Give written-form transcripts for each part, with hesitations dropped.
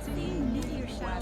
pretty meteor shower.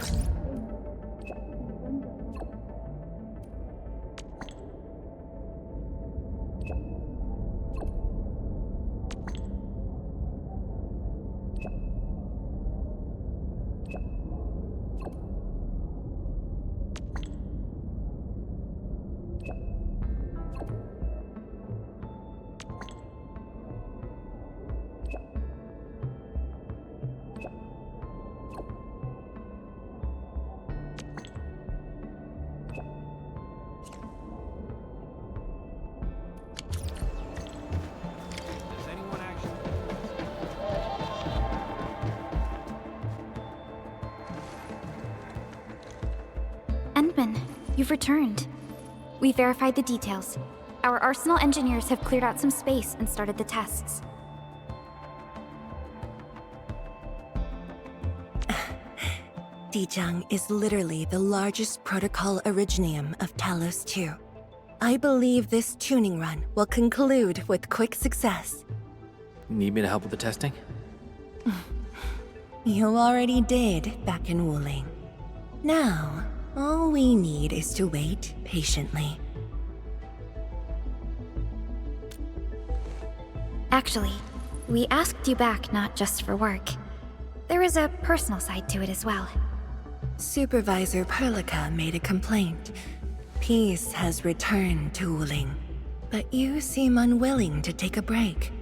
Endman, you've returned. We verified the details. Our Arsenal engineers have cleared out some space and started the tests. Dijang is literally the largest protocol originium of Talos 2. I believe this tuning run will conclude with quick success. Need me to help with the testing? You already did back in Wuling. Now, all we need is to wait patiently. Actually, we asked you back not just for work. There is a personal side to it as well. Supervisor Perlica made a complaint. Peace has returned to Wuling, but you seem unwilling to take a break.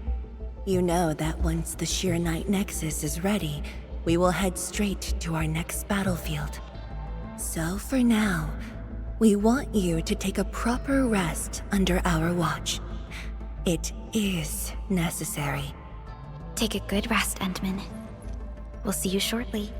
You know that once the Sheer Night Nexus is ready, we will head straight to our next battlefield. So for now, we want you to take a proper rest under our watch. It is necessary. Take a good rest, Endman. We'll see you shortly.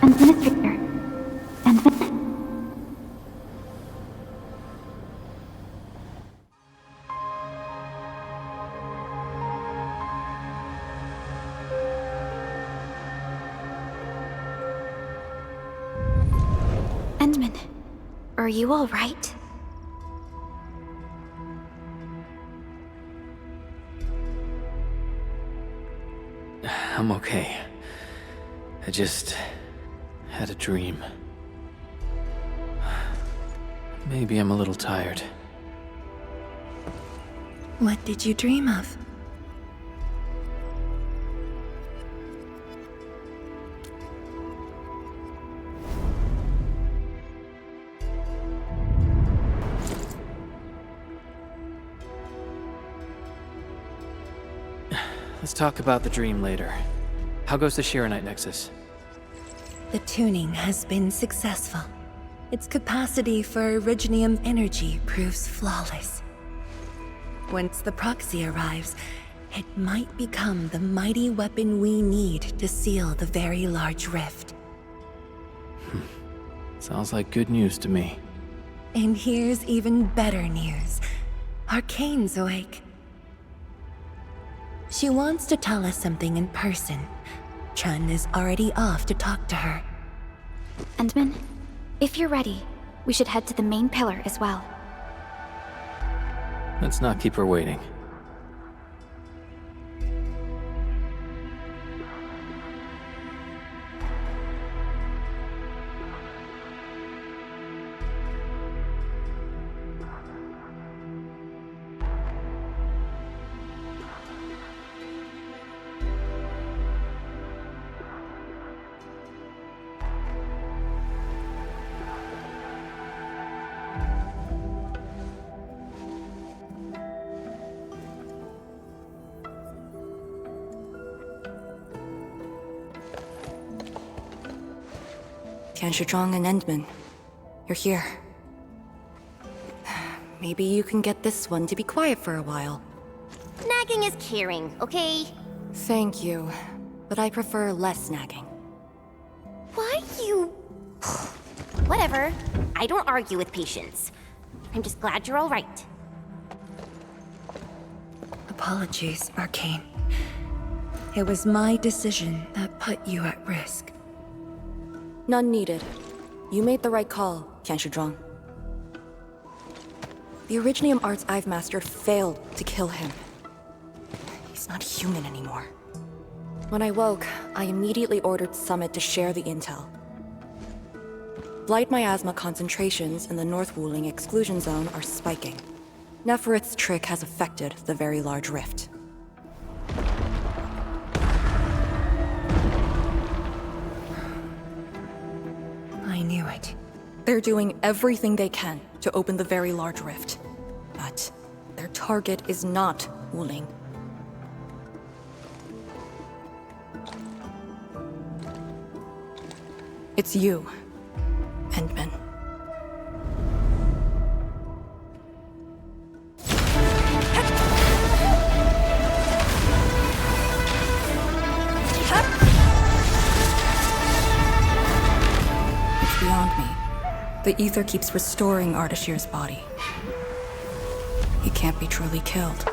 Administrator. Endman? Endman, are you all right? I'm okay. I just had a dream. Maybe I'm a little tired. What did you dream of? let's talk about the dream later. How goes the Shiranite Nexus? The tuning has been successful. Its capacity for originium energy proves flawless. Once the proxy arrives, it might become the mighty weapon we need to seal the very large rift. Sounds like good news to me. And here's even better news. Arcane's awake. She wants to tell us something in person. Chun is already off to talk to her. Endman, if you're ready, we should head to the main pillar as well. Let's not keep her waiting. Tianshizhuang and Endman, you're here. Maybe you can get this one to be quiet for a while. Nagging is caring, okay? Thank you, but I prefer less nagging. Why you... Whatever. I don't argue with patience. I'm just glad you're all right. Apologies, Arcane. It was my decision that put you at risk. None needed. You made the right call, Tianshizhuang. The Originium arts I've mastered failed to kill him. He's not human anymore. When I woke, I immediately ordered Summit to share the intel. Blight miasma concentrations in the North Wuling exclusion zone are spiking. Neferith's trick has affected the Very Large Rift. I knew it. They're doing everything they can to open the Very Large Rift. But their target is not Wuling. It's you, Endman. It's beyond me. The ether keeps restoring Ardashir's body. He can't be truly killed.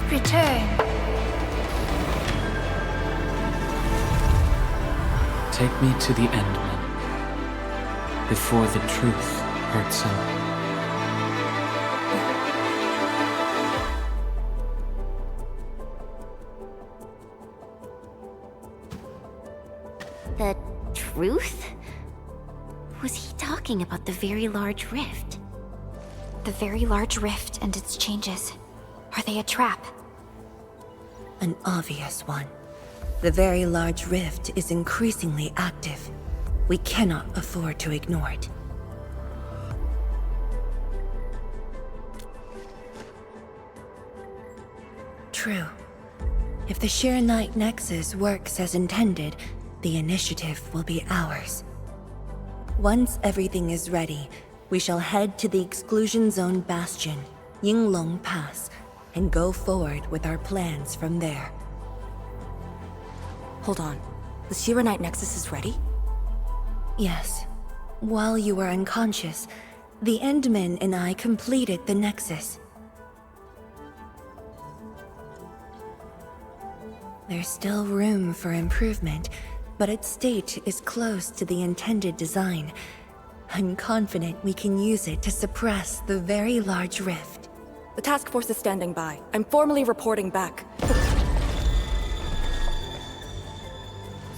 Return. Take me to the Endman, before the truth hurts him. The truth? Was he talking about the Very Large Rift? The Very Large Rift and its changes. Are they a trap? An obvious one. The Very Large Rift is increasingly active. We cannot afford to ignore it. True. If the Shiranite Nexus works as intended, the initiative will be ours. Once everything is ready, we shall head to the Exclusion Zone Bastion, Yinglong Pass, and go forward with our plans from there. Hold on. The Shiranite Nexus is ready? Yes. While you were unconscious, the Endman and I completed the Nexus. There's still room for improvement, but its state is close to the intended design. I'm confident we can use it to suppress the Very Large Rift. The task force is standing by. I'm formally reporting back.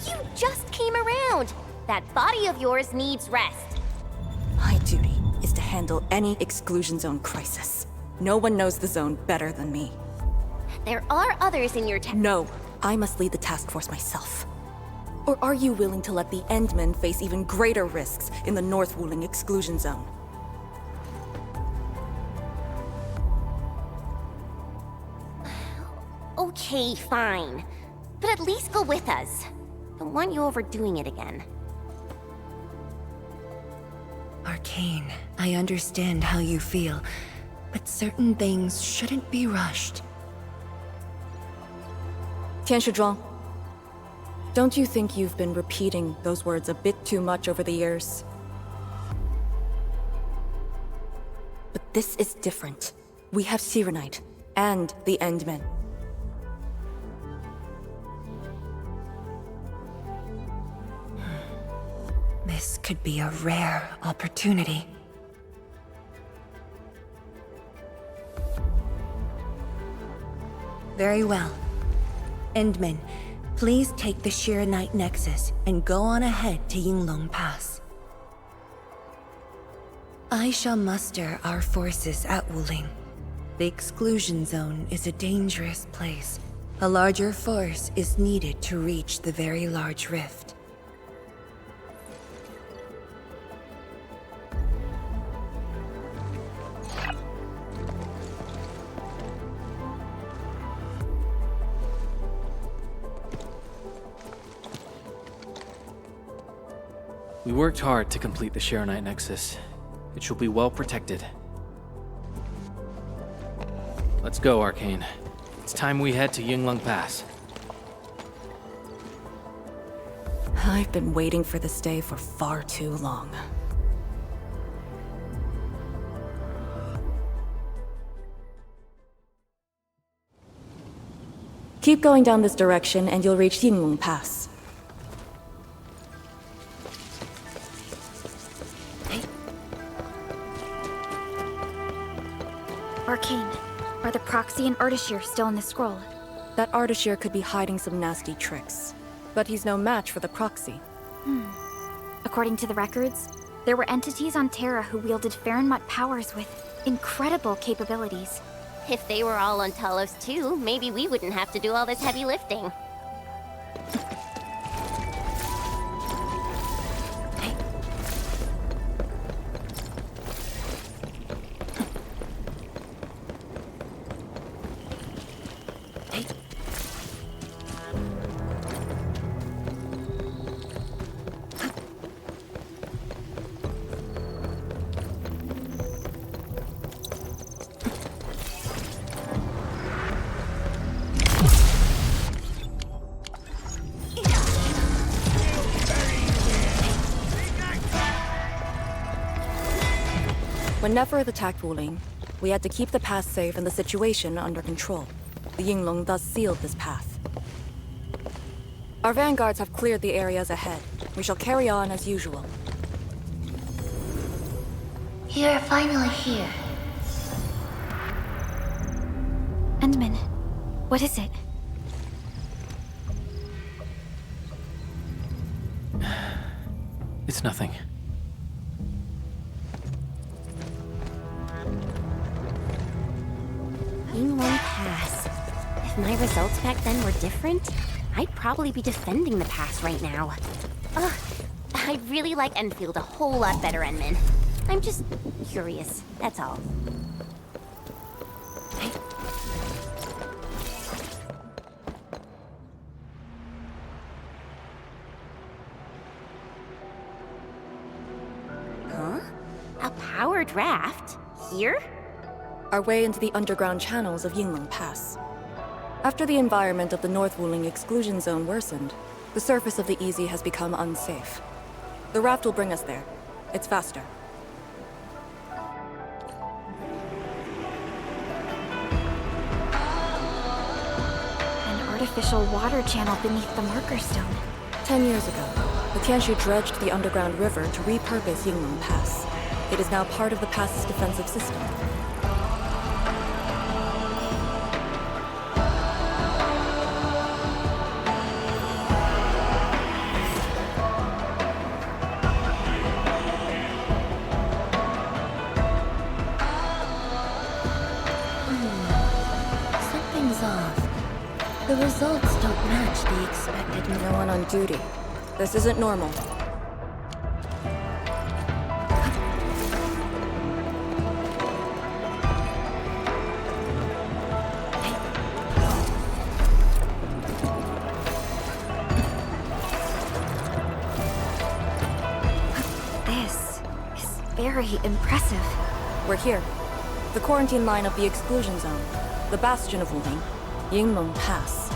You just came around! That body of yours needs rest. My duty is to handle any exclusion zone crisis. No one knows the zone better than me. There are others in your No, I must lead the task force myself. Or are you willing to let the Endmen face even greater risks in the North Wuling exclusion zone? Okay, fine. But at least go with us. Don't want you overdoing it again. Arcane, I understand how you feel, but certain things shouldn't be rushed. Tianshizhuang, don't you think you've been repeating those words a bit too much over the years? But this is different. We have Sirenite and the Endmen. This could be a rare opportunity. Very well. Endman, please take the Shiranite Nexus and go on ahead to Yinglong Pass. I shall muster our forces at Wuling. The exclusion zone is a dangerous place. A larger force is needed to reach the very large rift. We worked hard to complete the Shiranite Nexus. It shall be well protected. Let's go, Arcane. It's time we head to Yinglong Pass. I've been waiting for this day for far too long. Keep going down this direction and you'll reach Yinglong Pass. Arcane, are the Proxy and Ardashir still in the scroll? That Ardashir could be hiding some nasty tricks, but he's no match for the Proxy. According to the records, there were entities on Terra who wielded Farenmut powers with incredible capabilities. If they were all on Talos too, maybe we wouldn't have to do all this heavy lifting. When Nefereth attacked Wuling, we had to keep the pass safe and the situation under control. The Yinglong thus sealed this path. Our vanguards have cleared the areas ahead. We shall carry on as usual. You're finally here. Endman, what is it? It's nothing. Yinglong Pass. If my results back then were different, I'd probably be defending the pass right now. Ugh, I really like Endfield a whole lot better, Endman. I'm just curious, that's all. Huh? A powered raft? Here? Our way into the underground channels of Yinglong Pass. After the environment of the North Wuling exclusion zone worsened, the surface of the Easy has become unsafe. The raft will bring us there. It's faster. An artificial water channel beneath the marker stone. 10 years ago, the Tianshu dredged the underground river to repurpose Yinglong Pass. It is now part of the pass's defensive system. results don't match the expected. No one on duty. This isn't normal. This is very impressive. We're here. The quarantine line of the exclusion zone. The bastion of Wuling. Yinglong Pass.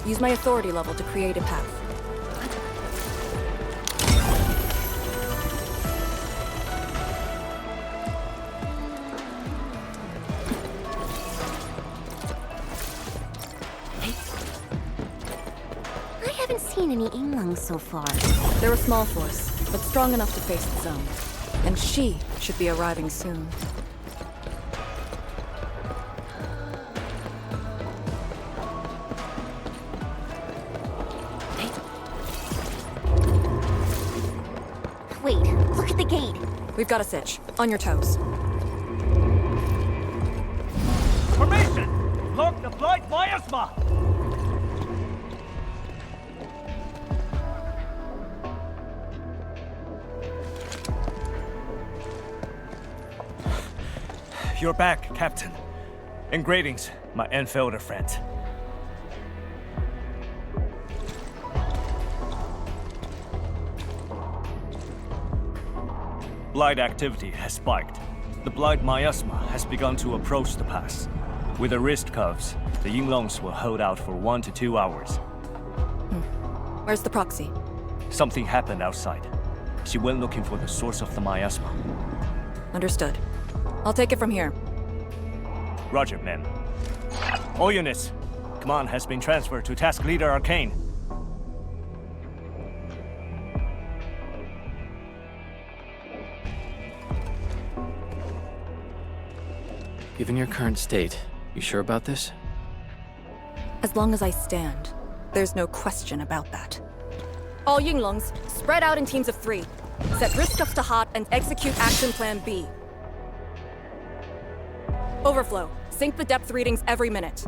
Use my authority level to create a path. I haven't seen any Yinglungs so far. They're a small force, but strong enough to face the zone. And she should be arriving soon. Wait, look at the gate. We've got a sitch. On your toes. Formation! Lock the Blight Miasma! You're back, Captain. And greetings, my Endfielder friend. Blight activity has spiked. The Blight miasma has begun to approach the pass. With the wrist cuffs, the Yinglongs will hold out for 1 to 2 hours. Where's the proxy? Something happened outside. She went looking for the source of the miasma. Understood. I'll take it from here. Roger, ma'am. All units, command has been transferred to Task Leader Arcane. Given your current state, you sure about this? As long as I stand, there's no question about that. All Yinglongs, spread out in teams of 3. Set risk cuffs to hot and execute Action Plan B. Overflow, sync the depth readings every minute.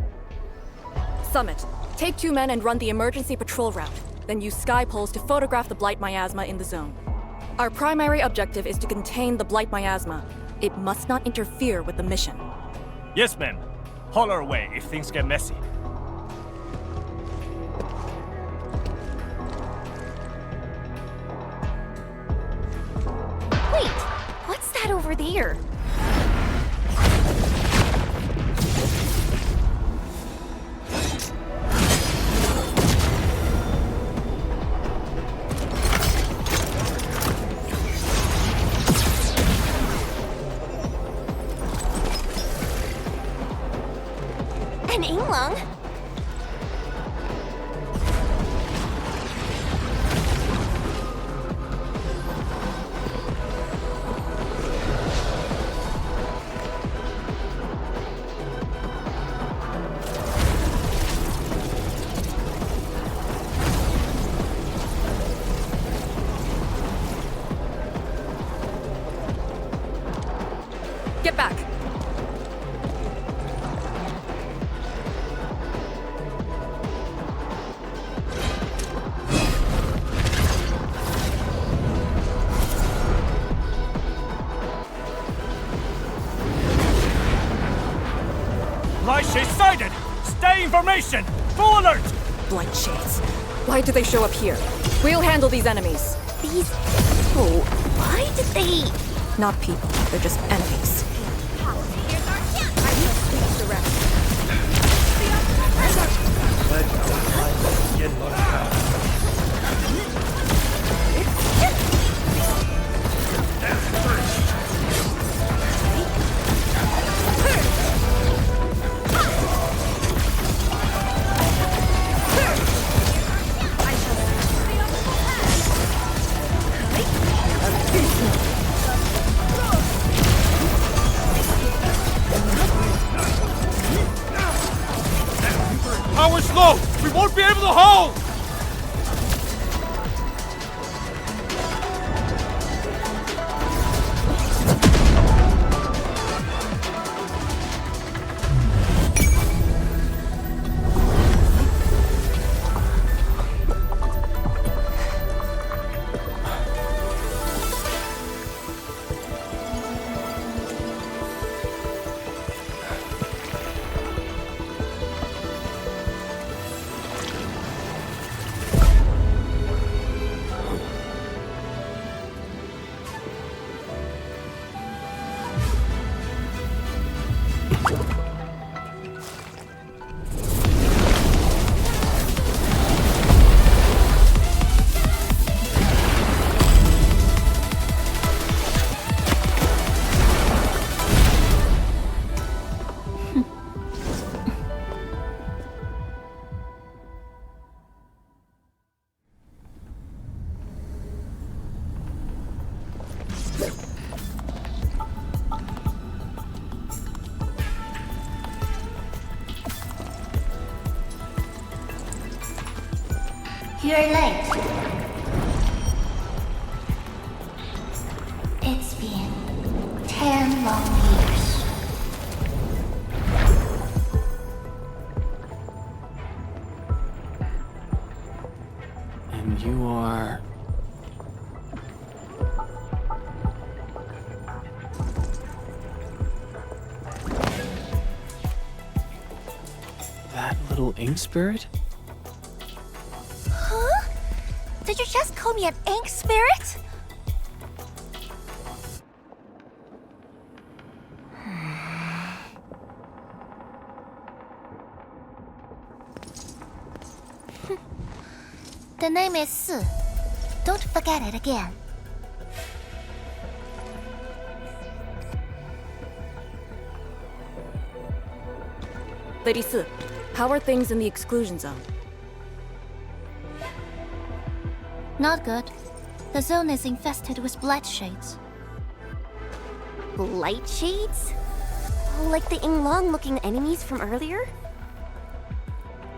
Summit, take 2 men and run the emergency patrol route, then use sky poles to photograph the Blight miasma in the zone. Our primary objective is to contain the Blight miasma. It must not interfere with the mission. Yes, ma'am. Holler away if things get messy. Wait, what's that over there? An Yinglong? Get back! Blight Shades sighted! Stay in formation! Full alert! Blight Shades. Why do they show up here? We'll handle these enemies. These people, why did they... Not people, they're just enemies. We won't be able to hold! You're late. It's been 10 long years. And you are... that little ink spirit? Huh? Did you just call me an ink spirit? The name is Su. Don't forget it again. Lady Si, how are things in the exclusion zone? Not good. The zone is infested with blight shades. Blight shades? Like the Yinglong-looking enemies from earlier?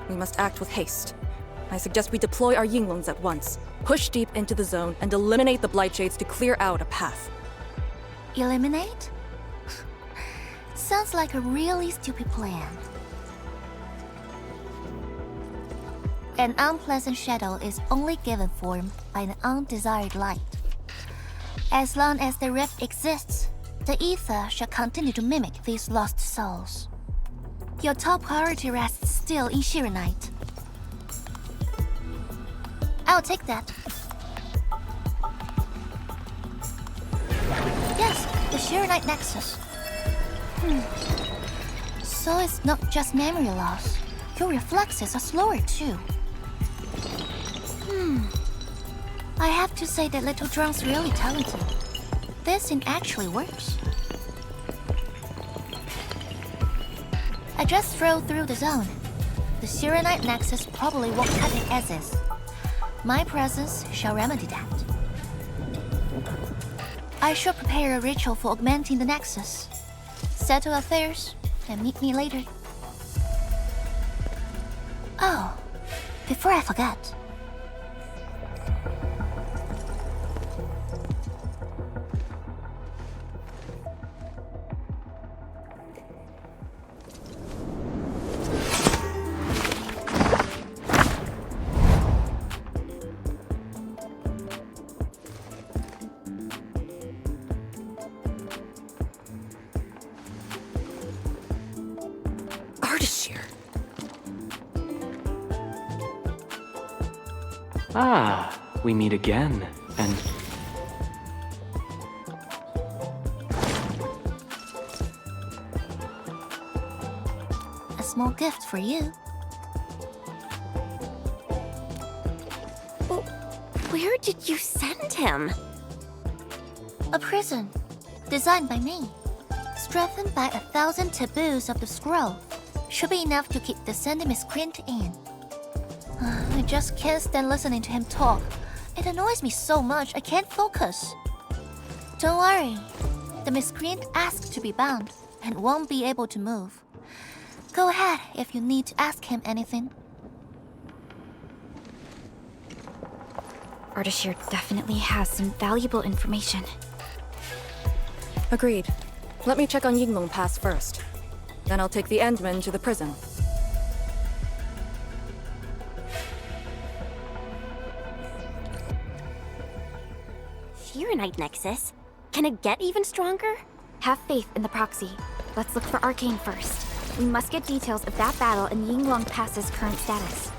We must act with haste. I suggest we deploy our Yinglongs at once, push deep into the zone, and eliminate the blight shades to clear out a path. Eliminate? Sounds like a really stupid plan. An unpleasant shadow is only given form by an undesired light. As long as the rift exists, the ether shall continue to mimic these lost souls. Your top priority rests still in Shirenite. I'll take that. Yes, the Shirenite Nexus. So it's not just memory loss. Your reflexes are slower too. I have to say that Little Drone's really talented. This thing actually works. I just strolled through the zone. The Shirenite Nexus probably won't cut it as is. My presence shall remedy that. I shall prepare a ritual for augmenting the Nexus. Settle affairs, and meet me later. Oh, before I forget. Ah, we meet again, and... A small gift for you. Where did you send him? A prison, designed by me. Strengthened by 1,000 taboos of the scroll. Should be enough to keep the sending miscreant in. I just can't stand listening to him talk. It annoys me so much I can't focus. Don't worry. The miscreant asked to be bound and won't be able to move. Go ahead if you need to ask him anything. Ardashir definitely has some valuable information. Agreed. Let me check on Yinglong Pass first. Then I'll take the Endmen to the prison. Sheeranite Nexus? Can it get even stronger? Have faith in the proxy. Let's look for Arcane first. We must get details of that battle and Yinglong Pass's current status.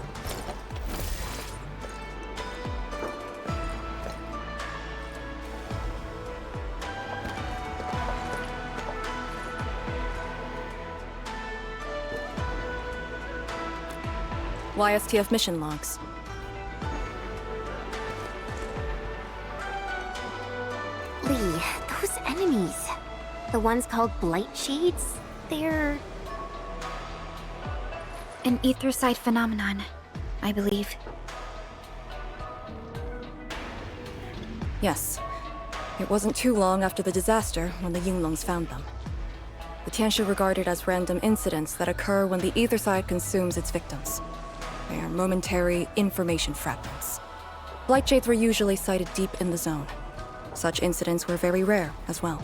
YSTF mission logs. Lee, those enemies. The ones called Blight Shades? They're... An etherside phenomenon, I believe. Yes. It wasn't too long after the disaster when the Yinglongs found them. The Tianshu regard it as random incidents that occur when the etherside consumes its victims. They are momentary information fragments. Blight Shades were usually sighted deep in the zone. Such incidents were very rare as well.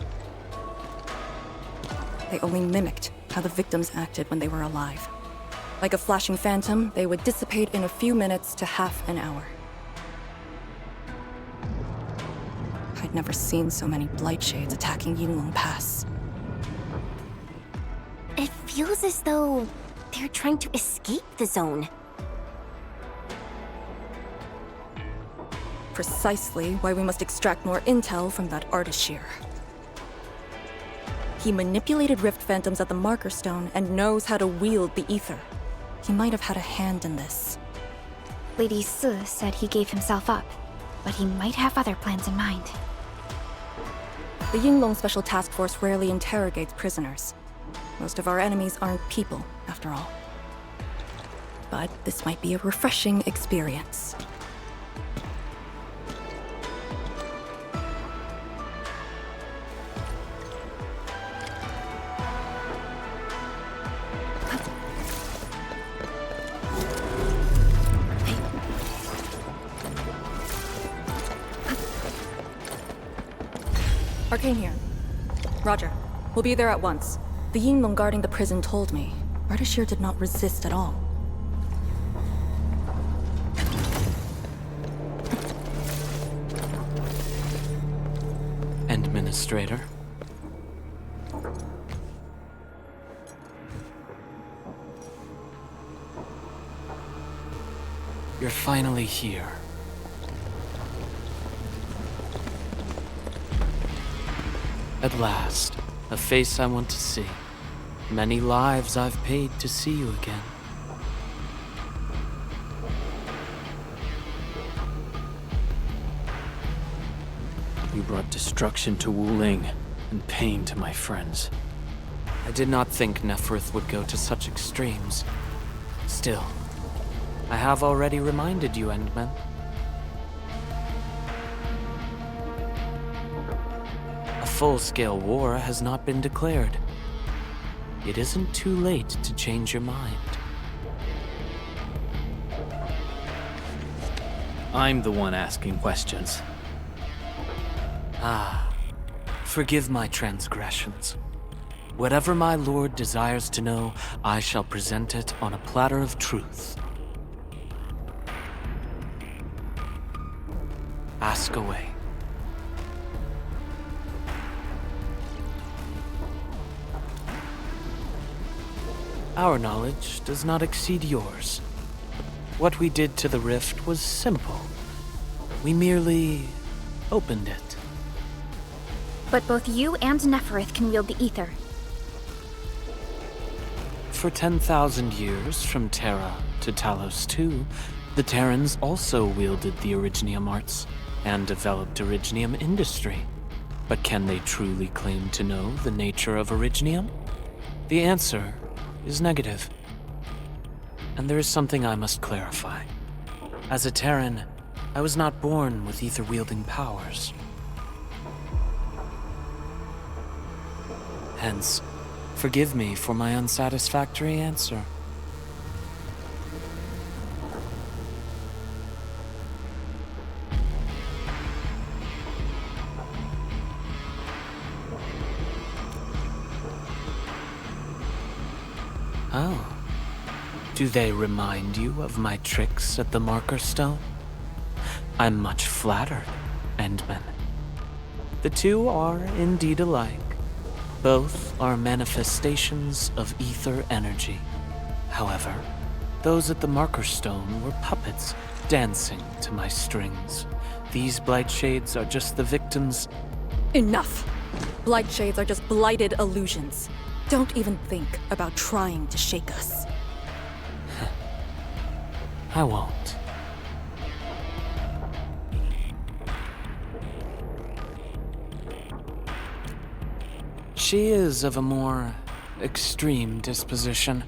They only mimicked how the victims acted when they were alive. Like a flashing phantom, they would dissipate in a few minutes to half an hour. I'd never seen so many Blight Shades attacking Yinglong Pass. It feels as though they're trying to escape the zone. Precisely why we must extract more intel from that Ardashir. He manipulated Rift Phantoms at the Marker Stone and knows how to wield the ether. He might have had a hand in this. Lady Su said he gave himself up, but he might have other plans in mind. The Yinglong Special Task Force rarely interrogates prisoners. Most of our enemies aren't people, after all. But this might be a refreshing experience. Arcane here. Roger. We'll be there at once. The Yinglong guarding the prison told me. Ardashir did not resist at all. Administrator. You're finally here. At last, a face I want to see. Many lives I've paid to see you again. You brought destruction to Wuling and pain to my friends. I did not think Neferth would go to such extremes. Still, I have already reminded you, Endmen. A full-scale war has not been declared. It isn't too late to change your mind. I'm the one asking questions. Forgive my transgressions. Whatever my lord desires to know, I shall present it on a platter of truth. Ask away. Our knowledge does not exceed yours. What we did to the rift was simple. We merely opened it. But both you and Neferth can wield the ether. For 10,000 years, from Terra to Talos II, the Terrans also wielded the Originium arts and developed Originium industry. But can they truly claim to know the nature of Originium? The answer is negative. And there is something I must clarify. As a Terran, I was not born with ether-wielding powers. Hence, forgive me for my unsatisfactory answer. Oh. Do they remind you of my tricks at the Marker Stone? I'm much flattered, Endman. The two are indeed alike. Both are manifestations of ether energy. However, those at the Marker Stone were puppets dancing to my strings. These blight shades are just the victims. Enough! Blight shades are just blighted illusions. Don't even think about trying to shake us. I won't. She is of a more extreme disposition.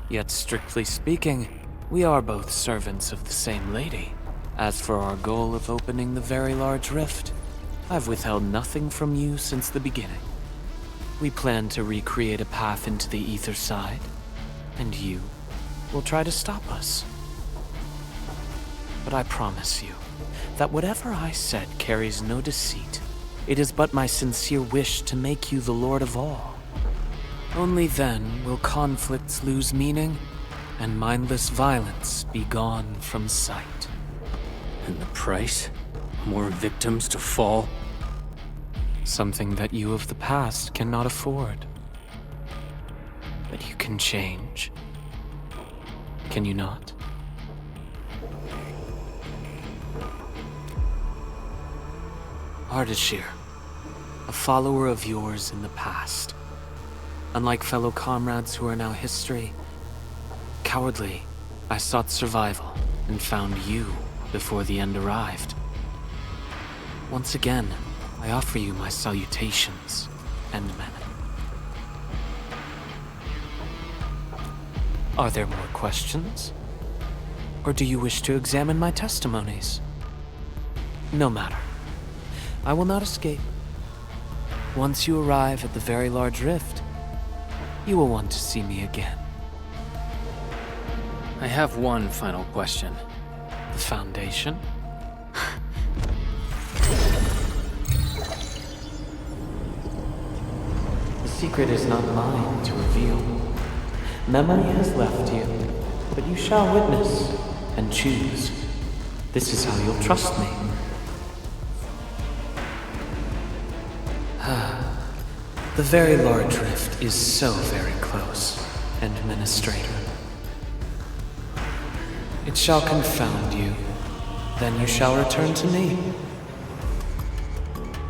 Yet strictly speaking, we are both servants of the same lady. As for our goal of opening the very large rift, I've withheld nothing from you since the beginning. We plan to recreate a path into the ether side, and you will try to stop us. But I promise you that whatever I said carries no deceit. It is but my sincere wish to make you the Lord of all. Only then will conflicts lose meaning and mindless violence be gone from sight. And the price? More victims to fall? Something that you of the past cannot afford. But you can change. Can you not? Ardashir, a follower of yours in the past. Unlike fellow comrades who are now history, cowardly, I sought survival and found you before the end arrived. Once again, I offer you my salutations, Endman. Are there more questions? Or do you wish to examine my testimonies? No matter. I will not escape. Once you arrive at the very large rift, you will want to see me again. I have one final question. The Foundation? The secret is not mine to reveal. Memory has left you, but you shall witness and choose. This is how you'll trust me. The very large rift is so very close, Administrator. It shall confound you, then you shall return to me.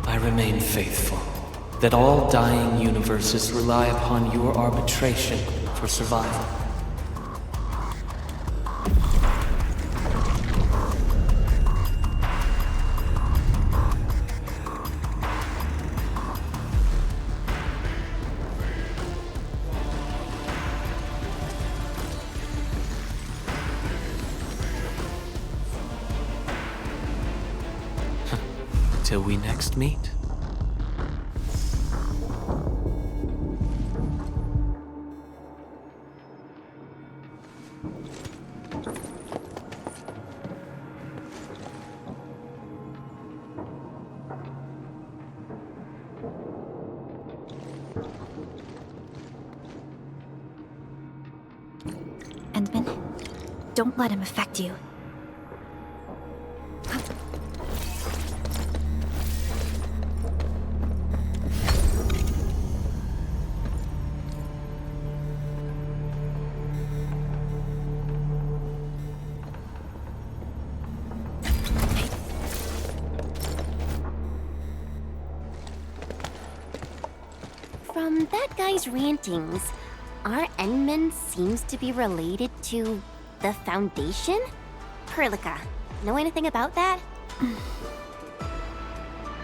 I remain faithful, that all dying universes rely upon your arbitration for survival. Till we next meet. Endman, don't let him affect you. From that guy's rantings, our Endman seems to be related to the Foundation? Perlica, know anything about that?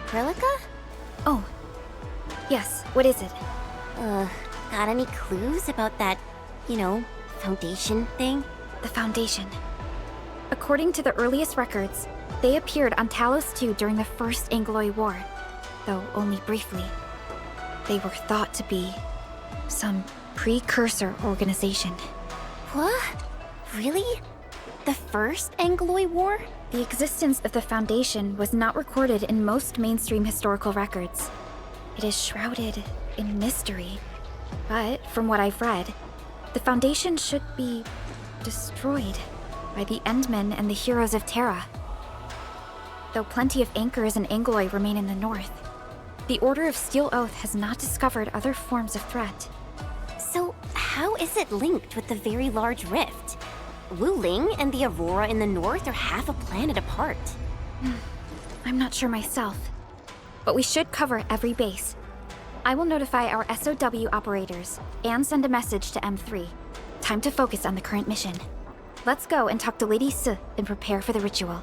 Perlica? Oh, yes, what is it? Got any clues about that, Foundation thing? The Foundation. According to the earliest records, they appeared on Talos II during the First Angloy War, though only briefly. They were thought to be some precursor organization. What? Really? The First Angloy War? The existence of the Foundation was not recorded in most mainstream historical records. It is shrouded in mystery. But from what I've read, The Foundation should be destroyed by the Endmen and the heroes of Terra. Though plenty of anchors and Angloi remain in the north, the Order of Steel Oath has not discovered other forms of threat. So, how is it linked with the very large rift? Wuling and the Aurora in the north are half a planet apart. I'm not sure myself, but we should cover every base. I will notify our SOW operators and send a message to M3. Time to focus on the current mission. Let's go and talk to Lady Si and prepare for the ritual.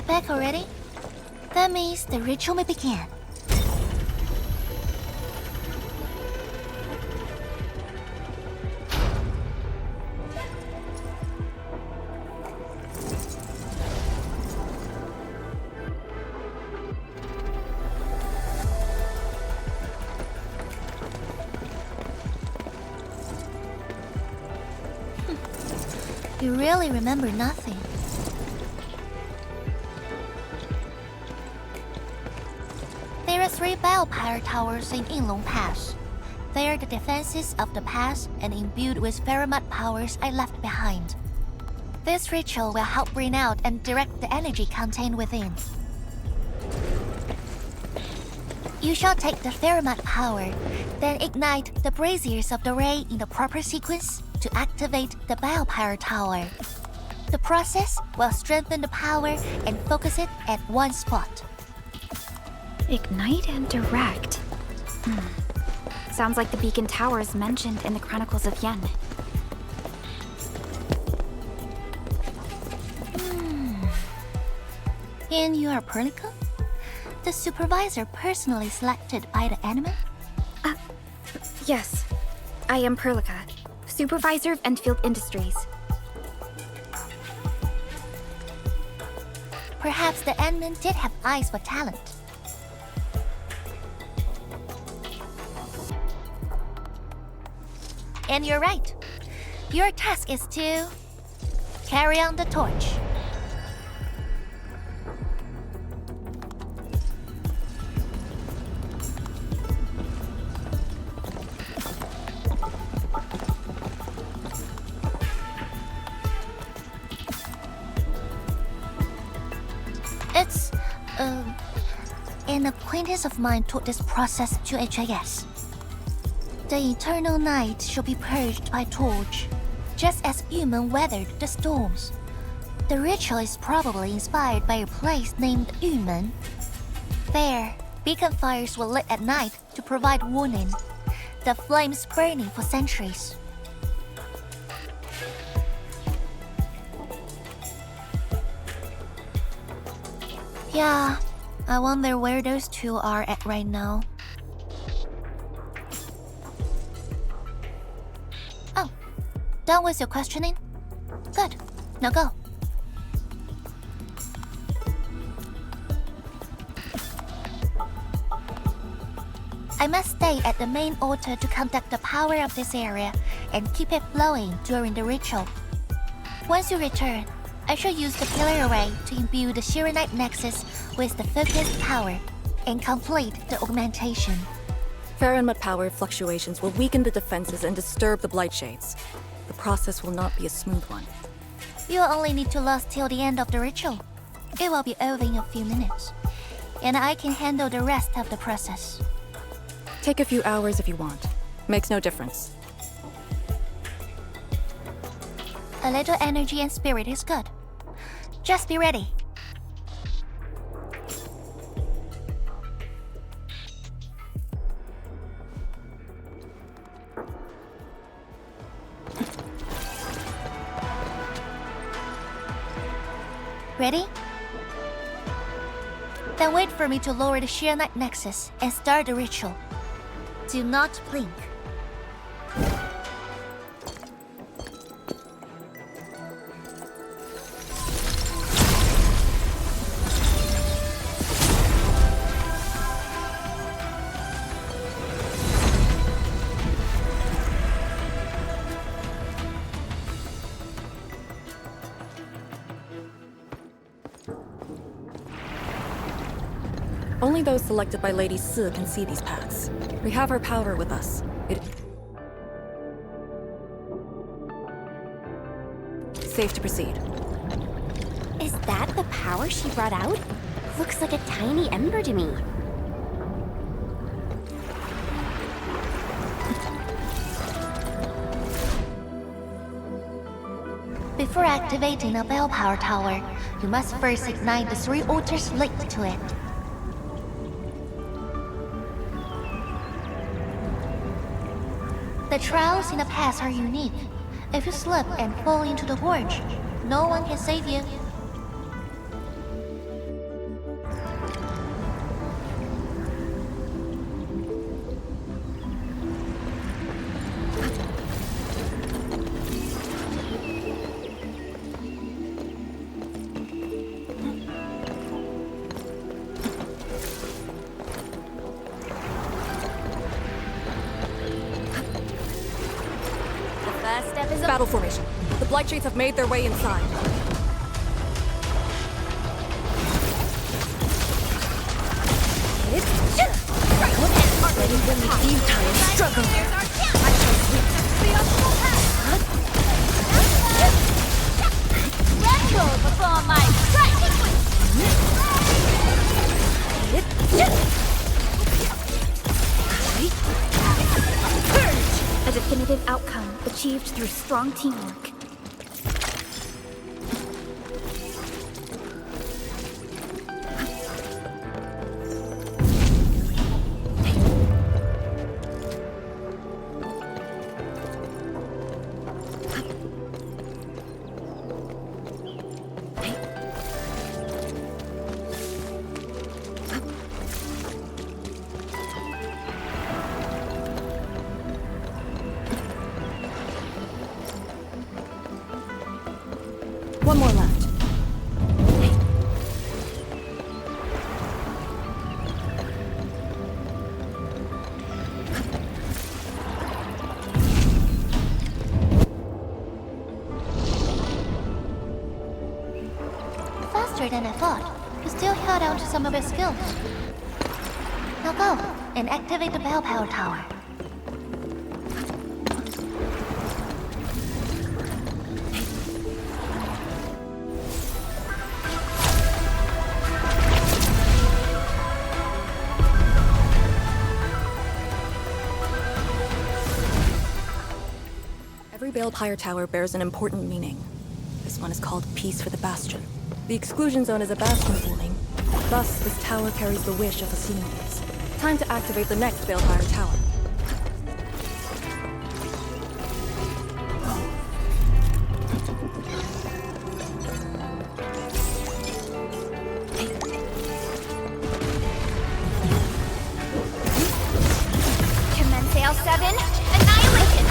Back already? That means the ritual may begin. You really remember nothing. There are 3 biopower towers in Yinglong Pass. They are the defenses of the pass and imbued with Pheromat powers I left behind. This ritual will help bring out and direct the energy contained within. You shall take the Pheromat power, then ignite the braziers of the ray in the proper sequence to activate the biopower tower. The process will strengthen the power and focus it at one spot. Ignite and direct. Sounds like the beacon towers mentioned in the Chronicles of Yen. And you are Perlica? The supervisor personally selected by the enemy? Yes, I am Perlica, supervisor of Endfield Industries. Perhaps the Endmen did have eyes for talent. And you're right. Your task is to carry on the torch. It's, an acquaintance of mine taught this process to HIS. The eternal night shall be purged by torch, just as Yumen weathered the storms. The ritual is probably inspired by a place named Yumen. There, beacon fires were lit at night to provide warning, the flames burning for centuries. Yeah, I wonder where those two are at right now. Oh, done with your questioning? Good, now go. I must stay at the main altar to conduct the power of this area and keep it flowing during the ritual. Once you return, I shall use the pillar array to imbue the Shiranite nexus with the focused power and complete the augmentation. Pheromat power fluctuations will weaken the defenses and disturb the Blight Shades. The process will not be a smooth one. You'll only need to last till the end of the ritual. It will be over in a few minutes, and I can handle the rest of the process. Take a few hours if you want. Makes no difference. A little energy and spirit is good. Just be ready. Ready? Then wait for me to lower the sheer night nexus and start the ritual. Do not blink. Only those selected by Lady Si can see these paths. We have our power with us. Safe to proceed. Is that the power she brought out? Looks like a tiny ember to me. Before activating a bell power tower, you must first ignite the 3 altars linked to it. The trials in the past are unique. If you slip and fall into the gorge, no one can save you. First step is a Battle formation. The Blight Shades have made their way inside. Ready for the futile struggle. I shall sweep the optimal path. Tremble before my strike! A definitive outcome achieved through strong teamwork. One more left. Faster than I thought. You still held on to some of your skills. Now go and activate the bell power tower. Every Balefire Tower bears an important meaning. This one is called Peace for the Bastion. The exclusion zone is a bastion ruling. Thus, this tower carries the wish of the Sinuses. Time to activate the next Balefire Tower. Commence L7, annihilation!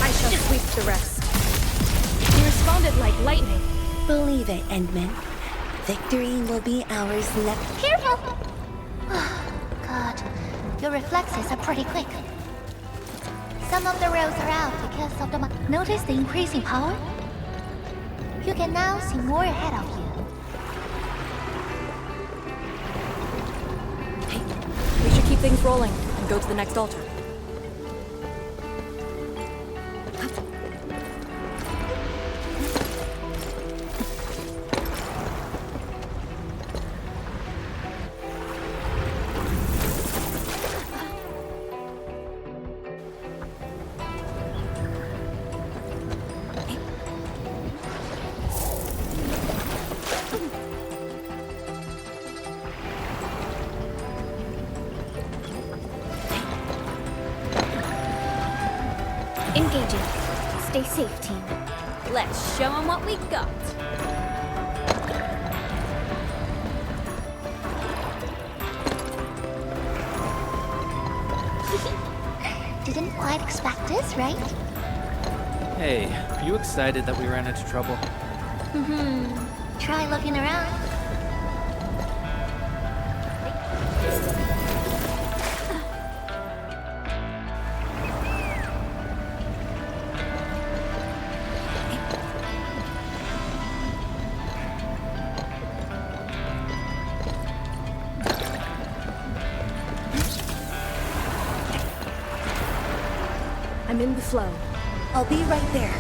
I shall sweep the rest. He responded like lightning. Believe it, Endman. Victory will be ours next. Careful! God, your reflexes are pretty quick. Some of the rails are out because of the... Notice the increasing power? You can now see more ahead of you. We should keep things rolling and go to the next altar. Engaging. Stay safe, team. Let's show them what we got. expect this, right? Hey, are you excited that we ran into trouble? Try looking around. I'm in the flow. I'll be right there.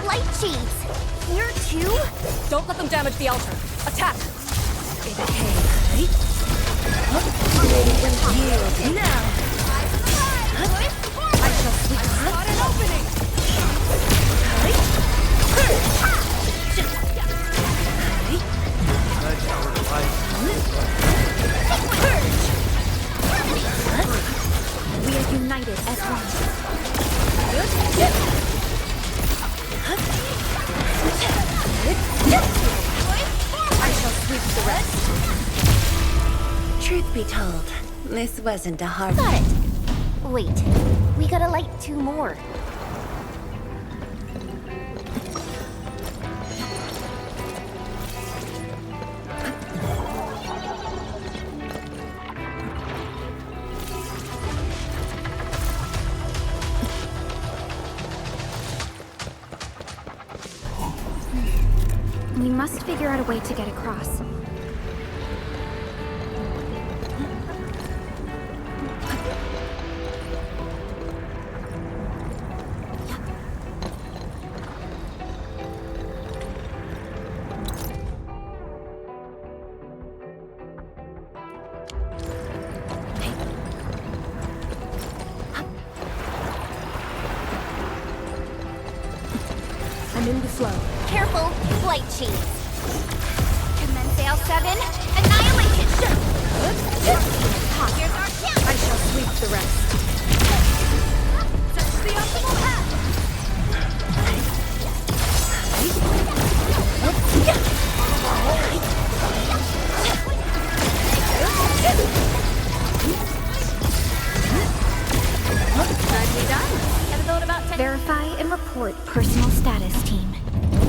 Light shades! Here too? Don't let them damage the altar. Attack! It came, right? Yield now! I shall sweep an opening! We are united as one. I shall sweep the rest. Truth be told, this wasn't a hard Got it! Wait, we gotta light 2 more. We must figure out a way to get across. I'm in the flow. Careful, light shades. Commence sail 7, annihilation! Here's our chance! I shall sweep the rest. That's the optimal path! Nicely done. Ever thought about Verify and report personal status, team.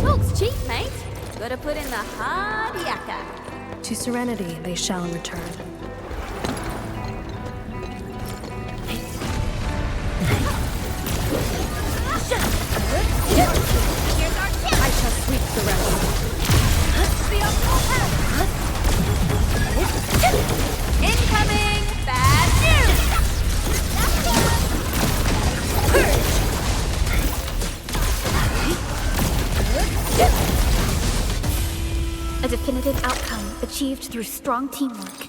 Talk's cheap, mate. Gotta put in the hard yakka. To serenity they shall return. Here's our chance! I shall sweep the rest. The optimal path! Incoming! Bad news! A definitive outcome achieved through strong teamwork.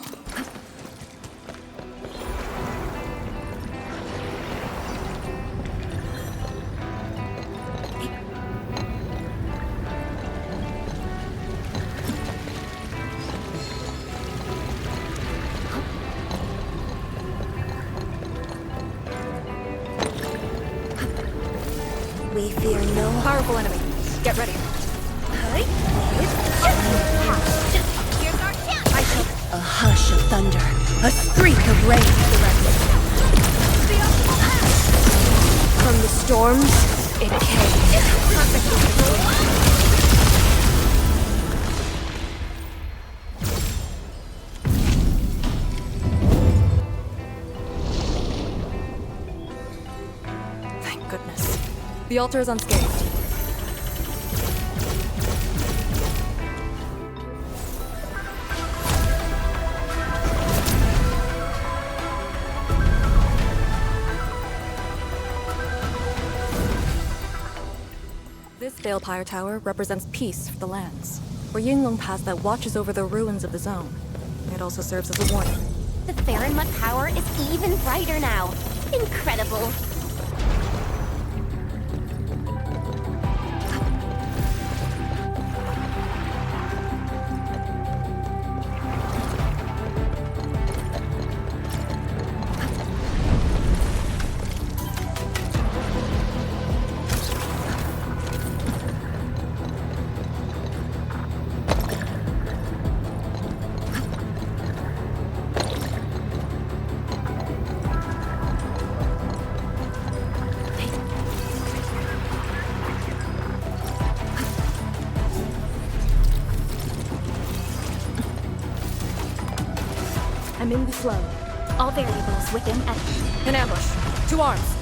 We fear no Powerful enemy. Get ready. Here's our chance! a hush of thunder, a streak of rain. From the storms, it came. Thank goodness. The altar is unscathed. This Balefire Tower represents peace for the lands. Or Yinglong Pass that watches over the ruins of the zone. It also serves as a warning. The Farinmut power is even brighter now. Incredible. in the flow. All variables within An ambush. To arms.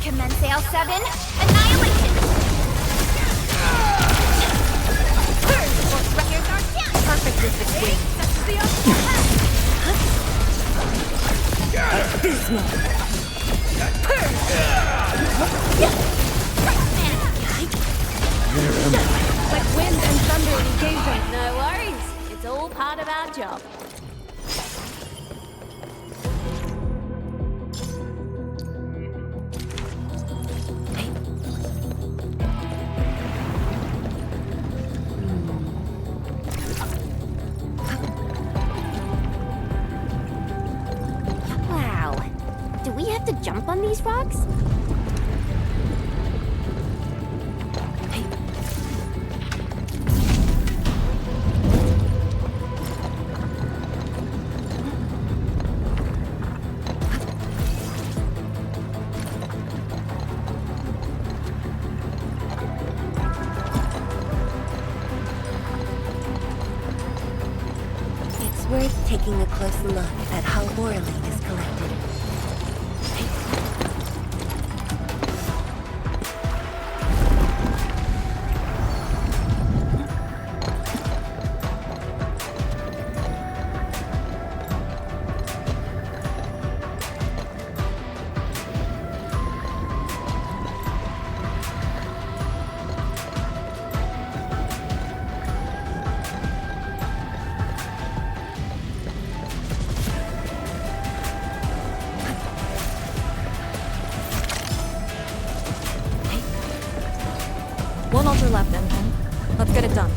Commence L7, annihilation! Perfect with this wing. Abysmal. Like wind and thunder in occasion. No worries. It's all part of our job. Wow. Do we have to jump on these rocks? It's worth taking a close look at how Orly is collected. One altar left, Endfield. Let's get it done.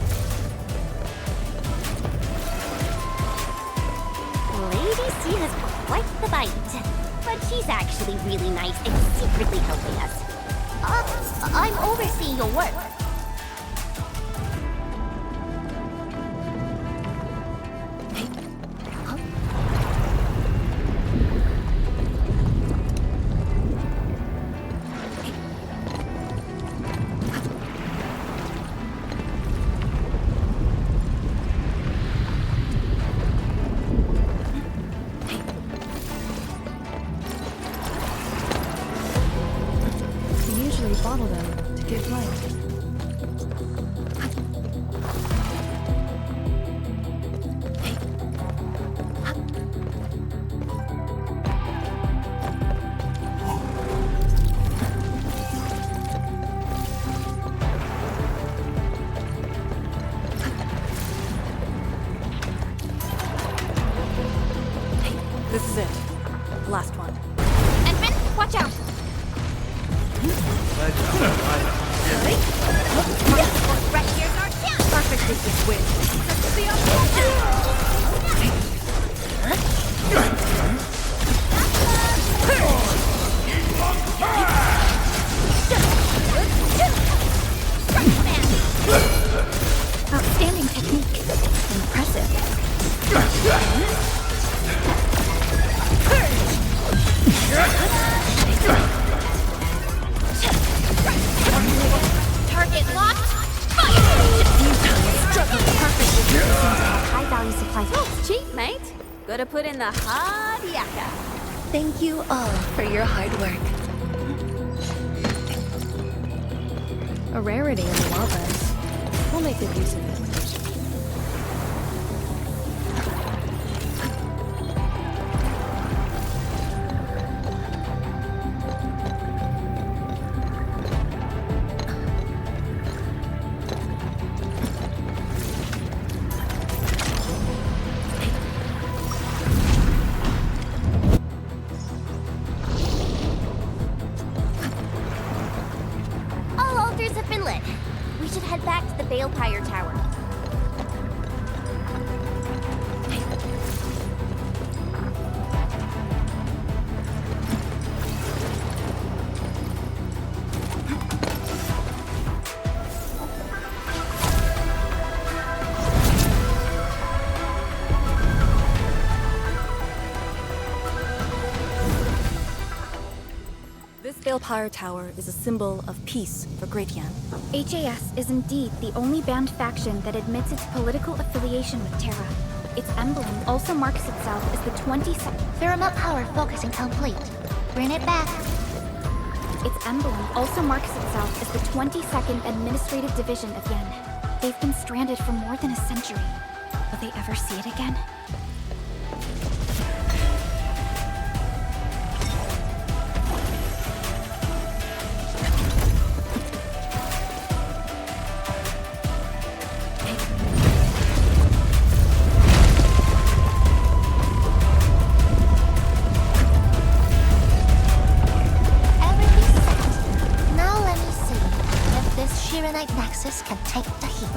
Lady C has quite the bite. But she's actually really nice and secretly helping us. I'm overseeing your work. We usually bottle them to give light. This is it. Last one. Endman, watch out! Perfect with this wing. Outstanding technique. Impressive. Target locked! High value supplies. Oh, cheap, mate. Gotta put in the hard yakka. Thank you all for your hard work. A rarity in the Wildlands. We'll make good use of it. All altars have been lit. We should head back to the Balefire Tower. This Balefire Tower is a symbol of peace for Great Yan. HAS is indeed the only banned faction that admits its political affiliation with Terra. Its emblem also marks itself as the 22nd. Thermal power focusing complete. Bring it back. Its emblem also marks itself as the 22nd Administrative Division of Yen. They've been stranded for more than a century. Will they ever see it again? Everything's set. Now let me see if this Shiranite Nexus can take the heat.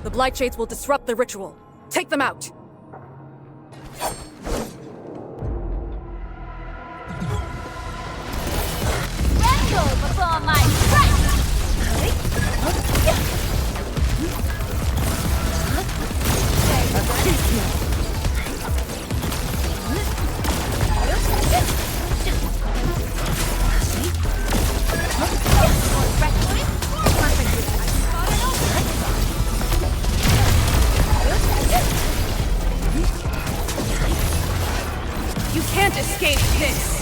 The Blight Shades will disrupt the ritual. Take them out! Tremble before my strength! You can't escape this!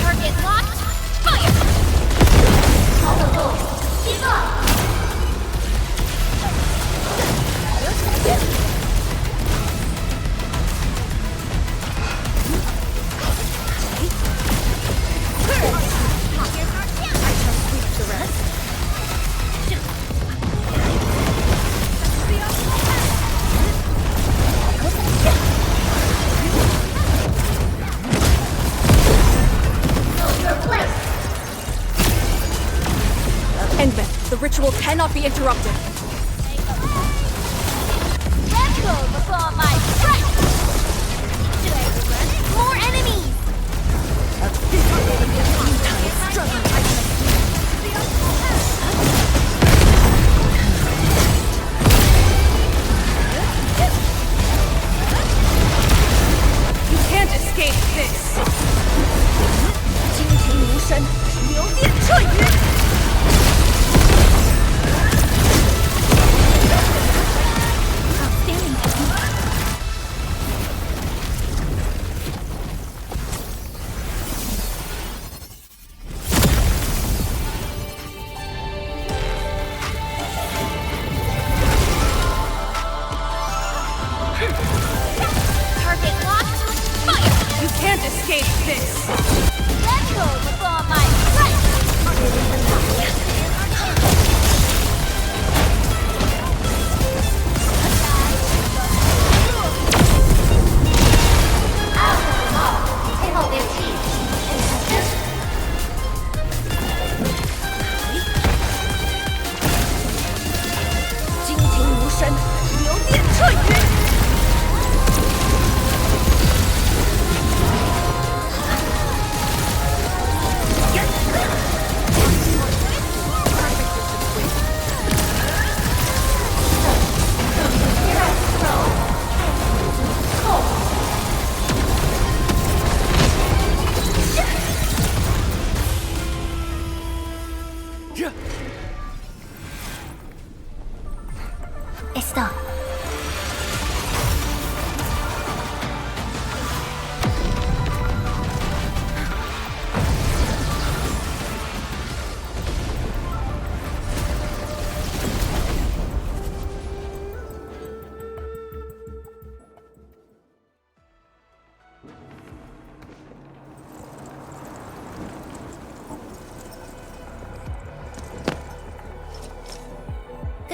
Target locked! Fire! Keep up! Endman, the ritual cannot be interrupted. Tremble before my strength! More enemies! You can't escape this! 惊天无声，流电彻云。 Target locked! Fire! You can't escape this! Tremble before my strength! It's done.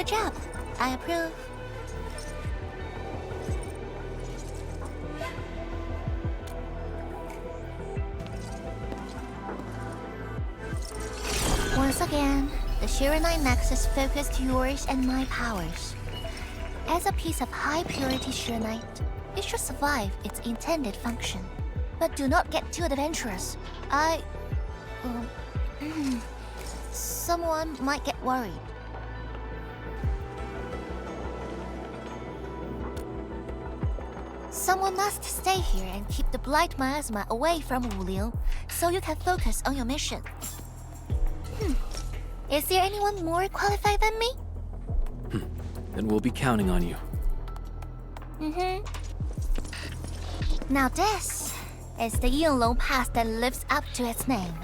job. I approve. Once again, the Shiranite Nexus focused yours and my powers. As a piece of high-purity Shiranite, it should survive its intended function. But do not get too adventurous. Someone might get worried. Someone must stay here and keep the Blight Miasma away from Wuliu, so you can focus on your mission. Is there anyone more qualified than me? Then we'll be counting on you. Now this is the Yinglong Pass that lives up to its name.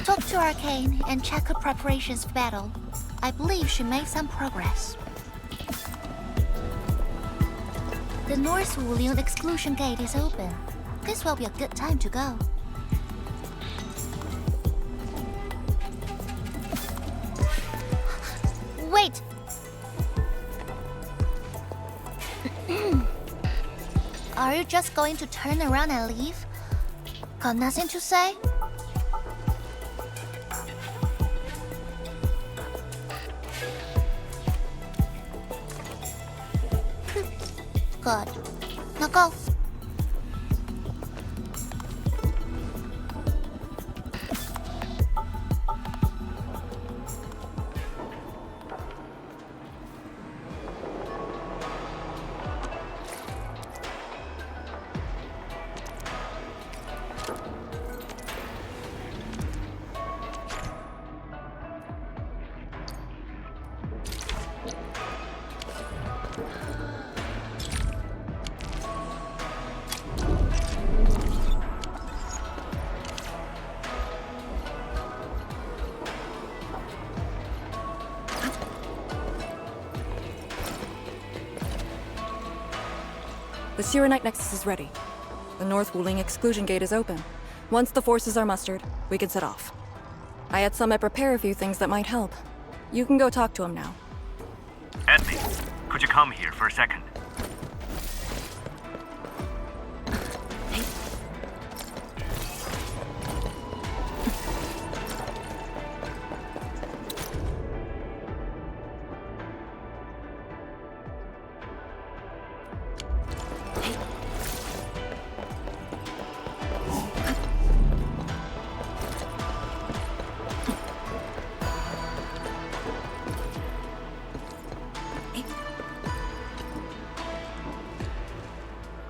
Talk to Arcane and check her preparations for battle. I believe she made some progress. The North Wulian exclusion gate is open. This will be a good time to go. Wait! Are you just going to turn around and leave? Got nothing to say? Good. Now go. The Shiranite Nexus is ready. The North Wuling exclusion gate is open. Once the forces are mustered, we can set off. I had Summit prepare a few things that might help. You can go talk to him now. Anthony, could you come here for a second?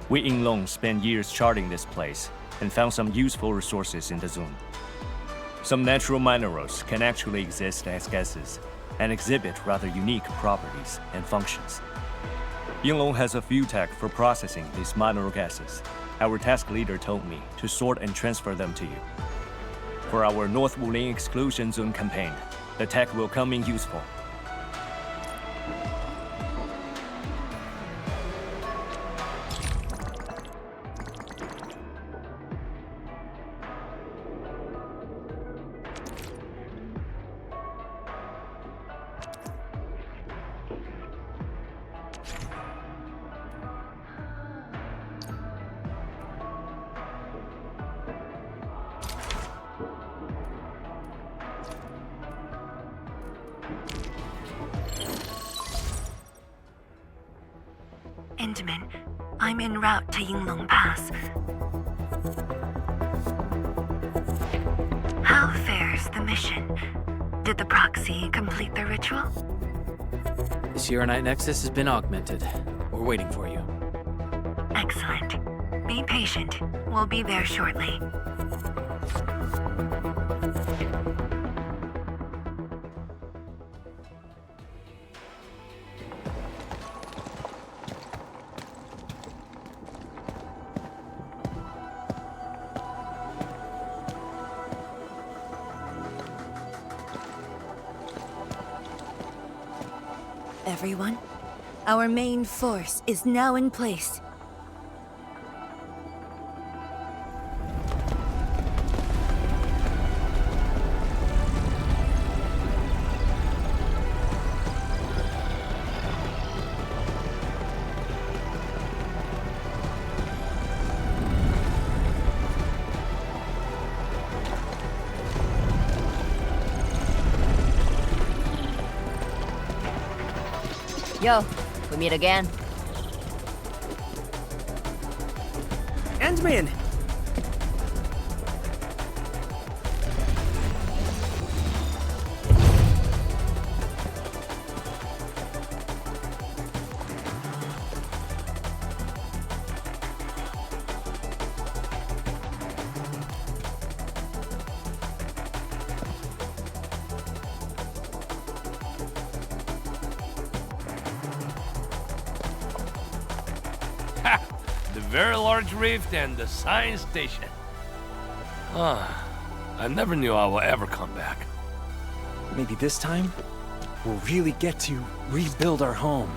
We Yinglong spent years charting this place and found some useful resources in the zone. Some natural minerals can actually exist as gases and exhibit rather unique properties and functions. Yinglong has a few tech for processing these mineral gases. Our task leader told me to sort and transfer them to you. For our North Wuling exclusion zone campaign, the tech will come in useful. Endman, I'm en route to Yinglong Pass. How fares the mission? Did the proxy complete the ritual? The Shiranite Nexus has been augmented. We're waiting for you. Excellent. Be patient. We'll be there shortly. Everyone, our main force is now in place. go. We meet again. Endman! The very large rift and the science station. Ah, I never knew I will ever come back. Maybe this time, we'll really get to rebuild our home.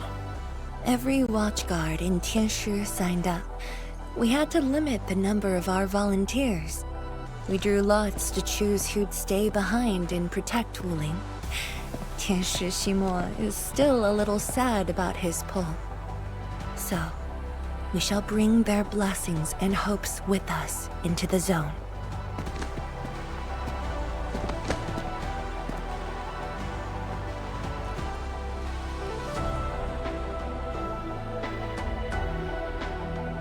Every watchguard in Tianshi signed up. We had to limit the number of our volunteers. We drew lots to choose who'd stay behind and protect Wuling. Tianshi Ximo is still a little sad about his pull. So, we shall bring their blessings and hopes with us into the zone.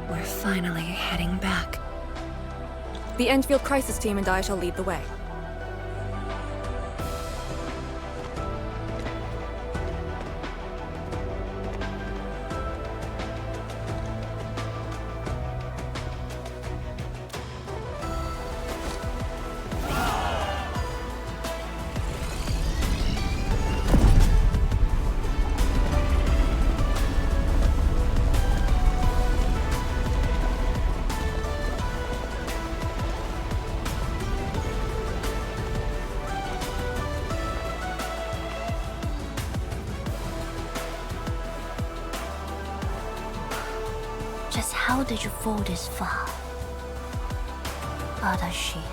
We're finally heading back. The Endfield crisis team and I shall lead the way. Just how did you fall this far? Adashi.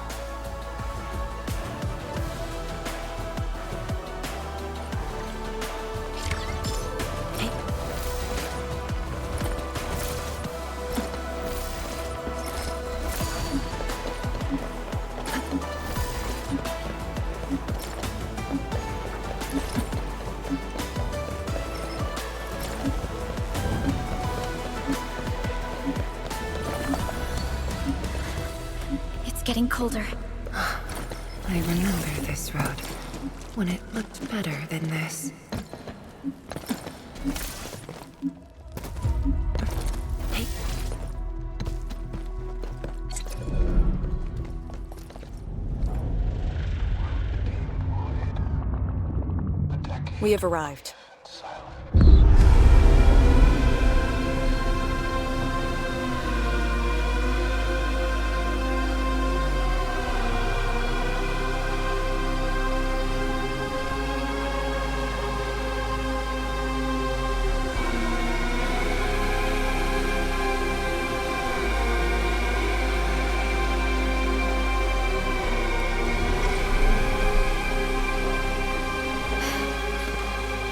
Getting colder. I remember this road, when it looked better than this. Hey. We have arrived.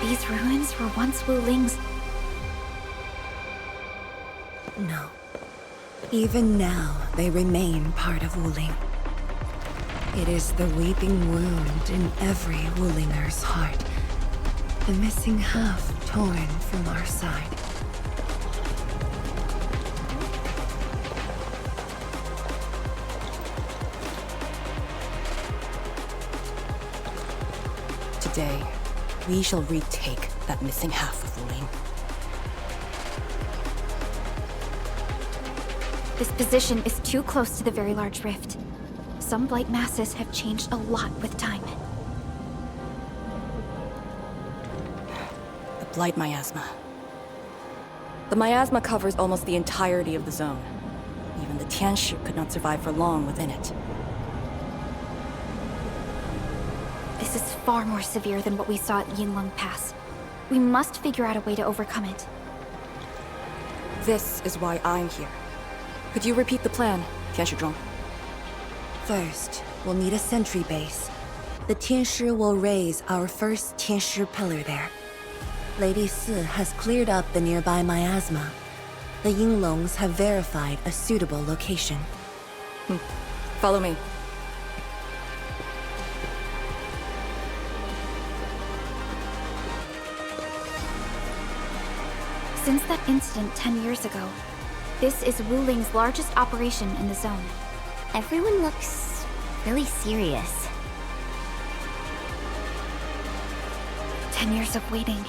These ruins were once Wuling's. No. Even now, they remain part of Wuling. It is the weeping wound in every Wulinger's heart. The missing half torn from our side. Today, we shall retake that missing half of Wuling. This position is too close to the very large rift. Some blight masses have changed a lot with time. The Blight Miasma. The miasma covers almost the entirety of the zone. Even the Tianshi could not survive for long within it. This is far more severe than what we saw at Yinlong Pass. We must figure out a way to overcome it. This is why I'm here. Could you repeat the plan, Tianshi? First, we'll need a sentry base. The Tianshi will raise our first Tianshi pillar there. Lady Si has cleared up the nearby miasma. The Yinglongs have verified a suitable location. Follow me. Since that incident 10 years ago, this is Wuling's largest operation in the zone. Everyone looks really serious. 10 years of waiting.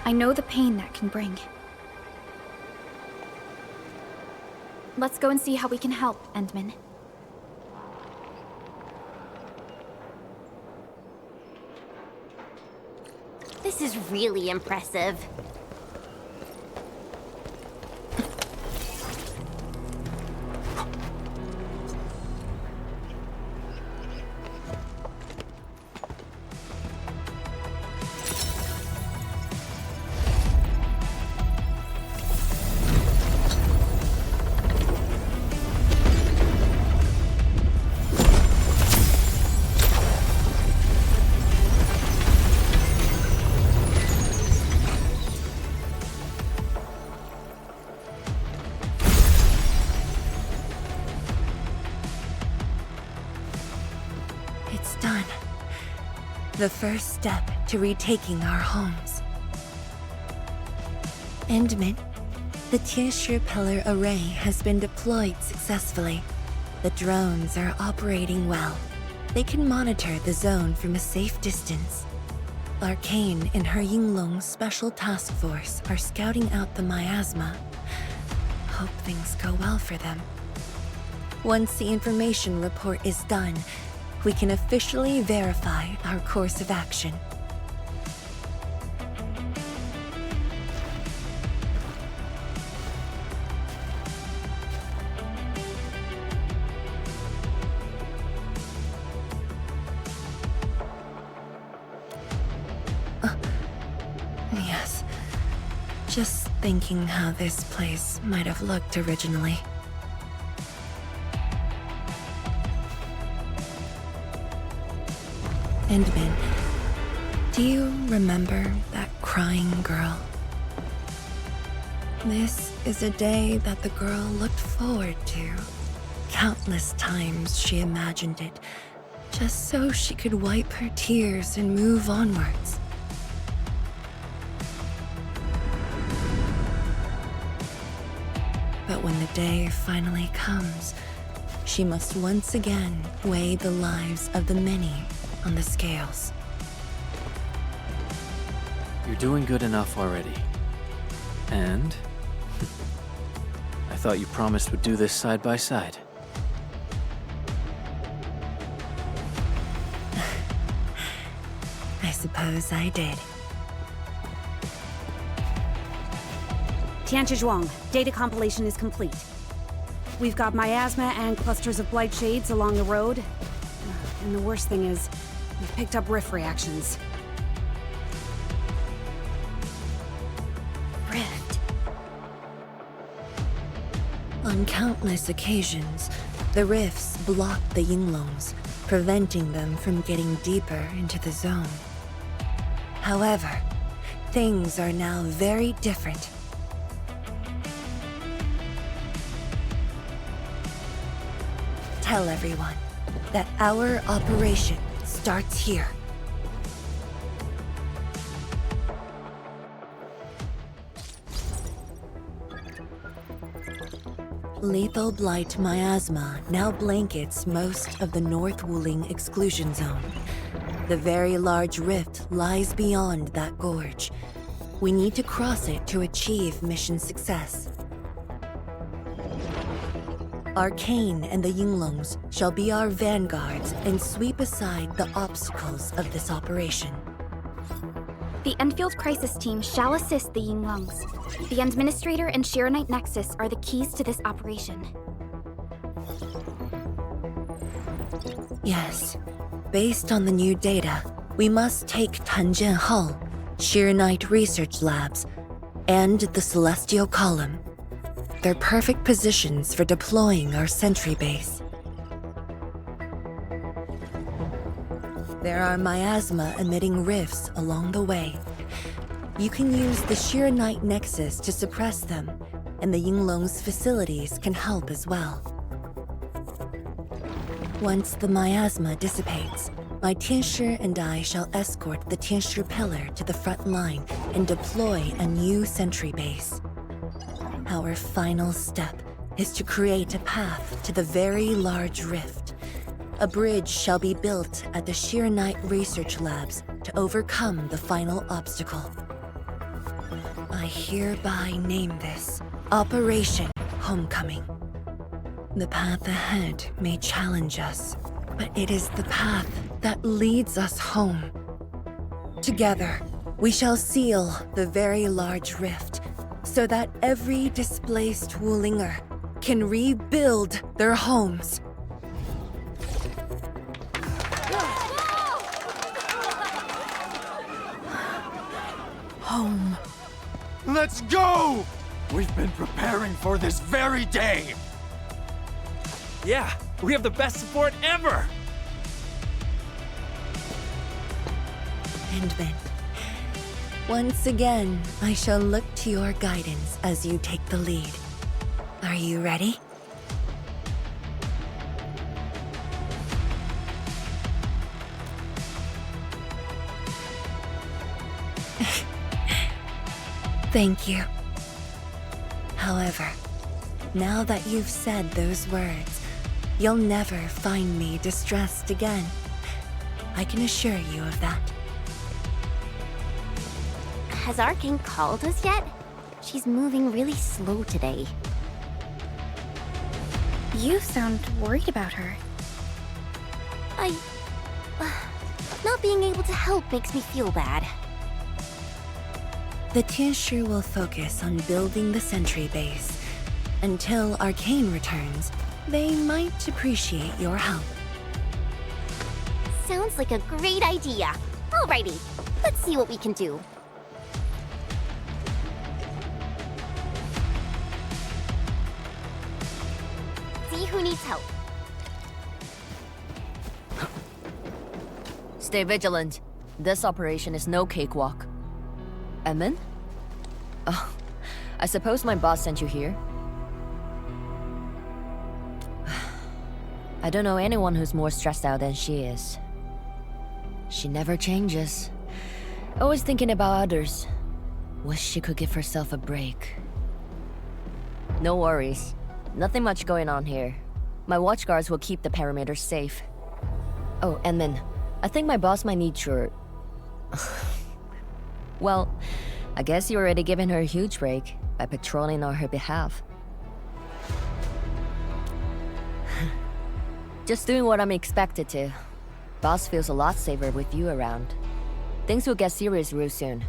I know the pain that can bring. Let's go and see how we can help, Endman. This is really impressive. It's done. The first step to retaking our homes. Endman, the Tianshi Pillar array has been deployed successfully. The drones are operating well. They can monitor the zone from a safe distance. Arcane and her Yinglong Special Task Force are scouting out the miasma. Hope things go well for them. Once the information report is done, we can officially verify our course of action. Yes. Just thinking how this place might have looked originally. Endman, do you remember that crying girl? This is a day that the girl looked forward to. Countless times she imagined it, just so she could wipe her tears and move onwards. But when the day finally comes, she must once again weigh the lives of the many on the scales. You're doing good enough already. And I thought you promised we'd do this side by side. I suppose I did. Tianzhuang, data compilation is complete. We've got miasma and clusters of blight shades along the road. And the worst thing is, we've picked up rift reactions. Rift. On countless occasions, the rifts blocked the Yinglongs, preventing them from getting deeper into the zone. However, things are now very different. Tell everyone that our operation starts here. Lethal blight miasma now blankets most of the North Wuling exclusion zone. The very large rift lies beyond that gorge. We need to cross it to achieve mission success. Arcane and the Yinglongs shall be our vanguards and sweep aside the obstacles of this operation. The Endfield Crisis Team shall assist the Yinglongs. The Administrator and Shiranite Nexus are the keys to this operation. Yes. Based on the new data, we must take Tanjian Hull, Shiranite Research Labs, and the Celestial Column. They're perfect positions for deploying our sentry base. There are miasma-emitting rifts along the way. You can use the Shiranite Nexus to suppress them, and the Yinglong's facilities can help as well. Once the miasma dissipates, my Tianshi and I shall escort the Tianshi pillar to the front line and deploy a new sentry base. Our final step is to create a path to the very large rift. A bridge shall be built at the Arknight research labs to overcome the final obstacle. I hereby name this Operation Homecoming. The path ahead may challenge us, but it is the path that leads us home. Together, we shall seal the very large rift so that every displaced Wulinger can rebuild their homes. Home. Let's go! We've been preparing for this very day! Yeah, we have the best support ever! Endman, once again, I shall look to your guidance as you take the lead. Are you ready? Thank you. However, now that you've said those words, you'll never find me distressed again. I can assure you of that. Has our king called us yet? She's moving really slow today. You sound worried about her. Not being able to help makes me feel bad. The Tianshi will focus on building the sentry base. Until Arcane returns, they might appreciate your help. Sounds like a great idea. Alrighty, let's see what we can do. See who needs help. Stay vigilant. This operation is no cakewalk. Emin? Oh, I suppose my boss sent you here? I don't know anyone who's more stressed out than she is. She never changes. Always thinking about others. Wish she could give herself a break. No worries. Nothing much going on here. My watch guards will keep the perimeter safe. Oh, Emin, I think my boss might need your... Well, I guess you already given her a huge break by patrolling on her behalf. Just doing what I'm expected to. Boss feels a lot safer with you around. Things will get serious real soon.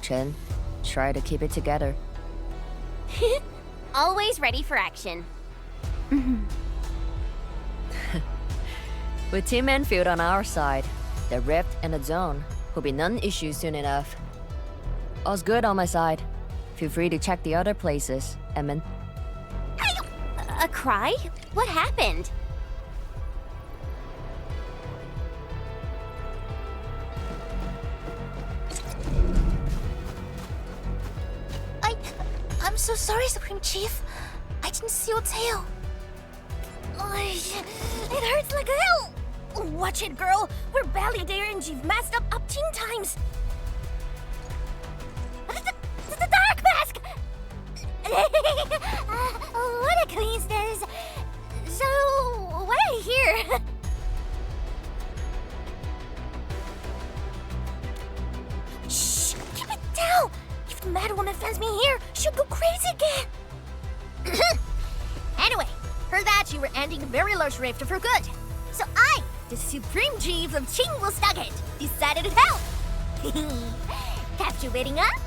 Chen, try to keep it together. Always ready for action. With Team Endfield on our side, the Rift and the Zone will be non-issue soon enough. All's good on my side. Feel free to check the other places, Emin. A cry? What happened? I'm so sorry, Supreme Chief. I didn't see your tail. It hurts like hell. Watch it, girl. We're barely there and you've messed up 10 times. The dark mask! What a coincidence. So, why are you here? Shh, keep it down. If the mad woman finds me here, she'll go crazy again. Anyway, heard that you were ending a very large rift for good. So I, the Supreme Chief of Qingwu, decided to help. Captivating, huh?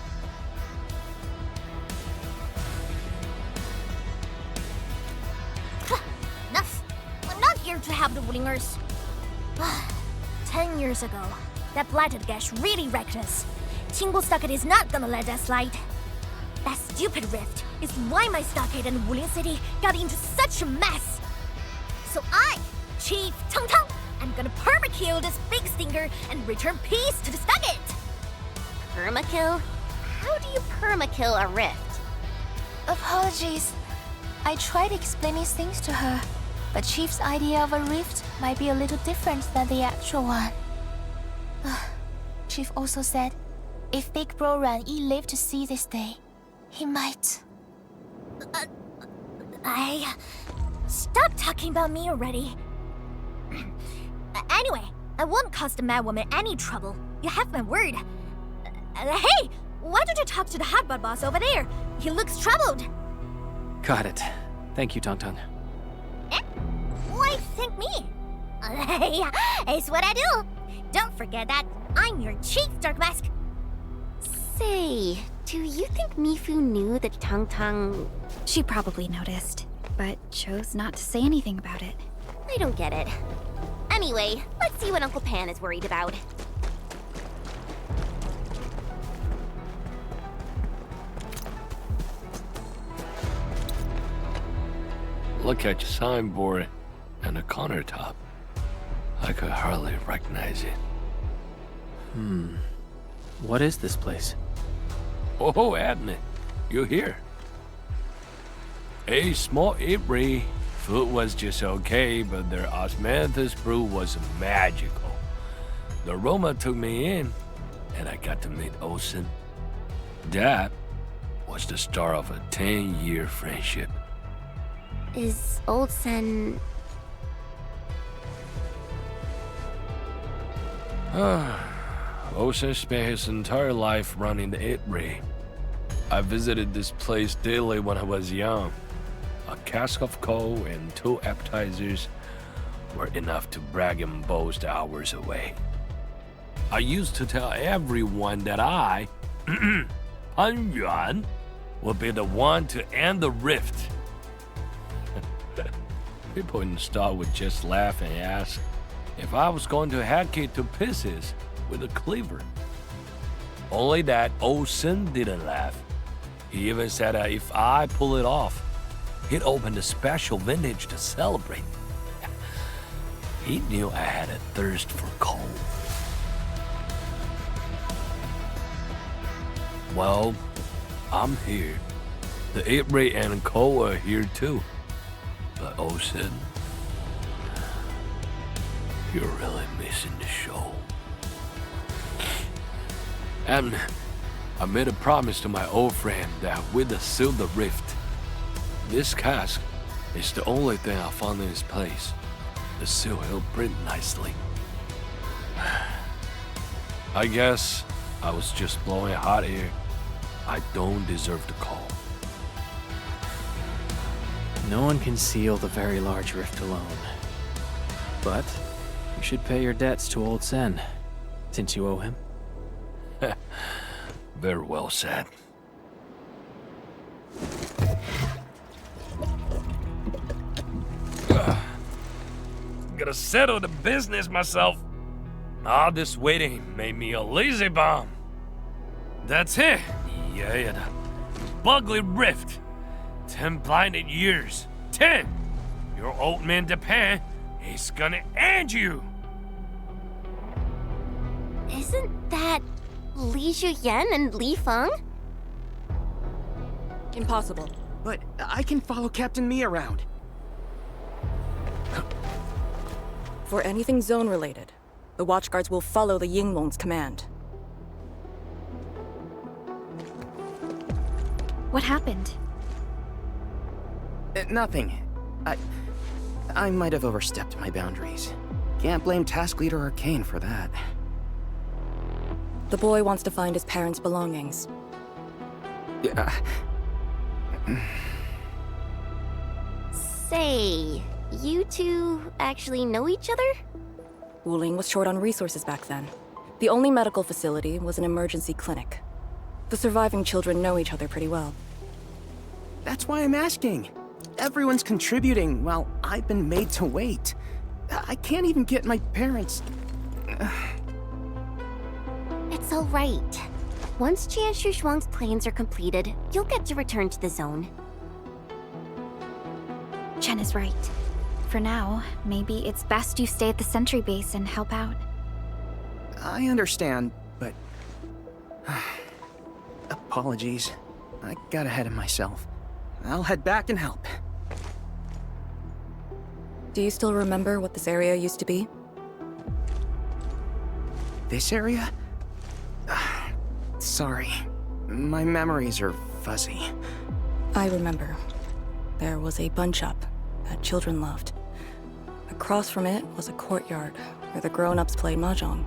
Enough. I'm not here to help the Wulingers. 10 years ago, that blighted gash really wrecked us. Qingwu is not gonna let that slide. That stupid rift is why my stockade and Wuling City got into such a mess. So I, Chief Tong Tong, am gonna permakill this big stinker and return peace to the stockade. Permakill? How do you permakill a rift? Apologies. I tried explaining things to her, But Chief's idea of a rift might be a little different than the actual one. Chief also said, if Big Bro Ran Yi lived to see this day, he might... Stop talking about me already. Anyway, I won't cause the Mad Woman any trouble. You have my word. Hey! Why don't you talk to the Hotbot boss over there? He looks troubled. Got it. Thank you, Tong Tong. Why thank me? Hey, it's what I do. Don't forget that I'm your chief, Dark Mask. Say, do you think Mifu knew that Tong Tong... She probably noticed, but chose not to say anything about it. I don't get it. Anyway, let's see what Uncle Pan is worried about. Look at your signboard and the countertop. I could hardly recognize it. What is this place? Oh, Admin, you're here. A small apiary. Food was just okay, but their osmanthus brew was magical. The aroma took me in, and I got to meet Olsen. That was the start of a 10-year friendship. Is Old Sen... Olsen spent his entire life running the apiary. I visited this place daily when I was young. A cask of coal and 2 appetizers were enough to brag and boast hours away. I used to tell everyone that I, Pan Yuan, would be the one to end the rift. People in the store would just laugh and ask if I was going to hack it to pieces with a cleaver. Only that Olsen didn't laugh. He even said that if I pull it off, he'd open a special vintage to celebrate. He knew I had a thirst for coal. Well, I'm here. The apiary and coal are here too. But Olsen, you're really missing the show. And I made a promise to my old friend that we'd seal the rift. This cask is the only thing I found in this place. The seal held pretty nicely. I guess I was just blowing hot air. I don't deserve the call. No one can seal the very large rift alone. But you should pay your debts to Old Sen, since you owe him. Very well said. Gotta settle the business myself. All this waiting made me a lazy bum. That's it. Yeah, the Bugly Rift. 10 blinded years. 10! Your old man Japan is gonna end you. Isn't that Li Zhuyen and Li Feng? Impossible. But I can follow Captain Mi around. For anything zone-related, the Watchguards will follow the Yinglong's command. What happened? Nothing. I might have overstepped my boundaries. Can't blame Task Leader Arcane for that. The boy wants to find his parents' belongings. Yeah. Say, you two actually know each other? Wuling was short on resources back then. The only medical facility was an emergency clinic. The surviving children know each other pretty well. That's why I'm asking. Everyone's contributing while I've been made to wait. I can't even get my parents... It's all right. Once Jian Shuang's plans are completed, you'll get to return to the zone. Chen is right. For now, maybe it's best you stay at the sentry base and help out. I understand, but... Apologies. I got ahead of myself. I'll head back and help. Do you still remember what this area used to be? This area? Sorry. My memories are fuzzy. I remember. There was a bun shop that children loved. Across from it was a courtyard where the grown-ups played mahjong.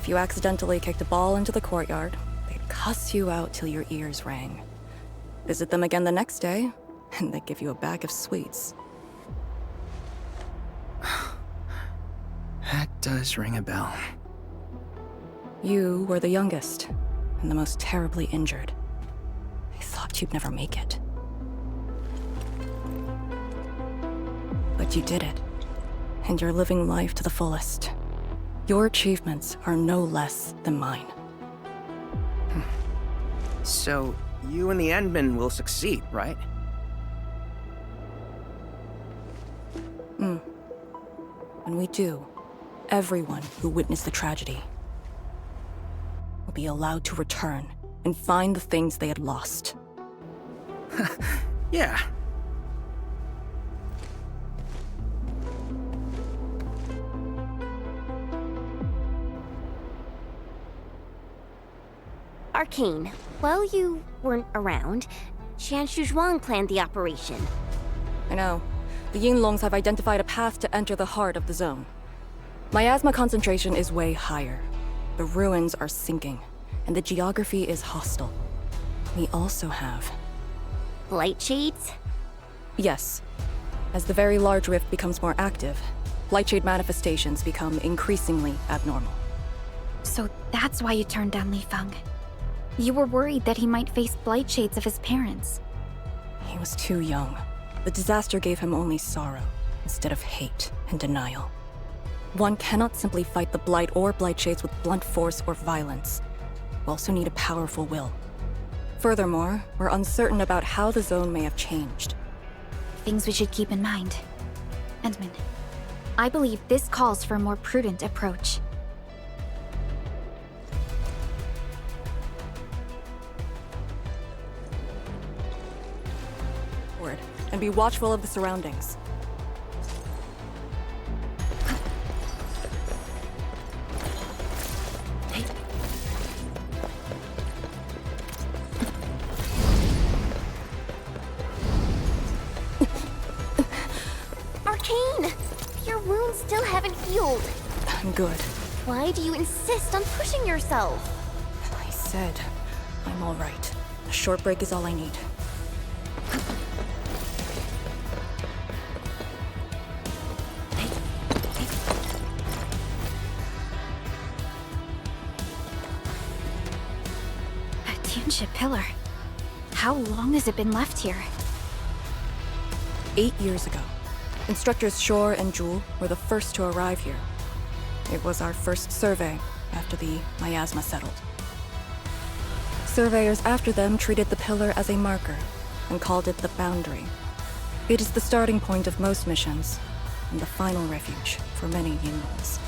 If you accidentally kicked a ball into the courtyard, they'd cuss you out till your ears rang. Visit them again the next day, and they'd give you a bag of sweets. That does ring a bell. You were the youngest, and the most terribly injured. I thought you'd never make it. But you did it, and you're living life to the fullest. Your achievements are no less than mine. So, you and the Endmen will succeed, right? When we do, everyone who witnessed the tragedy will be allowed to return and find the things they had lost. Yeah. Arcane, while you weren't around, Qian Shuzhuang planned the operation. I know. The Yinglongs have identified a path to enter the heart of the zone. Miasma concentration is way higher. The ruins are sinking, and the geography is hostile. We also have... Light shades? Yes. As the very large rift becomes more active, Lightshade manifestations become increasingly abnormal. So that's why you turned down Li Feng. You were worried that he might face blight shades of his parents. He was too young. The disaster gave him only sorrow, instead of hate and denial. One cannot simply fight the blight or blight shades with blunt force or violence. We also need a powerful will. Furthermore, we're uncertain about how the zone may have changed. Things we should keep in mind. Endman, I believe this calls for a more prudent approach. And be watchful of the surroundings. Arcane! Your wounds still haven't healed. I'm good. Why do you insist on pushing yourself? I said, I'm all right. A short break is all I need. Pillar. How long has it been left here? 8 years ago. Instructors Shore and Jewel were the first to arrive here. It was our first survey after the miasma settled. Surveyors after them treated the pillar as a marker and called it the boundary. It is the starting point of most missions and the final refuge for many Yinglongs.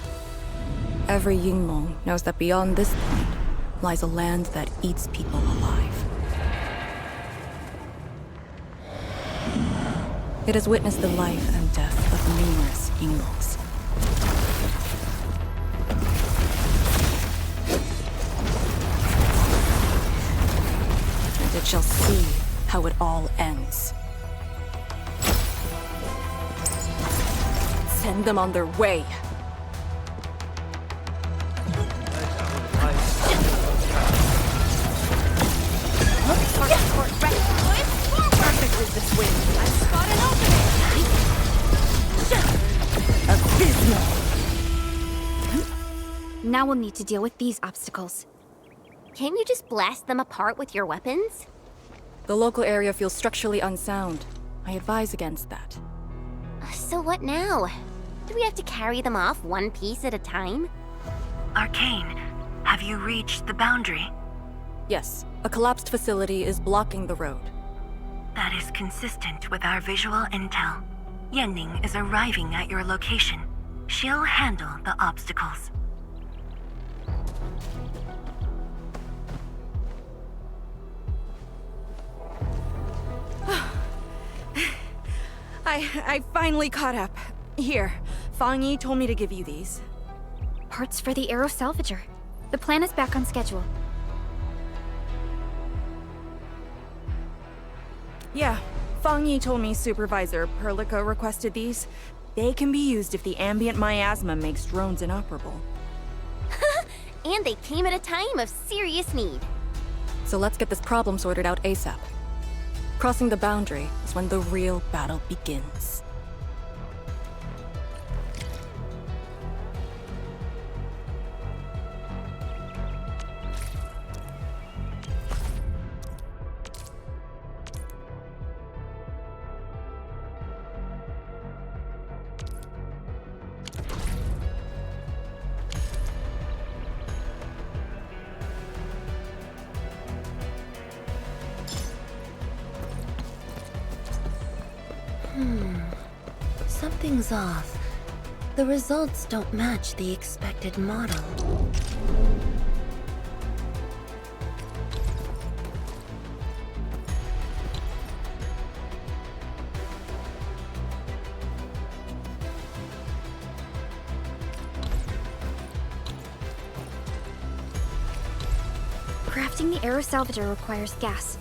Every Yinglong knows that beyond this point lies a land that eats people alive. It has witnessed the life and death of numerous Yinglongs. And it shall see how it all ends. Send them on their way. Perfect with this wind. I spot an opening. Abysmal. Now we'll need to deal with these obstacles. Can't you just blast them apart with your weapons? The local area feels structurally unsound. I advise against that. So what now? Do we have to carry them off one piece at a time? Arcane, have you reached the boundary? Yes, a collapsed facility is blocking the road. That is consistent with our visual intel. Yenning is arriving at your location. She'll handle the obstacles. I finally caught up. Here, Fang Yi told me to give you these. Parts for the Aero Salvager. The plan is back on schedule. Yeah, Fang Yi told me Supervisor Perlica requested these. They can be used if the ambient miasma makes drones inoperable. And they came at a time of serious need. So let's get this problem sorted out ASAP. Crossing the boundary is when the real battle begins. Something's off. The results don't match the expected model. Crafting the Aero Salvager requires gas.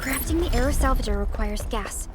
Crafting the Aero Salvager requires gas.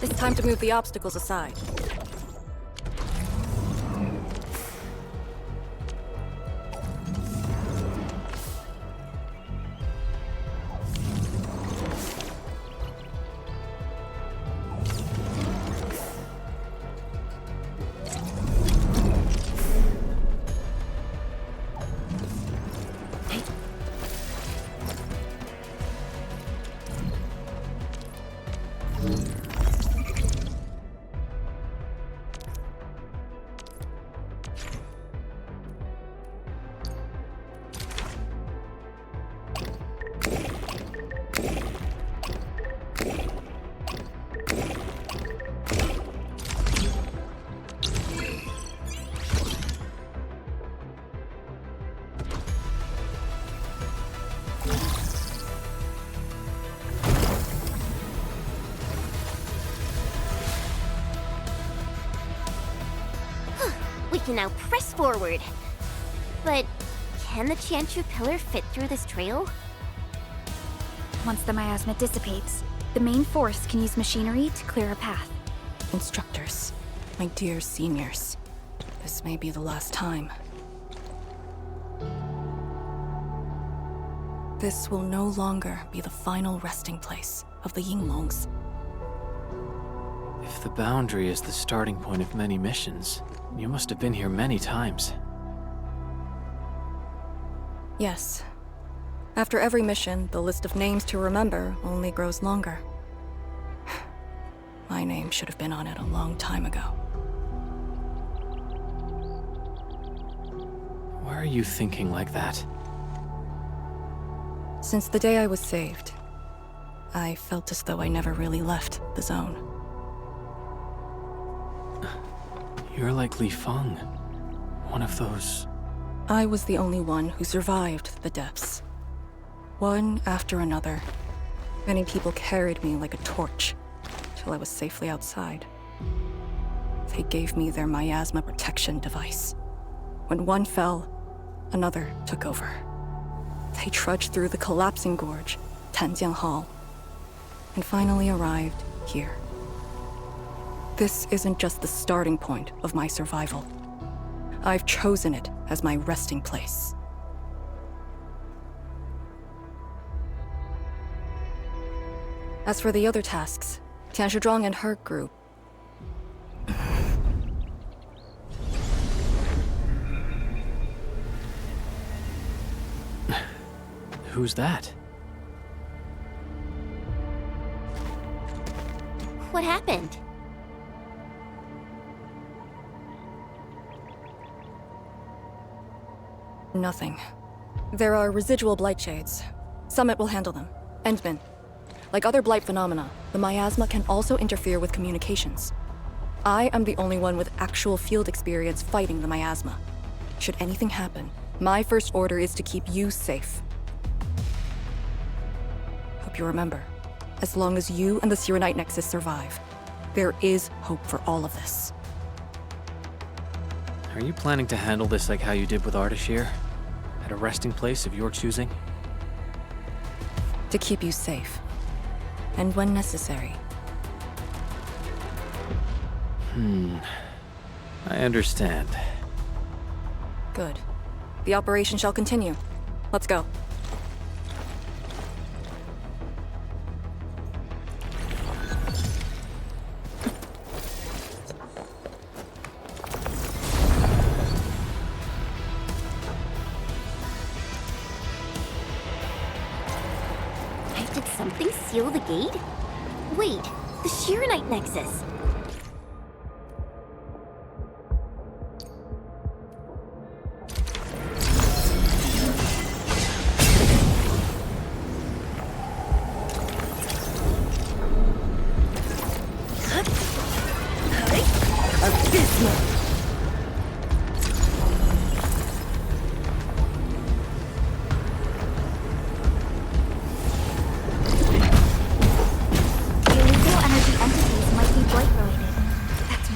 It's time to move the obstacles aside. We can now press forward. But can the Chantru pillar fit through this trail? Once the miasma dissipates, the main force can use machinery to clear a path. Instructors, my dear seniors, this may be the last time. This will no longer be the final resting place of the Yinglongs. If the boundary is the starting point of many missions, you must have been here many times. Yes. After every mission, the list of names to remember only grows longer. My name should have been on it a long time ago. Why are you thinking like that? Since the day I was saved, I felt as though I never really left the zone. You're like Li Feng, one of those... I was the only one who survived the depths. One after another, many people carried me like a torch till I was safely outside. They gave me their miasma protection device. When one fell, another took over. They trudged through the collapsing gorge, Tanjiang Hall, and finally arrived here. This isn't just the starting point of my survival. I've chosen it as my resting place. As for the other tasks, Tian Shizhuang and her group... Who's that? What happened? Nothing. There are residual blight shades. Summit will handle them. Endman. Like other blight phenomena, the miasma can also interfere with communications. I am the only one with actual field experience fighting the miasma. Should anything happen, my first order is to keep you safe. Hope you remember, as long as you and the Sirenite Nexus survive, there is hope for all of this. Are you planning to handle this like how you did with Ardashir? At a resting place of your choosing? To keep you safe. And when necessary. I understand. Good. The operation shall continue. Let's go. Did something seal the gate? Wait, the Shirenite Nexus.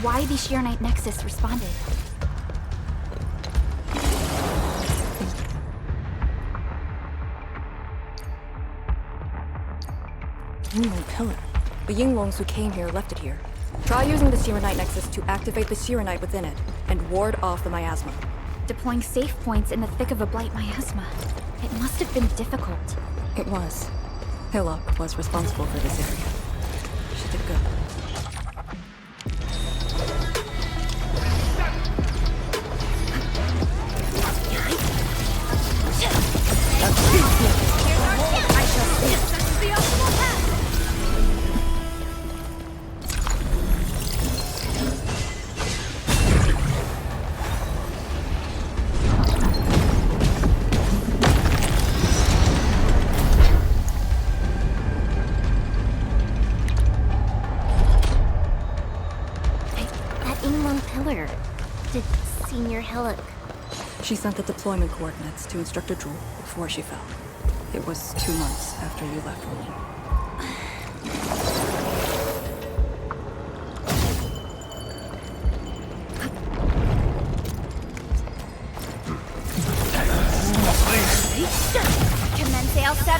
Why the Shirenite Nexus responded. Yinglong pillar. The Yinglongs who came here left it here. Try using the Shirenite Nexus to activate the Shirenite within it and ward off the miasma. Deploying safe points in the thick of a blight miasma. It must have been difficult. It was. Hillock was responsible for this area. She did good. Did Senior Hillock? She sent the deployment coordinates to Instructor Drool before she fell. It was 2 months after you left for me. Commence AL7,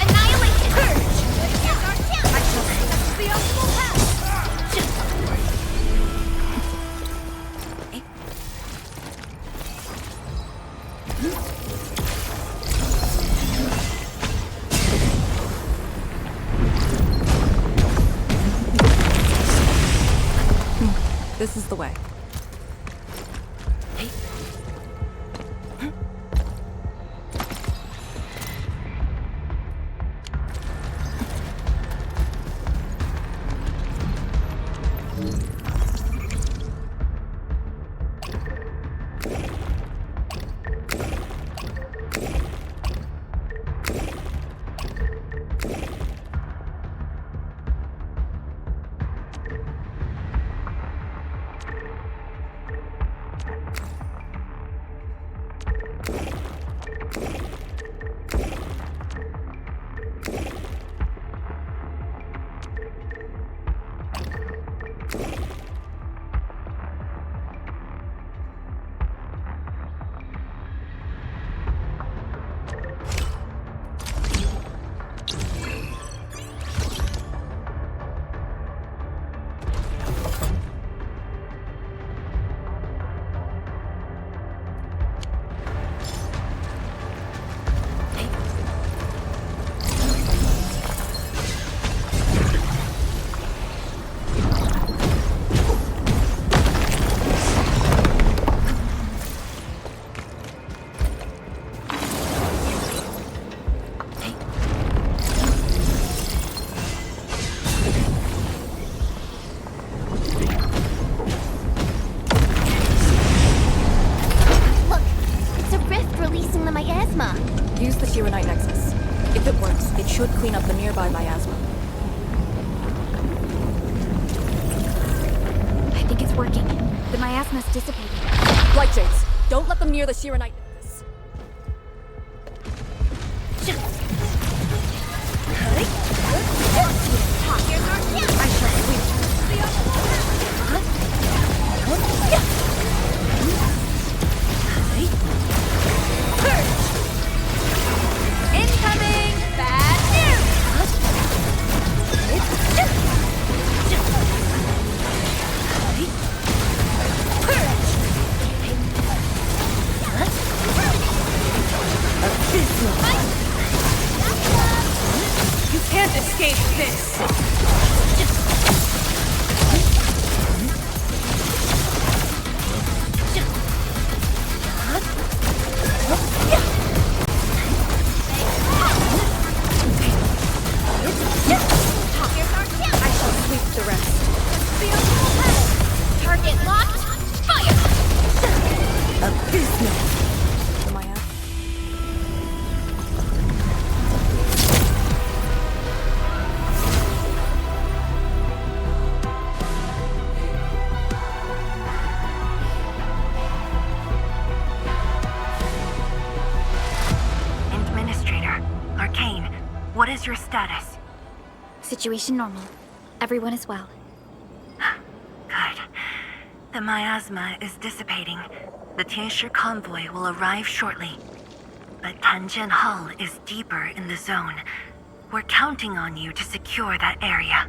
annihilation! Purge! Here's our chance! I shall see the optimal path! This is the way. working. The miasma's dissipating. Light Shades, don't let them near the Shiranite. Incoming! Bad news! You can't escape this! I shall sweep the rest. Target locked! Fire! Am I out? Administrator, Arcane, what is your status? Situation normal. Everyone is well. Good. The miasma is dissipating. The Tianshi convoy will arrive shortly. But Tanjian Hall is deeper in the zone. We're counting on you to secure that area.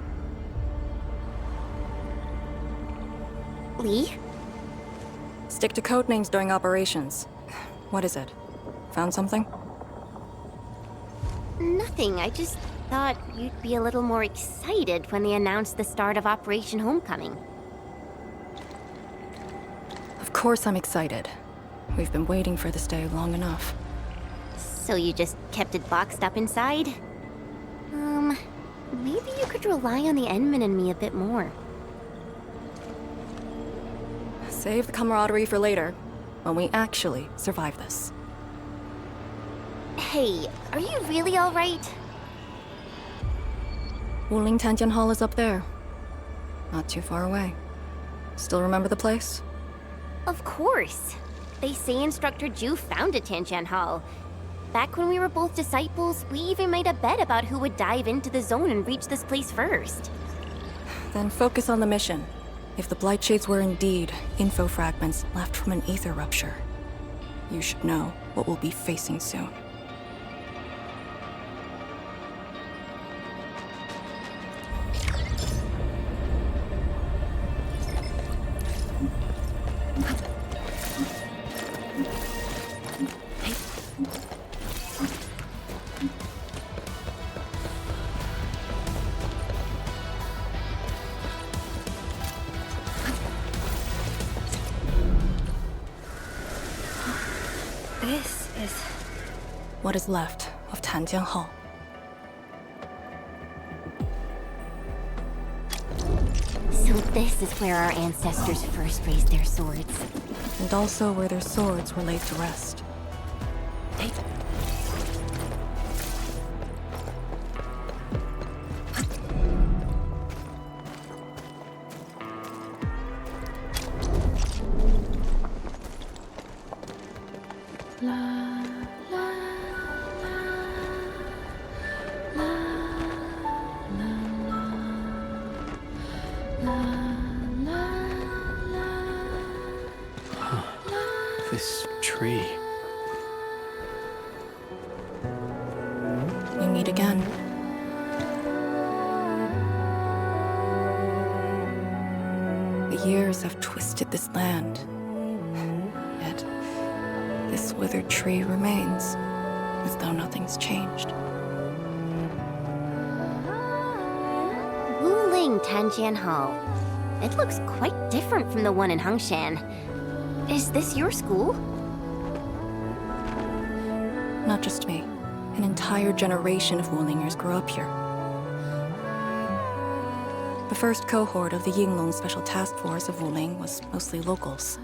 Lee? Stick to codenames during operations. What is it? Found something? Nothing. I just thought you'd be a little more excited when they announced the start of Operation Homecoming. Of course I'm excited. We've been waiting for this day long enough. So you just kept it boxed up inside? Maybe you could rely on the Endman and me a bit more. Save the camaraderie for later, when we actually survive this. Hey, are you really alright? Wuling Tanjian Hall is up there. Not too far away. Still remember the place? Of course. They say Instructor Ju founded Tianjian Hall. Back when we were both disciples, we even made a bet about who would dive into the zone and reach this place first. Then focus on the mission. If the Blight Shades were indeed info fragments left from an ether rupture, you should know what we'll be facing soon. This is... what is left of Tanjian Hall. So this is where our ancestors first raised their swords. And also where their swords were laid to rest. This tree. We meet again. The years have twisted this land. Yet, this withered tree remains, as though nothing's changed. Wuling Tanjian Hall. It looks quite different from the one in Hongshan. Is this your school? Not just me. An entire generation of Wulingers grew up here. The first cohort of the Yinglong Special Task Force of Wuling was mostly locals.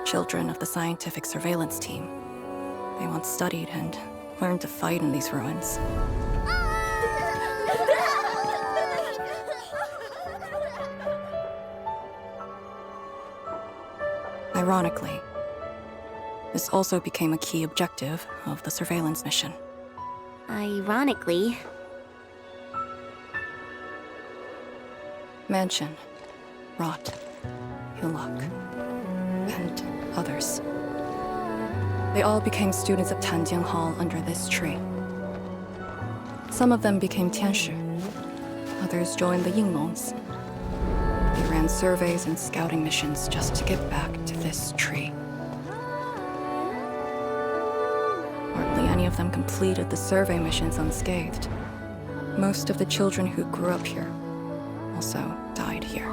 Children of the scientific surveillance team. They once studied and learned to fight in these ruins. Ironically, this also became a key objective of the surveillance mission. Ironically. Mansion, Rot, Hillock, and others. They all became students of Tanjian Hall under this tree. Some of them became Tianshu. Others joined the Yinglongs. They ran surveys and scouting missions just to get back to this tree. Hardly any of them completed the survey missions unscathed. Most of the children who grew up here also died here.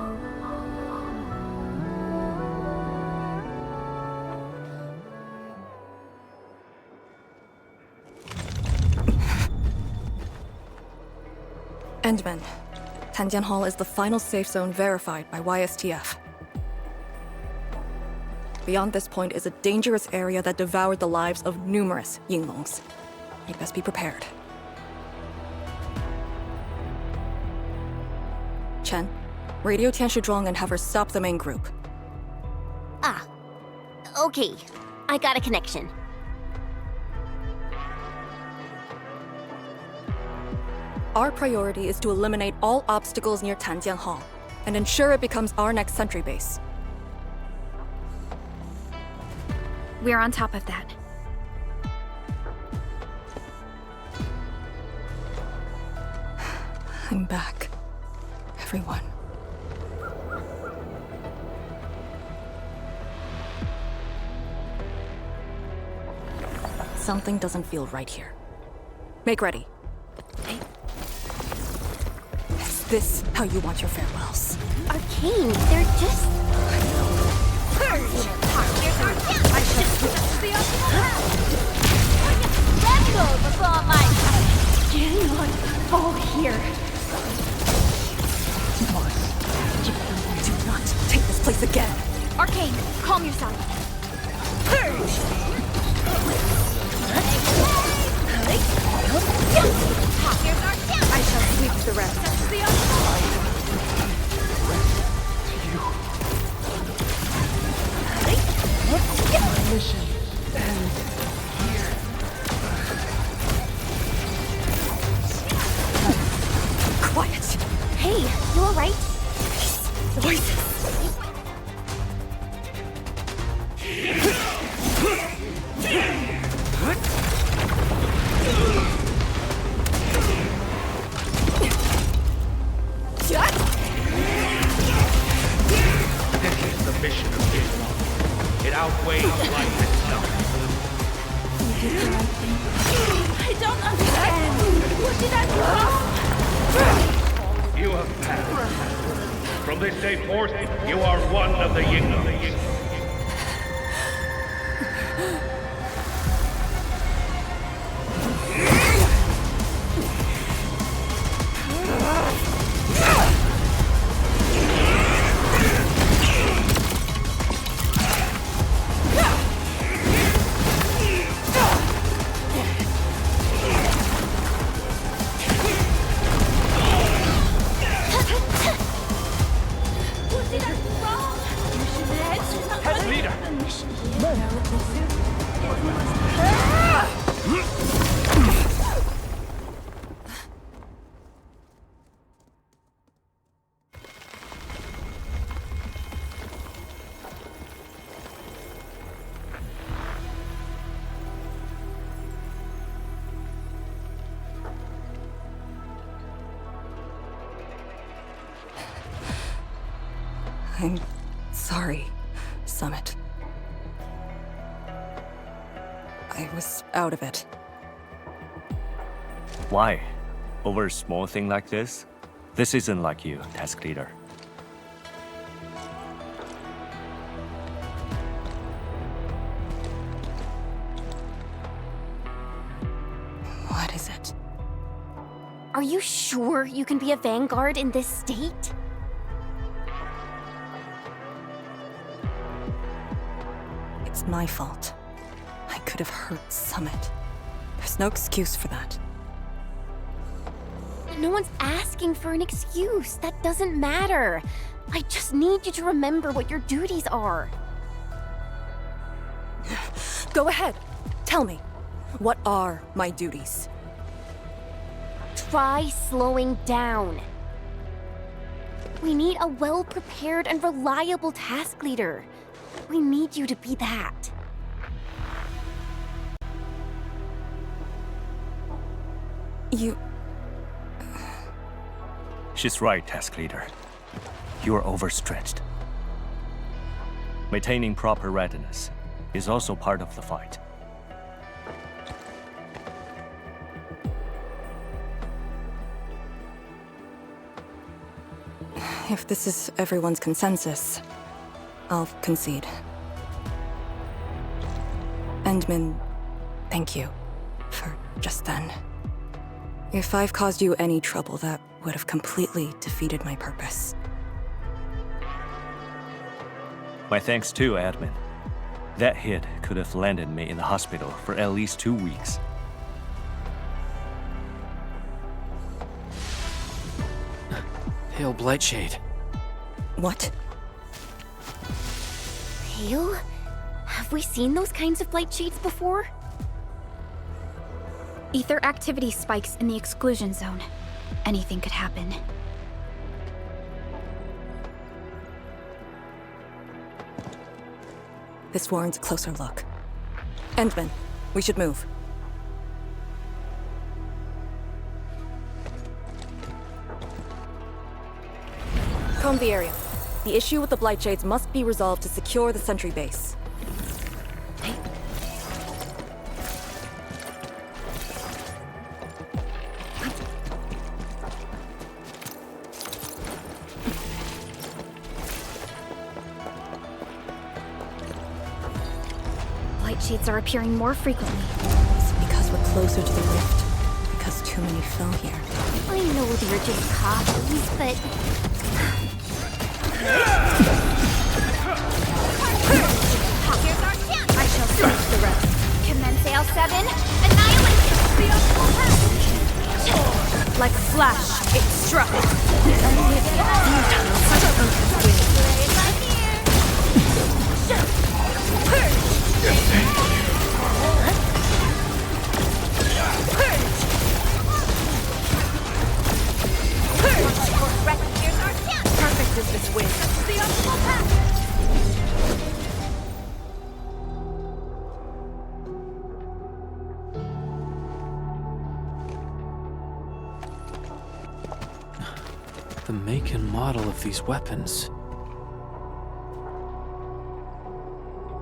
Endman, Tanjian Hall is the final safe zone verified by YSTF. Beyond this point is a dangerous area that devoured the lives of numerous Yinglongs. You best be prepared. Chen, radio Tianshu Zhuang and have her stop the main group. Ah. Okay. I got a connection. Our priority is to eliminate all obstacles near Tanjian Hall and ensure it becomes our next sentry base. We're on top of that. I'm back. Everyone. Something doesn't feel right here. Make ready. Is this how you want your farewells? Arcane, they're just... I should switch the optimal path! Let go before my... Cannot fall here. Do not take this place again. Arcane, calm yourself. I shall sweep the rest. My mission ends here. Quiet. Hey, you alright? Voices. This is the mission of Islam. It outweighs life itself. I don't understand! What did I do? You have passed. From this day forth, you are one of the Yinglongs. I'm sorry, Summit. I was out of it. Why? Over a small thing like this? This isn't like you, task leader. What is it? Are you sure you can be a vanguard in this state? It's my fault. I could have hurt Summit. There's no excuse for that. No one's asking for an excuse. That doesn't matter. I just need you to remember what your duties are. Go ahead. Tell me, what are my duties? Try slowing down. We need a well-prepared and reliable task leader. We need you to be that. You... She's right, task leader. You are overstretched. Maintaining proper readiness is also part of the fight. If this is everyone's consensus, I'll concede. Endman, thank you for just then. If I've caused you any trouble, that would have completely defeated my purpose. My thanks too, admin. That hit could have landed me in the hospital for at least 2 weeks. Hail Blightshade. What? Pale? Have we seen those kinds of blight shades before? Ether activity spikes in the exclusion zone. Anything could happen. This warrants a closer look. Endman, we should move. Comb the area. The issue with the Blightshades must be resolved to secure the sentry base. Blightshades are appearing more frequently. Is it because we're closer to the rift? Because too many fell here? I know they're just copies, but... Here's our chance! I shall search the rest. Commence AL7, annihilation! Like a flash, it struck. Perfect is this win. The optimal path! The make and model of these weapons.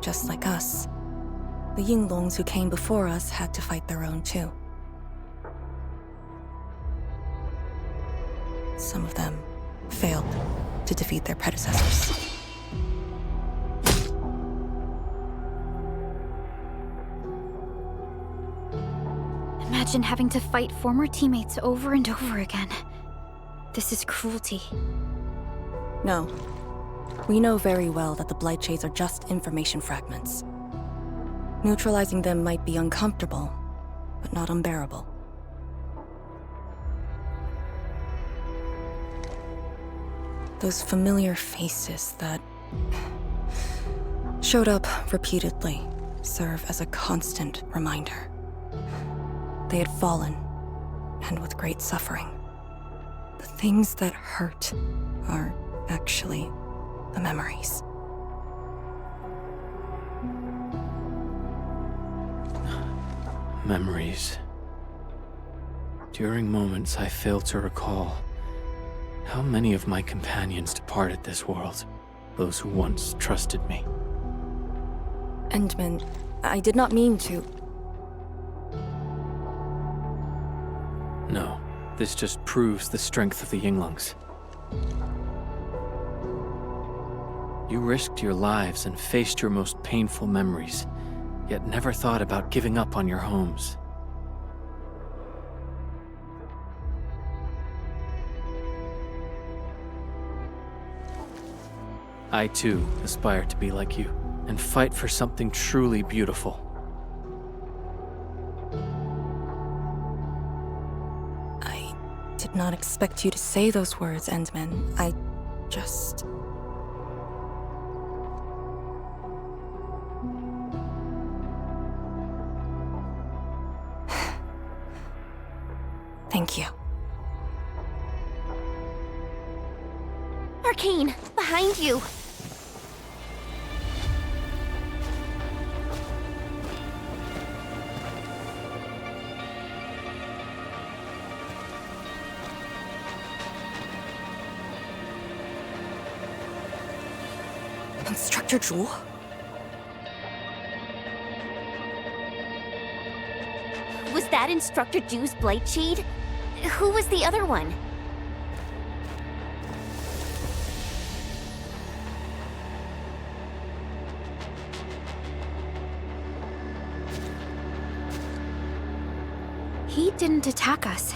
Just like us. The Yinglongs who came before us had to fight their own too. Some of them failed to defeat their predecessors. Imagine having to fight former teammates over and over again. This is cruelty. No. We know very well that the Blightshades are just information fragments. Neutralizing them might be uncomfortable, but not unbearable. Those familiar faces that showed up repeatedly serve as a constant reminder. They had fallen, and with great suffering. The things that hurt are actually the memories. Memories. During moments I fail to recall, how many of my companions departed this world, those who once trusted me. Endman, I did not mean to. No, this just proves the strength of the Yinglongs. You risked your lives and faced your most painful memories, yet never thought about giving up on your homes. I too aspire to be like you, and fight for something truly beautiful. I did not expect you to say those words, Endman. I just... Arcane! Behind you! Instructor Jewel? Was that Instructor Jew's Blight Shade? Who was the other one? He didn't attack us.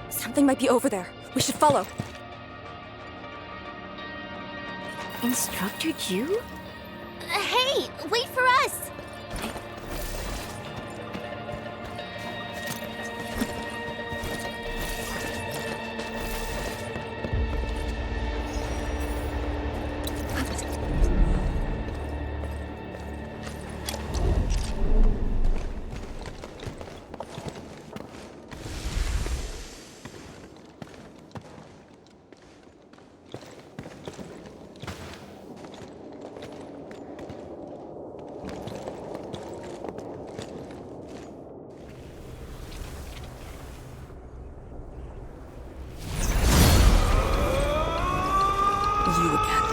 Something might be over there. We should follow. Instructor Jew? Hey, wait for us! You again.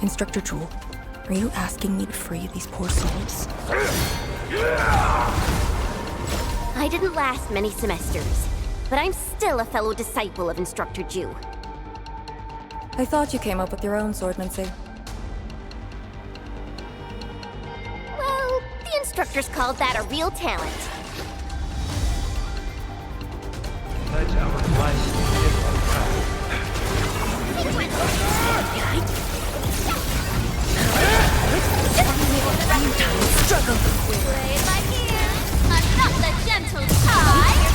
Instructor Jewel, are you asking me to free these poor souls? I didn't last many semesters, but I'm still a fellow disciple of Instructor Jew. I thought you came up with your own swordmancy. Well, the instructors called that a real talent. Let our life take a path. Struggle. Play it by ear. I'm not the gentle tide.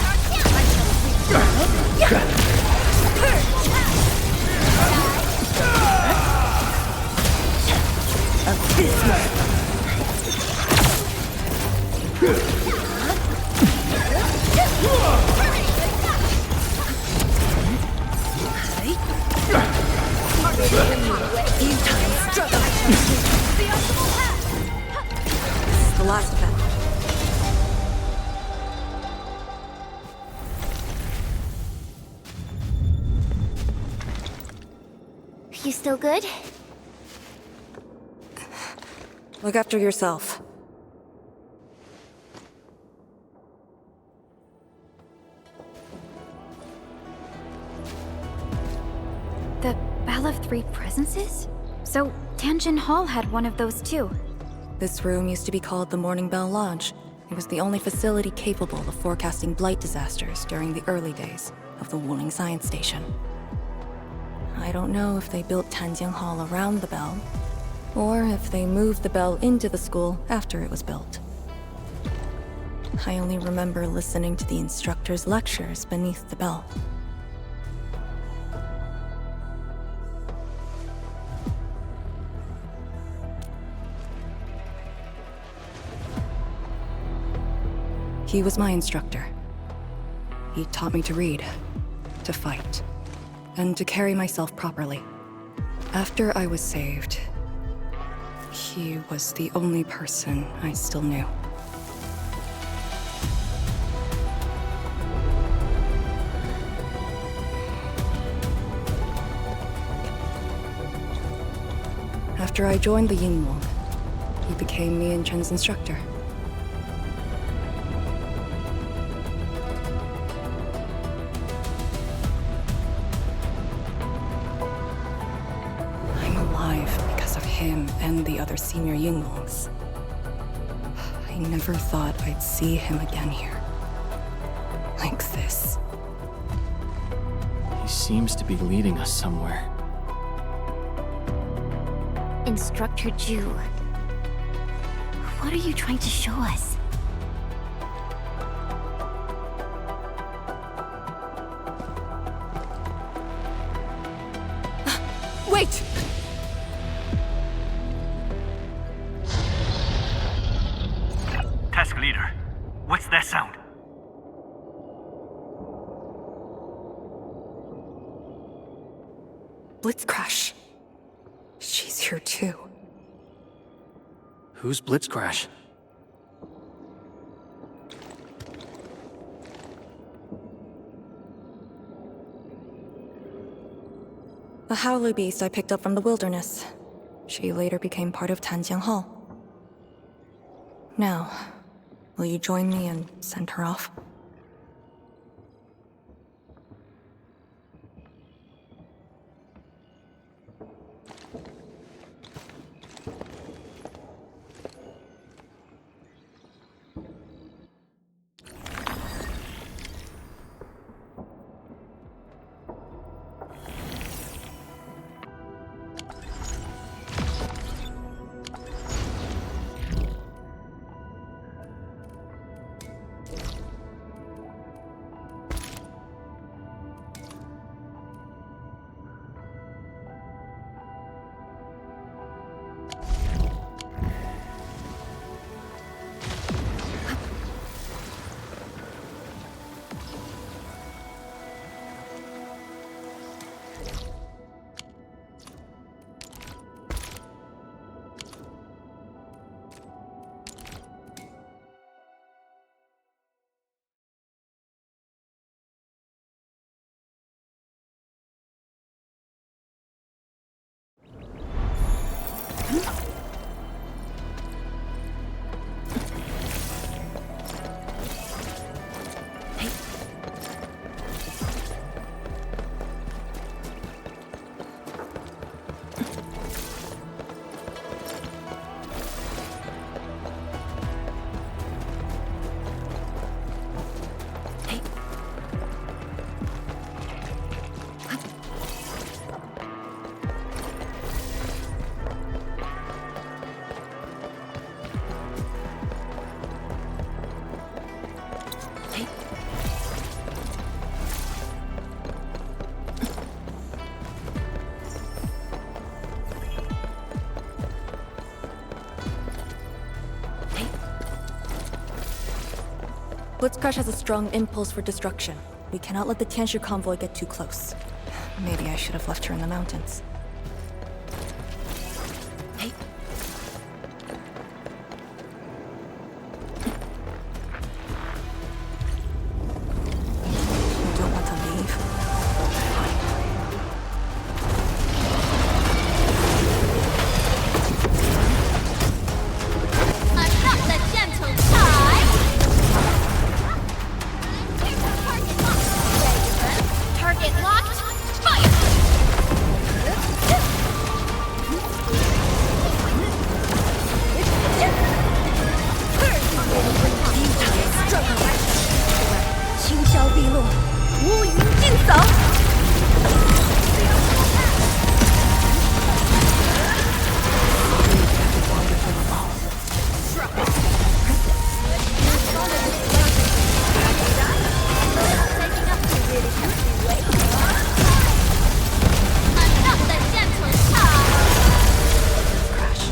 The last of them. You still good? Look after yourself. The Bell of Three Presences? So, Tanjin Hall had one of those too. This room used to be called the Morning Bell Lodge. It was the only facility capable of forecasting blight disasters during the early days of the Wuling Science Station. I don't know if they built Tanjin Hall around the bell, or if they moved the bell into the school after it was built. I only remember listening to the instructor's lectures beneath the bell. He was my instructor. He taught me to read, to fight, and to carry myself properly. After I was saved, he was the only person I still knew. After I joined the Yingwang, he became me and Chen's instructor. Him and the other senior Yingwongs. I never thought I'd see him again here. Like this. He seems to be leading us somewhere. Instructor Jew. What are you trying to show us? Wait! Task leader, what's that sound? Blitzcrash. She's here too. Who's Blitzcrash? A howler beast I picked up from the wilderness. She later became part of Tanjiang Hall. Now, will you join me and send her off? Blitzcrash has a strong impulse for destruction. We cannot let the Tianshu convoy get too close. Maybe I should have left her in the mountains. You don't want to leave? I'm not the gentle type! Target locked! Fire! I'm not the gentle type! Crash.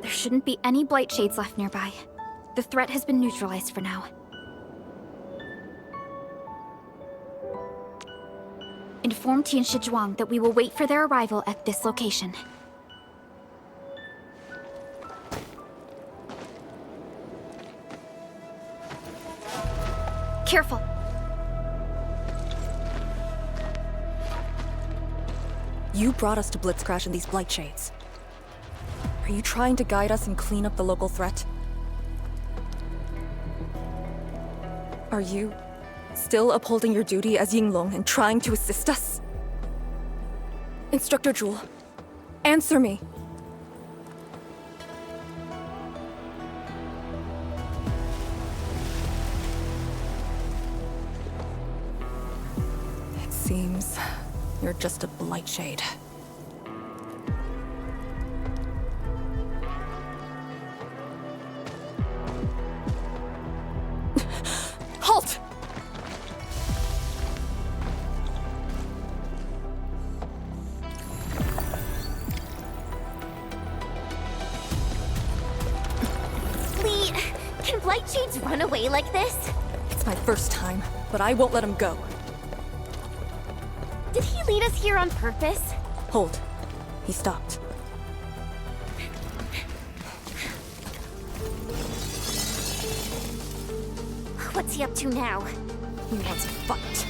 There shouldn't be any blight shades left nearby. The threat has been neutralized for now. Inform Tianshi Zhuang that we will wait for their arrival at this location. Careful! You brought us to Blitzcrash in these Blight Shades. Are you trying to guide us and clean up the local threat? Are you still upholding your duty as Yinglong and trying to assist us? Instructor Jewel, answer me! It seems you're just a Blight Shade. Halt! Lee, can Blight Shades run away like this? It's my first time, but I won't let him go. Did he lead us here on purpose? Hold. He stopped. What's he up to now? He wants a fight.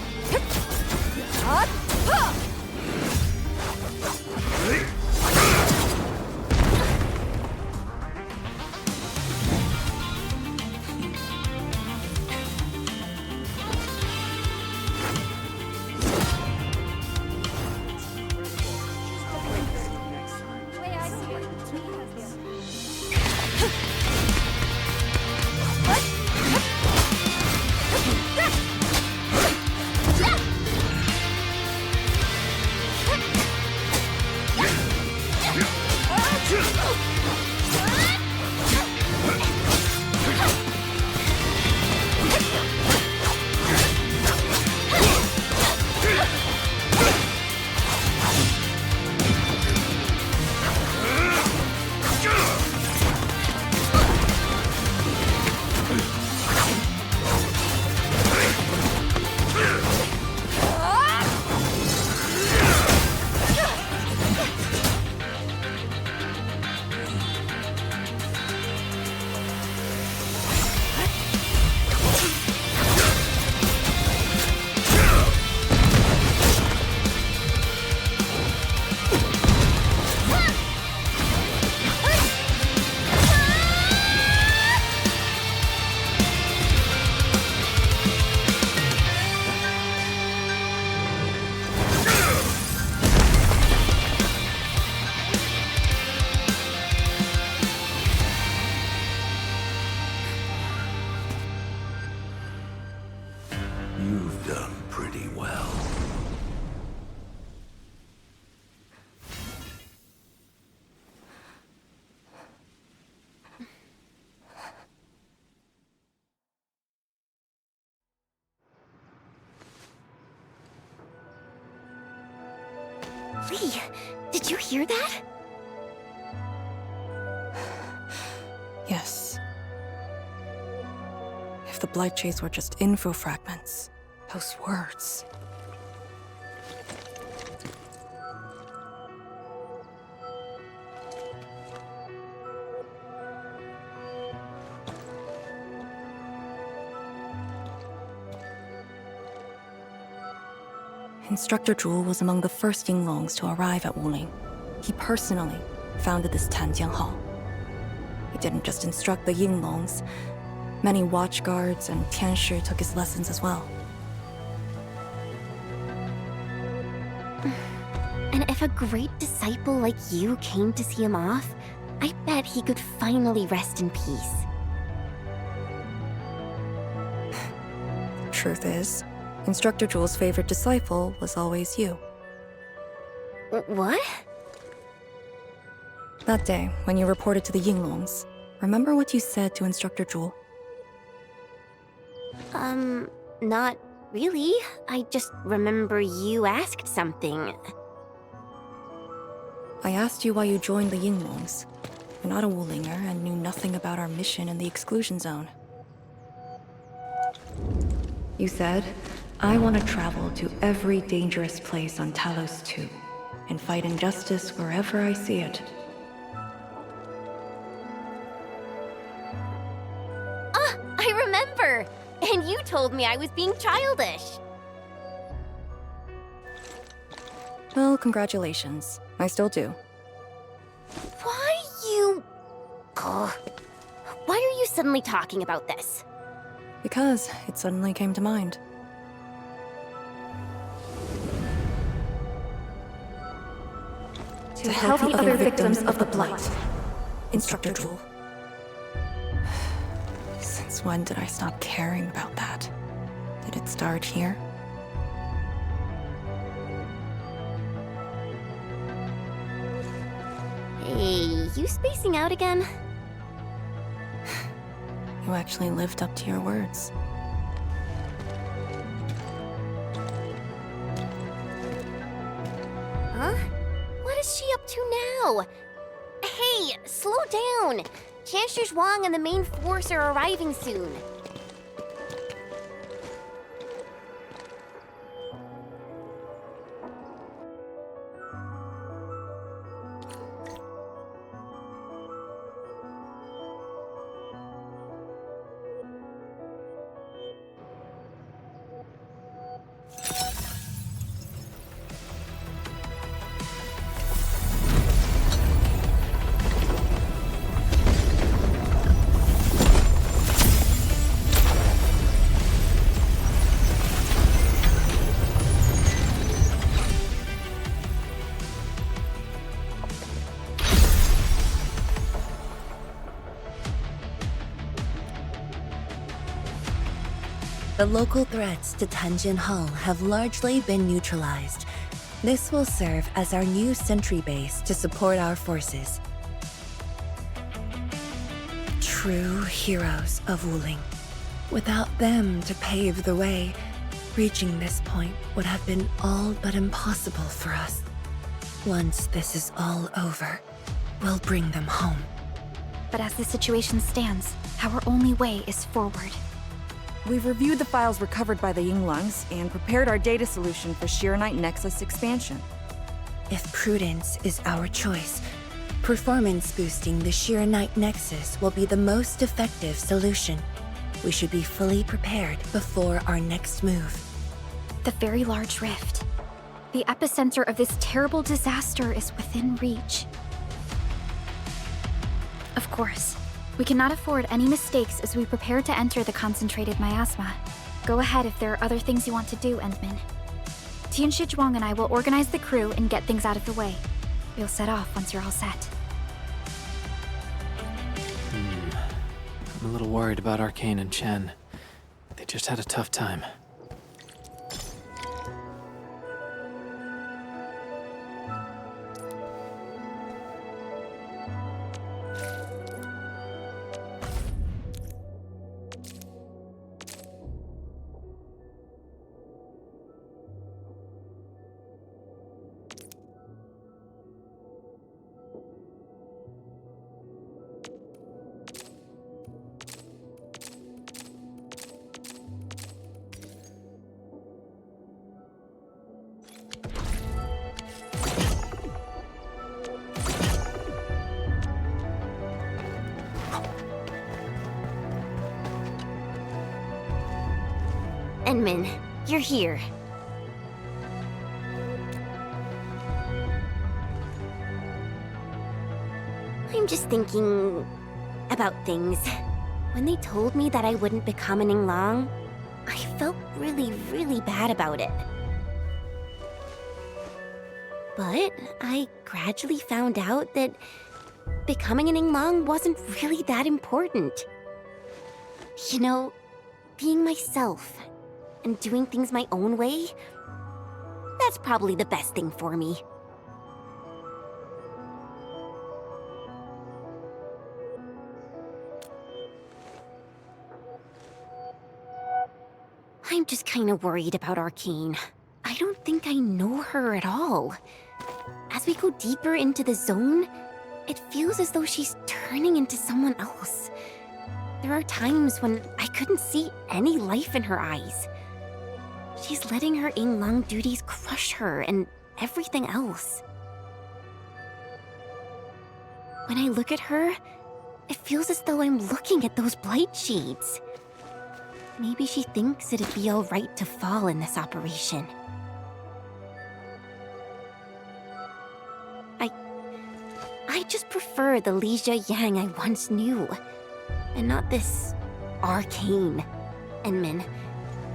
You've done pretty well. Lee, did you hear that? Yes. If the Blight Shades were just info fragments, those words. Instructor Jewel was among the first Yinglongs to arrive at Wuling. He personally founded this Tanjiang Hall. He didn't just instruct the Yinglongs. Many watchguards and Tianshi took his lessons as well. And if a great disciple like you came to see him off, I bet he could finally rest in peace. Truth is, Instructor Jewel's favorite disciple was always you. What? That day, when you reported to the Yinglongs, remember what you said to Instructor Jewel? Not really. I just remember you asked something. I asked you why you joined the Yinglongs. You're not a Wulinger and knew nothing about our mission in the exclusion zone. You said, I want to travel to every dangerous place on Talos 2 and fight injustice wherever I see it. Ah, I remember! And you told me I was being childish. Well, congratulations. I still do. Why you... Ugh. Why are you suddenly talking about this? Because it suddenly came to mind. To help the other victims of the Blight. Instructor Jewel. Since when did I stop caring about that? Did it start here? Hey, you spacing out again? You actually lived up to your words. Huh? What is she up to now? Hey, slow down! Chancellor Zhuang and the main force are arriving soon. The local threats to Tanjin Hall have largely been neutralized. This will serve as our new sentry base to support our forces. True heroes of Wuling. Without them to pave the way, reaching this point would have been all but impossible for us. Once this is all over, we'll bring them home. But as the situation stands, our only way is forward. We've reviewed the files recovered by the Yinglungs and prepared our data solution for Shiranite Nexus expansion. If prudence is our choice, performance boosting the Shiranite Nexus will be the most effective solution. We should be fully prepared before our next move. The very large rift. The epicenter of this terrible disaster is within reach. Of course, we cannot afford any mistakes as we prepare to enter the concentrated miasma. Go ahead if there are other things you want to do, Endman. Tianshi Zhuang and I will organize the crew and get things out of the way. We'll set off once you're all set. I'm a little worried about Arcane and Chen. They just had a tough time. Endman, you're here. I'm just thinking about things. When they told me that I wouldn't become an Yinglong, I felt really, really bad about it. But I gradually found out that becoming an Yinglong wasn't really that important. You know, being myself and doing things my own way, that's probably the best thing for me. I'm just kinda worried about Arcane. I don't think I know her at all. As we go deeper into the zone, It feels as though she's turning into someone else. There are times when I couldn't see any life in her eyes. She's letting her Yinglong duties crush her and everything else. When I look at her, it feels as though I'm looking at those blight shades. Maybe she thinks it'd be alright to fall in this operation. I just prefer the Li Yang I once knew, and not this arcane. Enmin,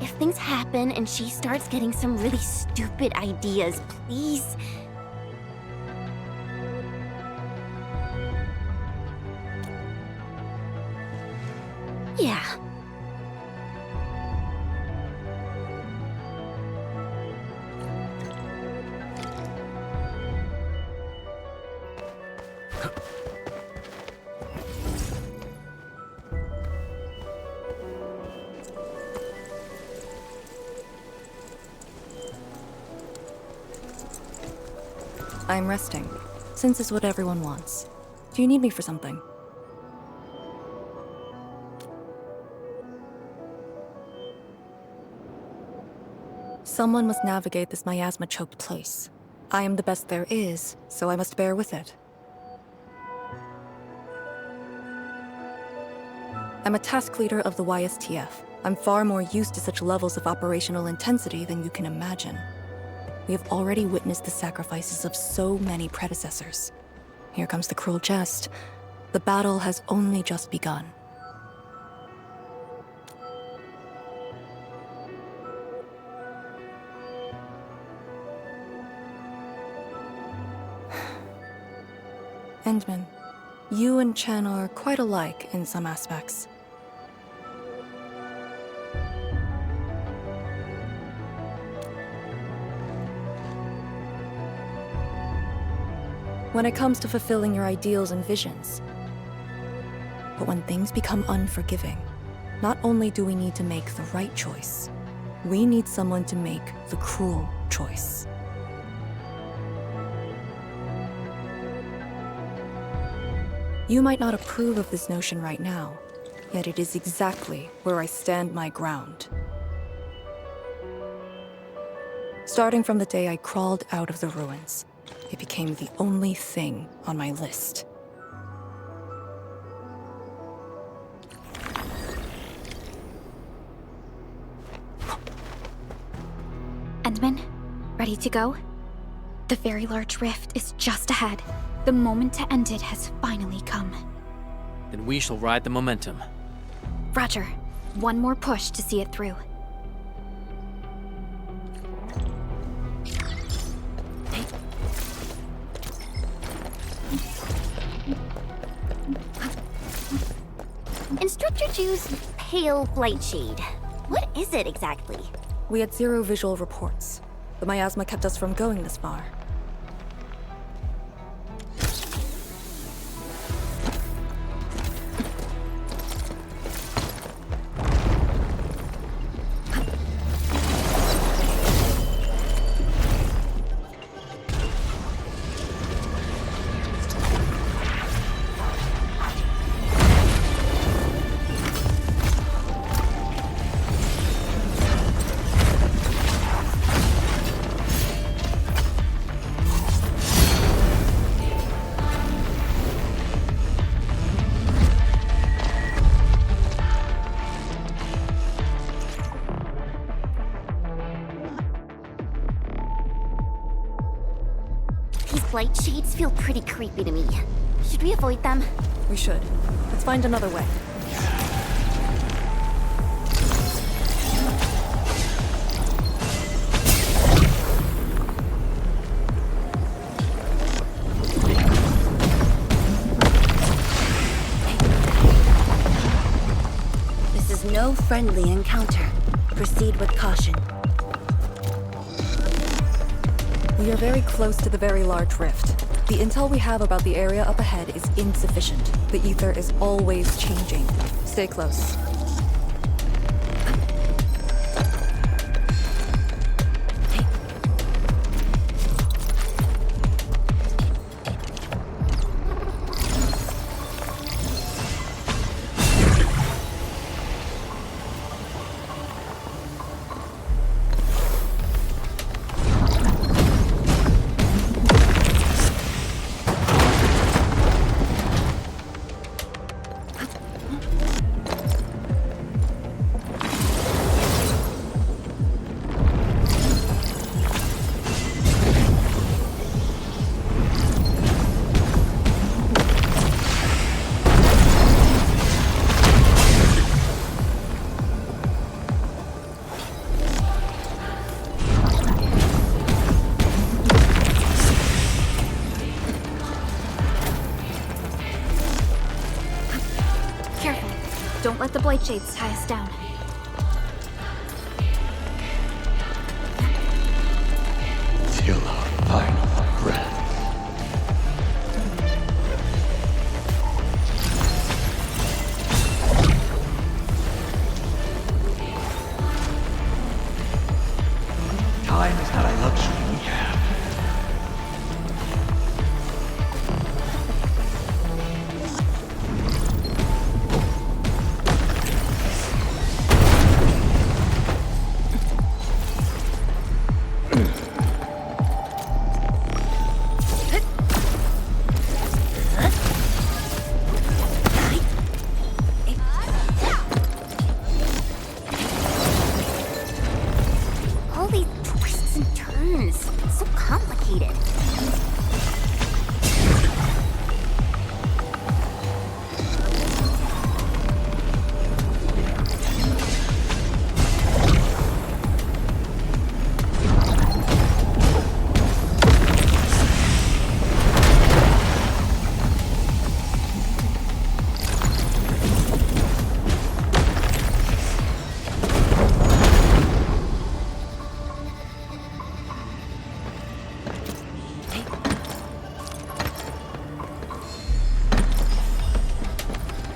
if things happen and she starts getting some really stupid ideas, please. Yeah. I'm resting, since it's what everyone wants. Do you need me for something? Someone must navigate this miasma-choked place. I am the best there is, so I must bear with it. I'm a task leader of the YSTF. I'm far more used to such levels of operational intensity than you can imagine. We have already witnessed the sacrifices of so many predecessors. Here comes the cruel jest. The battle has only just begun. Endman, you and Chen are quite alike in some aspects. When it comes to fulfilling your ideals and visions. But when things become unforgiving, not only do we need to make the right choice, we need someone to make the cruel choice. You might not approve of this notion right now, yet it is exactly where I stand my ground. Starting from the day I crawled out of the ruins, it became the only thing on my list. Endman, ready to go? The very large rift is just ahead. The moment to end it has finally come. Then we shall ride the momentum. Roger. One more push to see it through. Instructor Ju's pale blight shade. What is it exactly? We had zero visual reports. The miasma kept us from going this far. Blight shades feel pretty creepy to me. Should we avoid them? We should. Let's find another way. This is no friendly encounter. Proceed with caution. We are very close to the very large rift. The intel we have about the area up ahead is insufficient. The ether is always changing. Stay close. Let the Blight Shades tie us down. Till our final breath. Time is not a luxury we have. All these twists and turns. It's so complicated.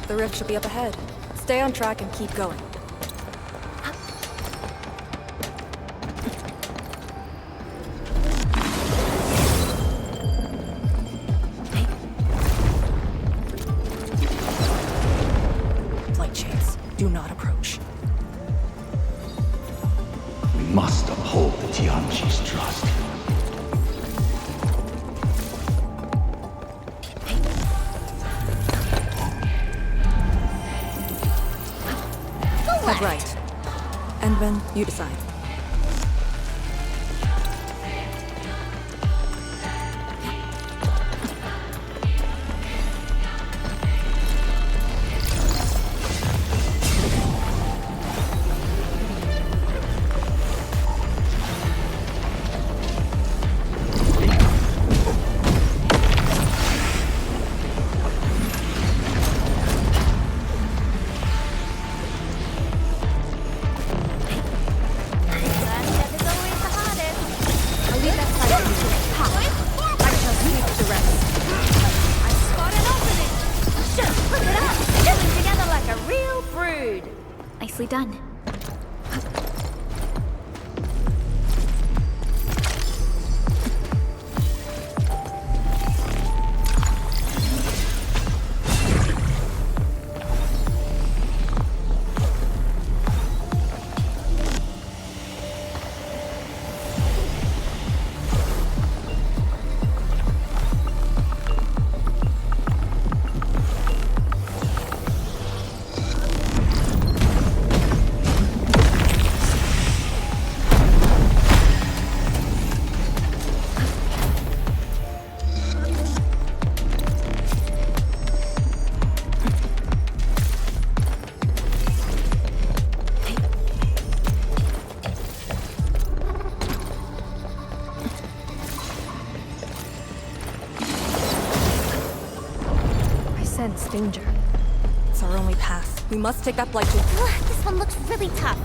The rift should be up ahead. Stay on track and keep going. Blight Shades, do not approach. We must uphold the Tianqi's trust. Head right. Endman, you decide. Nicely done. Sense danger. It's our only path. We must take that Blight Shade. This one looks really tough.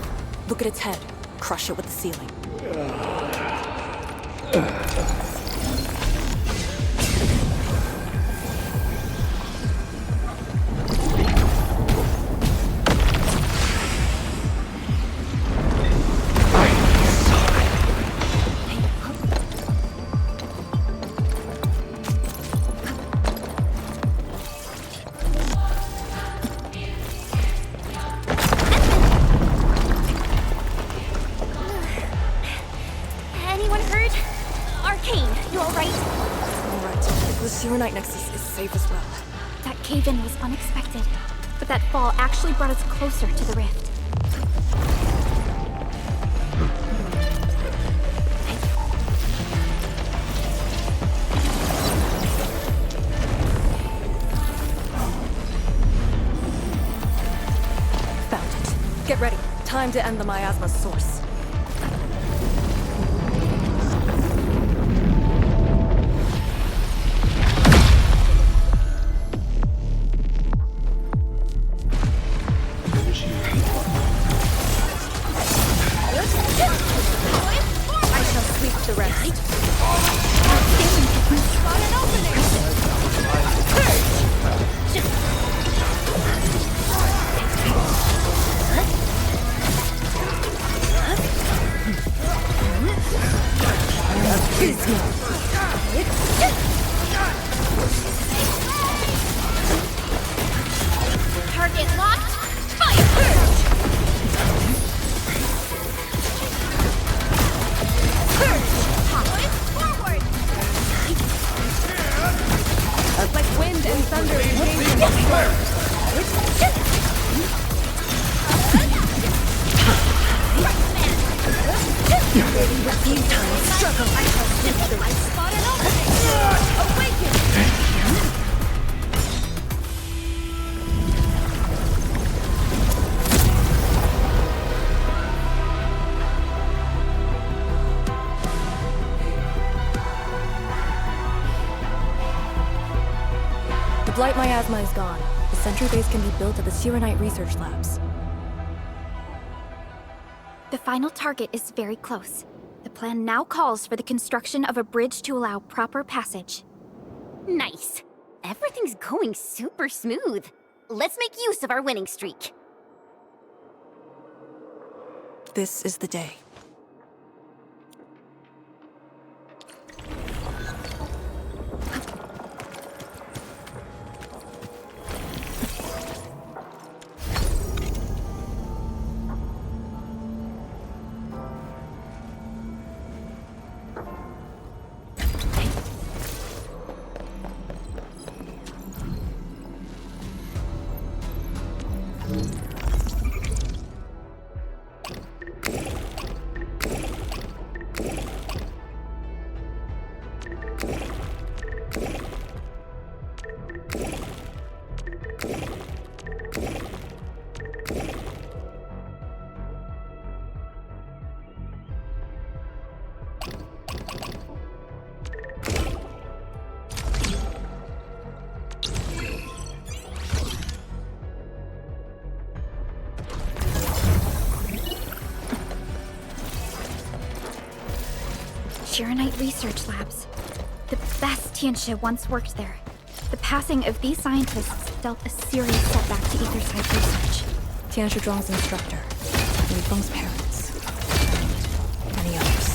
Look at its head. Crush it with the ceiling. Anyone hurt? Arcane, you alright? Alright. The Sheer Night Nexus is safe as well. That cave-in was unexpected, but that fall actually brought us closer to the rift. Found it. Get ready. Time to end the miasma's source. I shall sweep the rest. Target locked. Fire! Like wind and thunder engaging the Futile struggle. I shall sniff the right spot and open. Awaken! The Blight miasma is gone. The sentry base can be built at the Sirenite research labs. The final target is very close. The plan now calls for the construction of a bridge to allow proper passage. Nice. Everything's going super smooth. Let's make use of our winning streak. This is the day. Shirenite Research Labs. The best Tianxia once worked there. The passing of these scientists dealt a serious setback to Etherside research. Tianxia Zhuang's instructor, Li Feng's parents, and many others.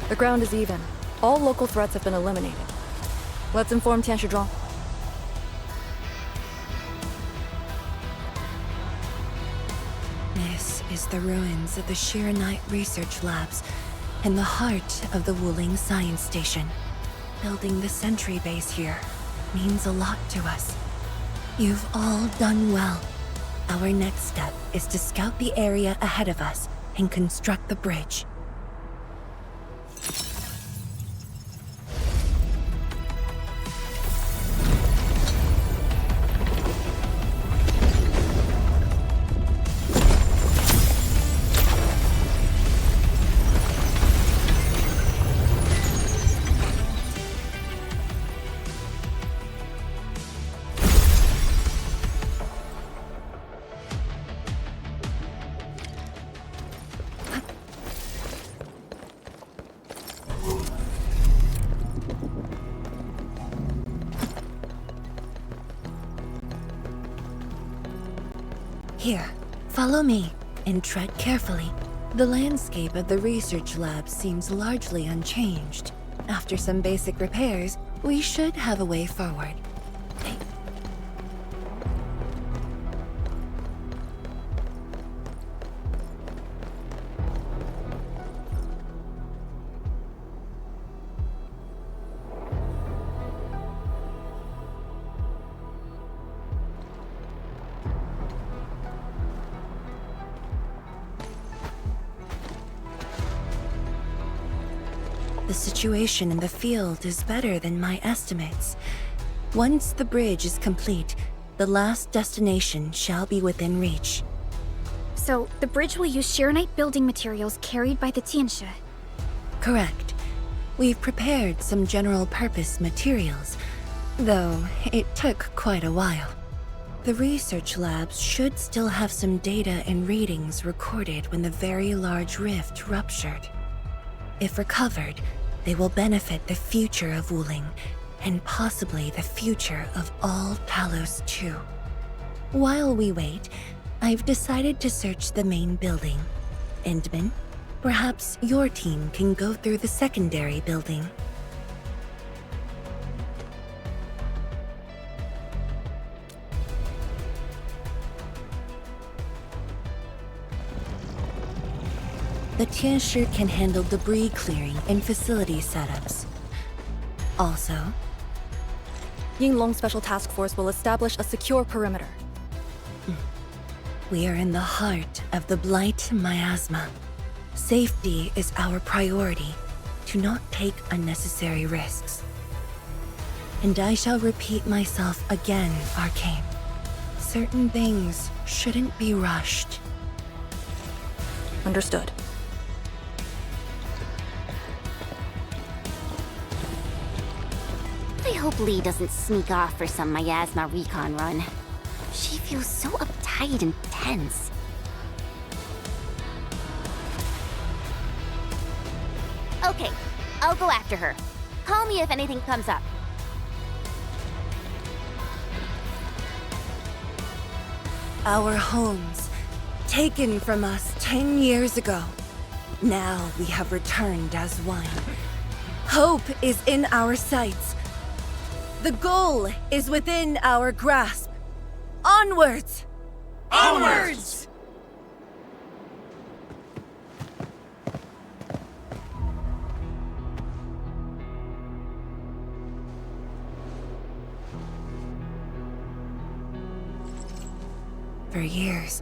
The ground is even. All local threats have been eliminated. Let's inform Tianxia Zhuang. This is the ruins of the Shirenite Research Labs in the heart of the Wuling Science Station. Building the sentry base here means a lot to us. You've all done well. Our next step is to scout the area ahead of us and construct the bridge. Here, follow me, and tread carefully. The landscape of the research lab seems largely unchanged. After some basic repairs, we should have a way forward. The situation in the field is better than my estimates. Once the bridge is complete, the last destination shall be within reach. So, the bridge will use Shiranite building materials carried by the Tianxia. Correct. We've prepared some general-purpose materials, though it took quite a while. The research labs should still have some data and readings recorded when the very large rift ruptured. If recovered, they will benefit the future of Wuling, and possibly the future of all Talos too. While we wait, I've decided to search the main building. Endman, perhaps your team can go through the secondary building. The Tianxia can handle debris clearing and facility setups. Also, Yinglong Special Task Force will establish a secure perimeter. We are in the heart of the Blight miasma. Safety is our priority. Do not take unnecessary risks. And I shall repeat myself again, Arcane. Certain things shouldn't be rushed. Understood. I hope Lee doesn't sneak off for some miasma recon run. She feels so uptight and tense. Okay, I'll go after her. Call me if anything comes up. Our homes, taken from us 10 years ago. Now we have returned as one. Hope is in our sights. The goal is within our grasp. Onwards! Onwards! For years,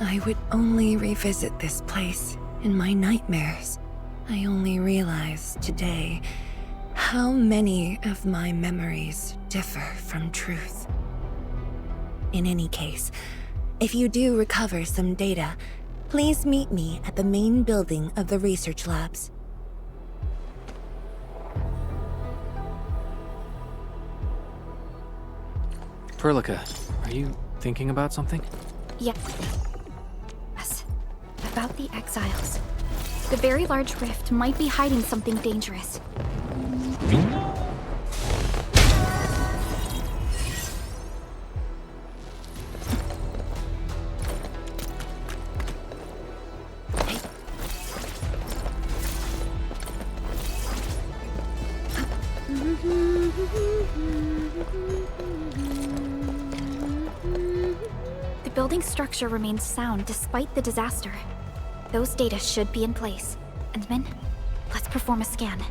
I would only revisit this place in my nightmares. I only realized today how many of my memories differ from truth. In any case, if you do recover some data, please meet me at the main building of the research labs. Perlica, are you thinking about something? Yep. Yes. About the exiles. The very large rift might be hiding something dangerous. The building structure remains sound despite the disaster. Those data should be in place. Endman, let's perform a scan.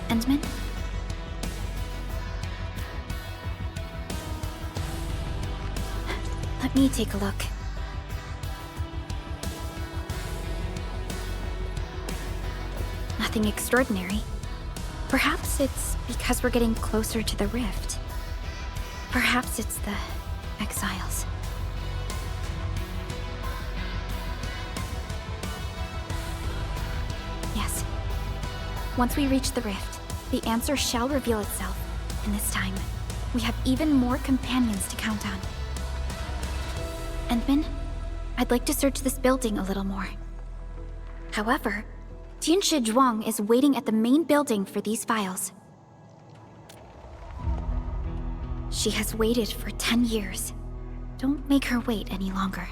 Endman? Let me take a look. Nothing extraordinary. Perhaps it's because we're getting closer to the rift. Perhaps it's the exiles. Yes. Once we reach the rift, the answer shall reveal itself, and this time, we have even more companions to count on. Endman, I'd like to search this building a little more. However, Tianshi Zhuang is waiting at the main building for these files. She has waited for 10 years. Don't make her wait any longer.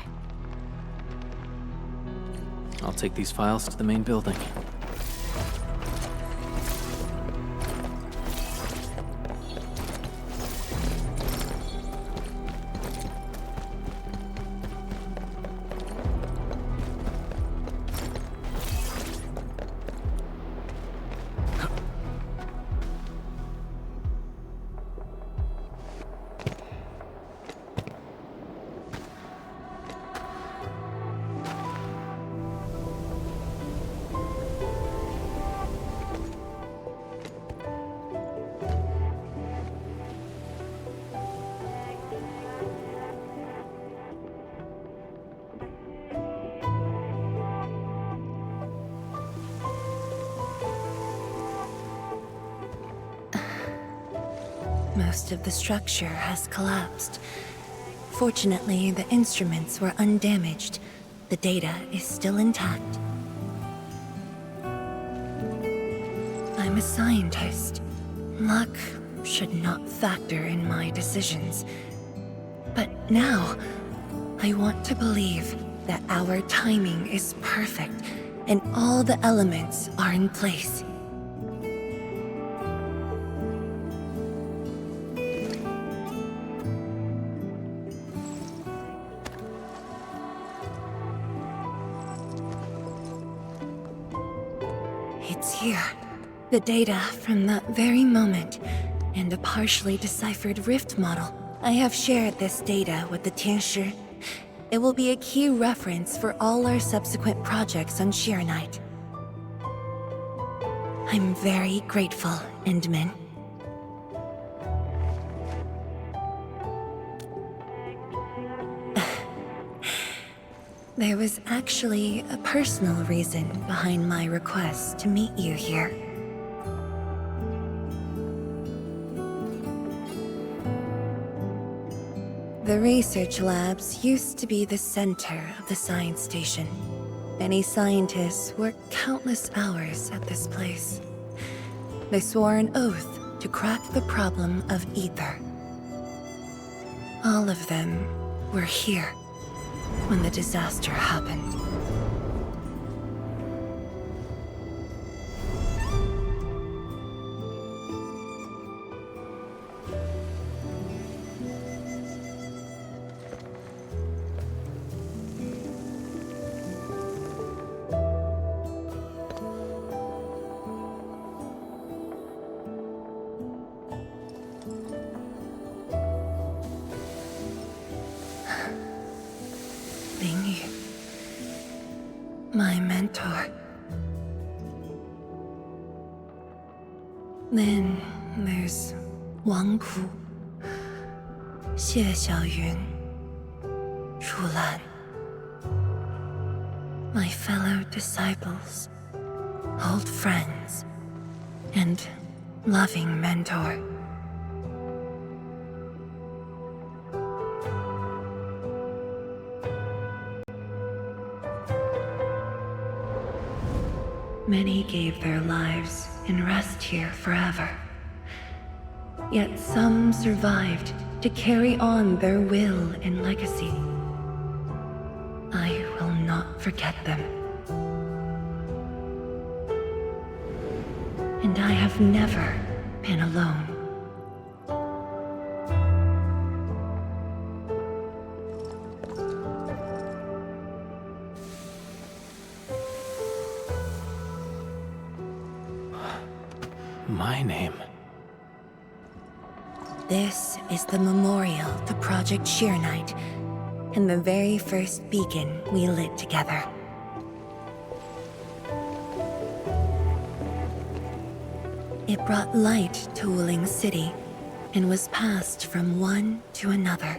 I'll take these files to the main building. Most of the structure has collapsed. Fortunately, the instruments were undamaged. The data is still intact. I'm a scientist. Luck should not factor in my decisions. But now, I want to believe that our timing is perfect and all the elements are in place. It's here. The data from that very moment, and a partially deciphered rift model. I have shared this data with the Tianshi. It will be a key reference for all our subsequent projects on Sheer-Night. I'm very grateful, Endman. There was actually a personal reason behind my request to meet you here. The research labs used to be the center of the science station. Many scientists worked countless hours at this place. They swore an oath to crack the problem of ether. All of them were here when the disaster happened. My mentor. Then there's Wang Ku, Xie Xiaoyun, Shu Lan. My fellow disciples, old friends, and loving mentor. Many gave their lives and rest here forever. Yet some survived to carry on their will and legacy. I will not forget them. And I have never been alone. My name. This is the memorial to Project Sheer-Night, and the very first beacon we lit together. It brought light to Wuling City, and was passed from one to another.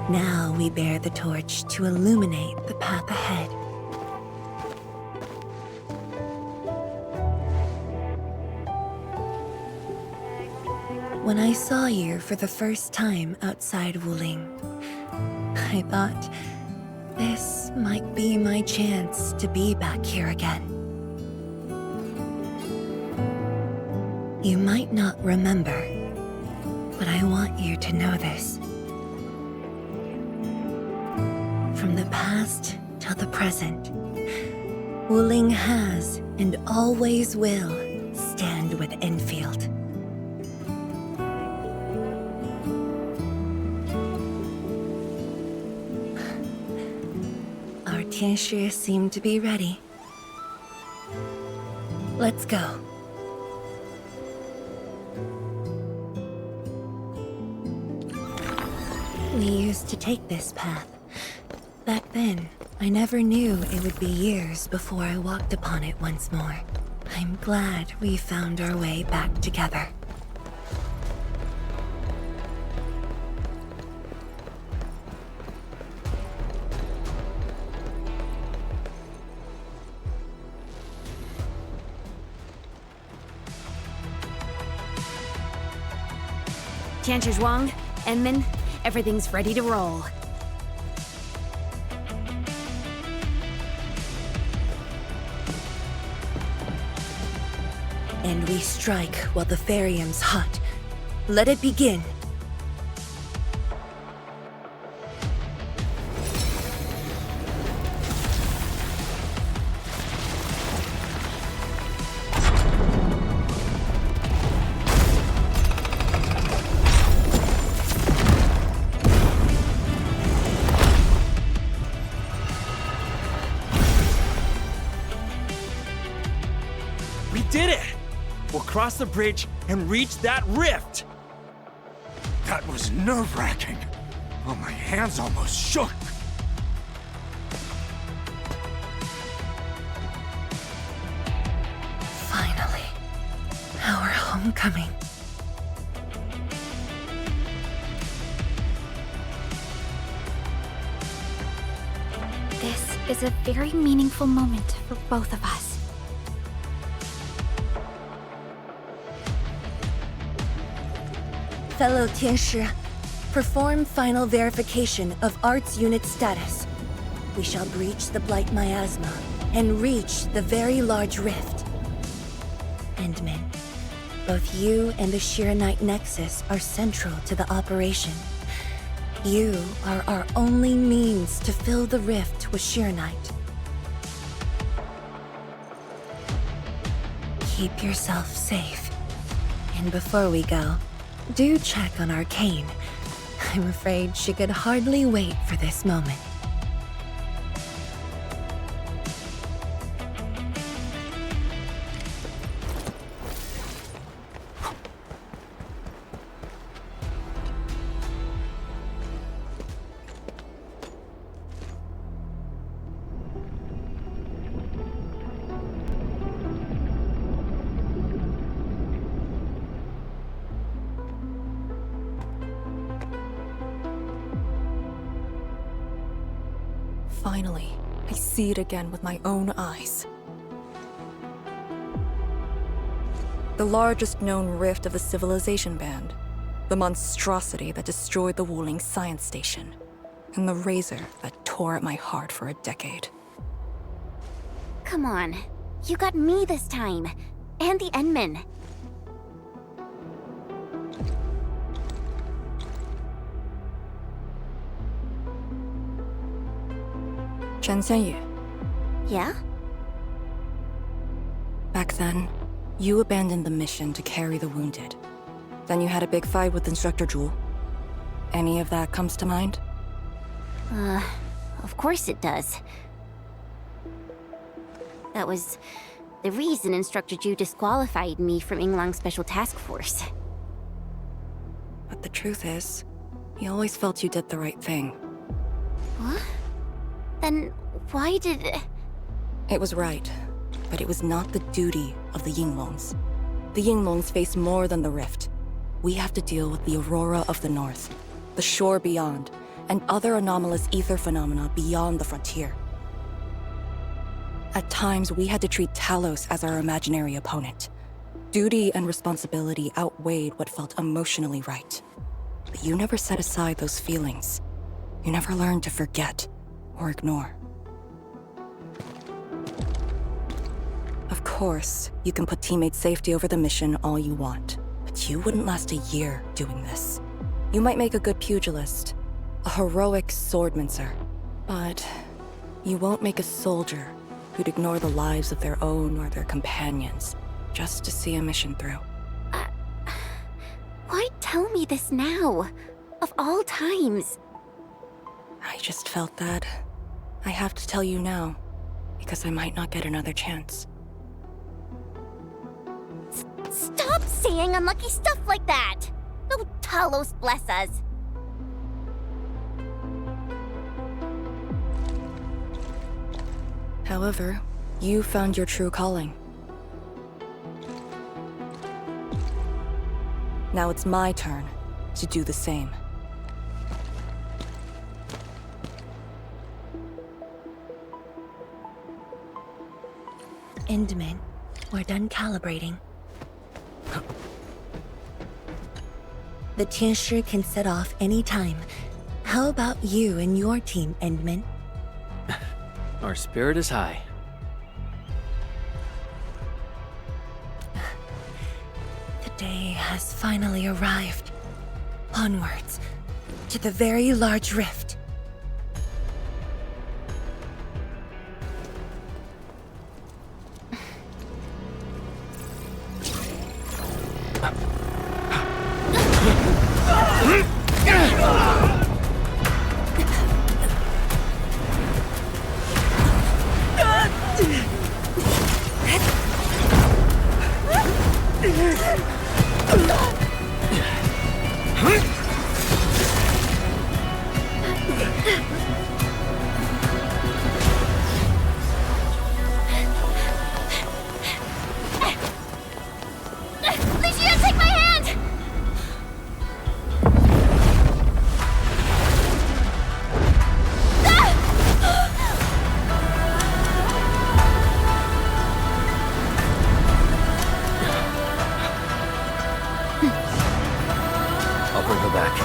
Now we bear the torch to illuminate the path ahead. When I saw you for the first time outside Wuling, I thought this might be my chance to be back here again. You might not remember, but I want you to know this. From the past till the present, Wuling has and always will stand with Endfield. Our Tianshi seem to be ready. Let's go. We used to take this path. Back then, I never knew it would be years before I walked upon it once more. I'm glad we found our way back together. Tianshi Zhuang, Enmin, everything's ready to roll. And we strike while the Therium's hot. Let it begin. We did it! We'll cross the bridge and reach that rift! That was nerve-wracking. Oh, my hands almost shook. Finally, our homecoming. This is a very meaningful moment for both of us. Fellow Tianshi, perform final verification of Arts Unit status. We shall breach the Blight Miasma and reach the very large rift. Endmin, both you and the Shiranite Nexus are central to the operation. You are our only means to fill the rift with Shiranite. Keep yourself safe. And before we go, do check on Arcane. I'm afraid she could hardly wait for this moment. Finally, I see it again with my own eyes. The largest known rift of the Civilization Band. The monstrosity that destroyed the Wuling Science Station. And the razor that tore at my heart for a decade. Come on. You got me this time. And the Enmin. Chen Xianyu. Yeah? Back then, you abandoned the mission to carry the wounded. Then you had a big fight with Instructor Zhu. Any of that comes to mind? Of course it does. That was the reason Instructor Zhu disqualified me from Yinglang's Special Task Force. But the truth is, he always felt you did the right thing. What? Then why did... It was right, but it was not the duty of the Yinglongs. The Yinglongs face more than the rift. We have to deal with the Aurora of the North, the shore beyond, and other anomalous ether phenomena beyond the frontier. At times, we had to treat Talos as our imaginary opponent. Duty and responsibility outweighed what felt emotionally right. But you never set aside those feelings. You never learned to forget or ignore. Of course, you can put teammate safety over the mission all you want, but you wouldn't last a year doing this. You might make a good pugilist, a heroic swordmancer, but you won't make a soldier who'd ignore the lives of their own or their companions just to see a mission through. Why tell me this now? Of all times. I just felt that I have to tell you now, because I might not get another chance. Stop saying unlucky stuff like that! Oh, Talos bless us. However, you found your true calling. Now it's my turn to do the same. Endman, we're done calibrating. The Tianshi can set off any time. How about you and your team, Endman? Our spirit is high. The day has finally arrived. Onwards, to the very large rift. I'll bring her back.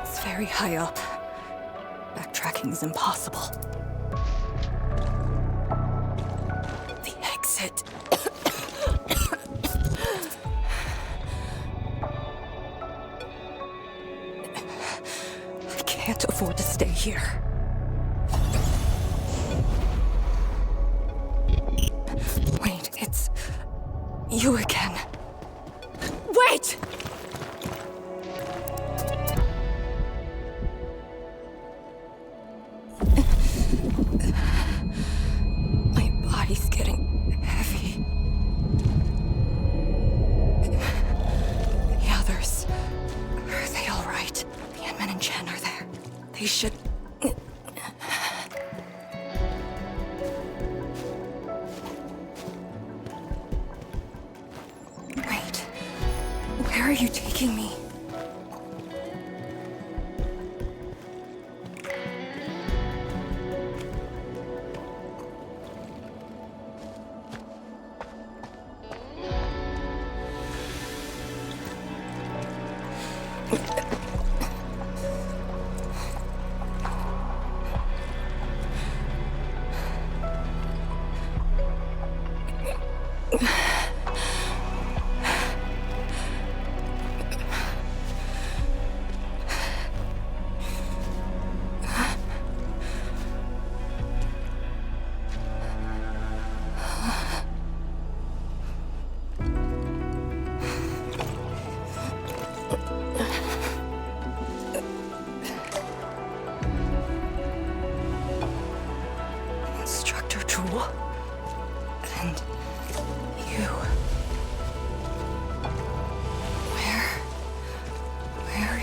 It's very high up. Backtracking is impossible. The exit. I can't afford to stay here. Wait, it's you again. Wait! My body's getting heavy. The others, are they all right? The Endman and Chen are there. They should... Wait, where are you taking me?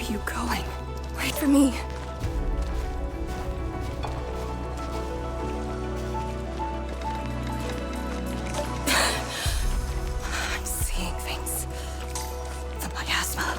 are you going? Wait for me. I'm seeing things. The miasma.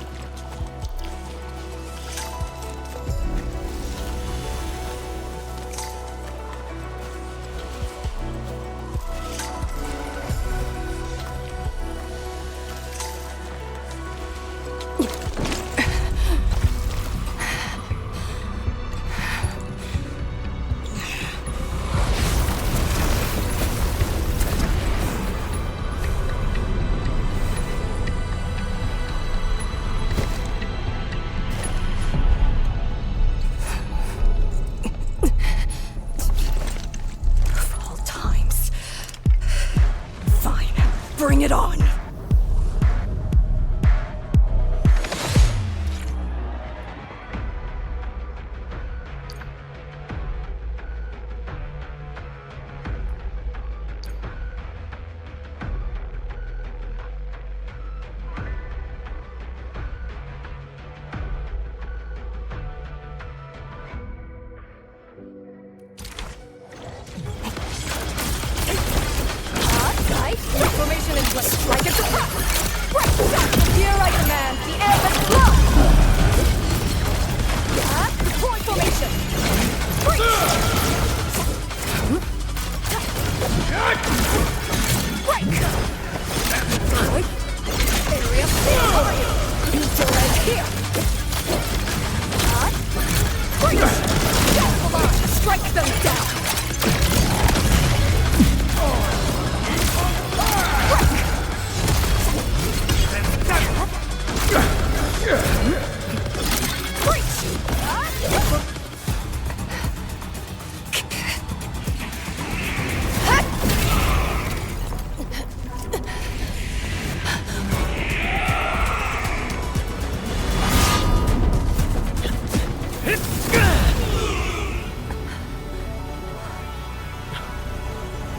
Bring it on! Formation in place. Strike at the top. Here I command the air that flies. Deploy formation. Break. Area fire. Neutral edge here. Break. Come on, strike them down.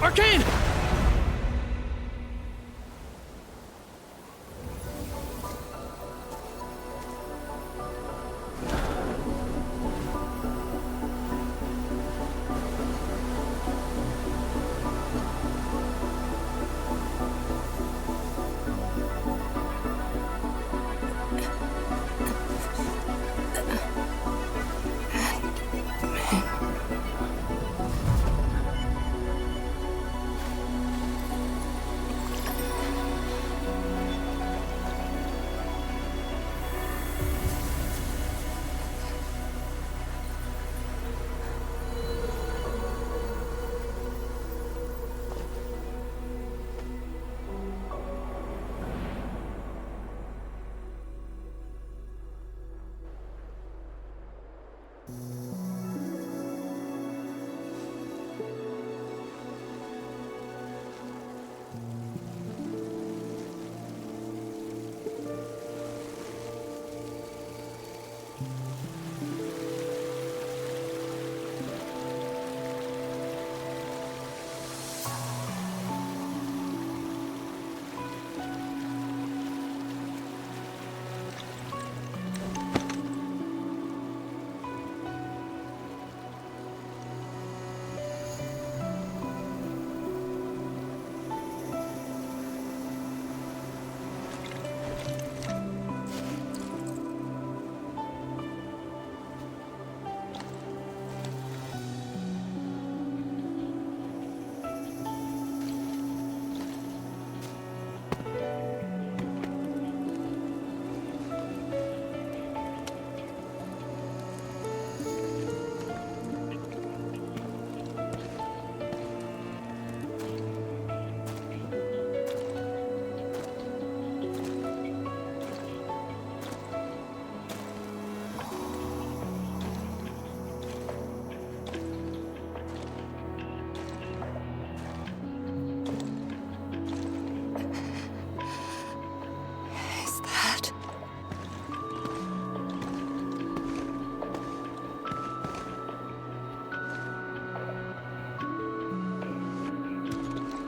Arcane!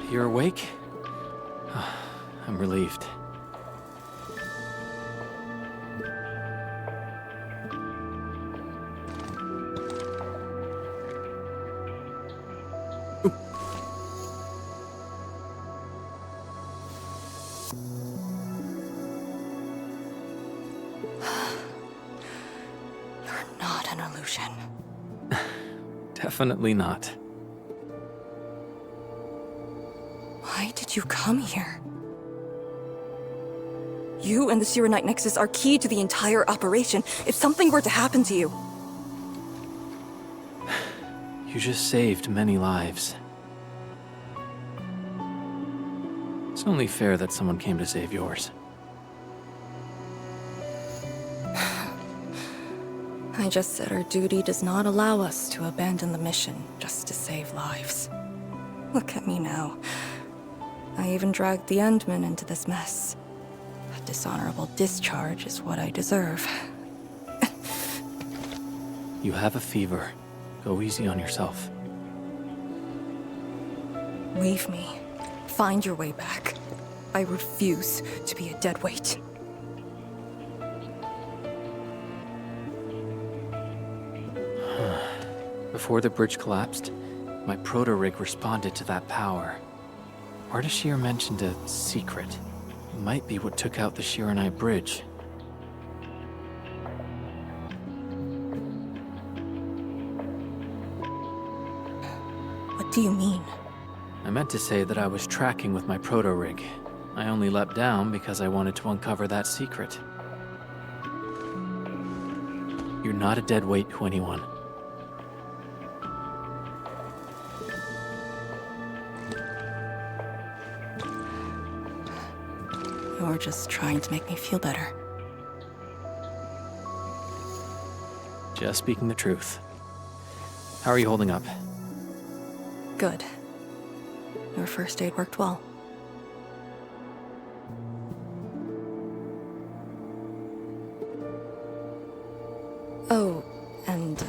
You're awake? I'm relieved. an illusion. Definitely not. Why did you come here? You and the Shiranite Nexus are key to the entire operation. If something were to happen to you... You just saved many lives. It's only fair that someone came to save yours. I just said our duty does not allow us to abandon the mission just to save lives. Look at me now. I even dragged the Endmen into this mess. A dishonorable discharge is what I deserve. You have a fever. Go easy on yourself. Leave me. Find your way back. I refuse to be a dead weight. Before the bridge collapsed, my proto-rig responded to that power. Ardashir mentioned a secret. It might be what took out the Shiranite bridge. What do you mean? I meant to say that I was tracking with my proto-rig. I only leapt down because I wanted to uncover that secret. You're not a dead weight to anyone. You're just trying to make me feel better. Just speaking the truth. How are you holding up? Good. Your first aid worked well. Oh, and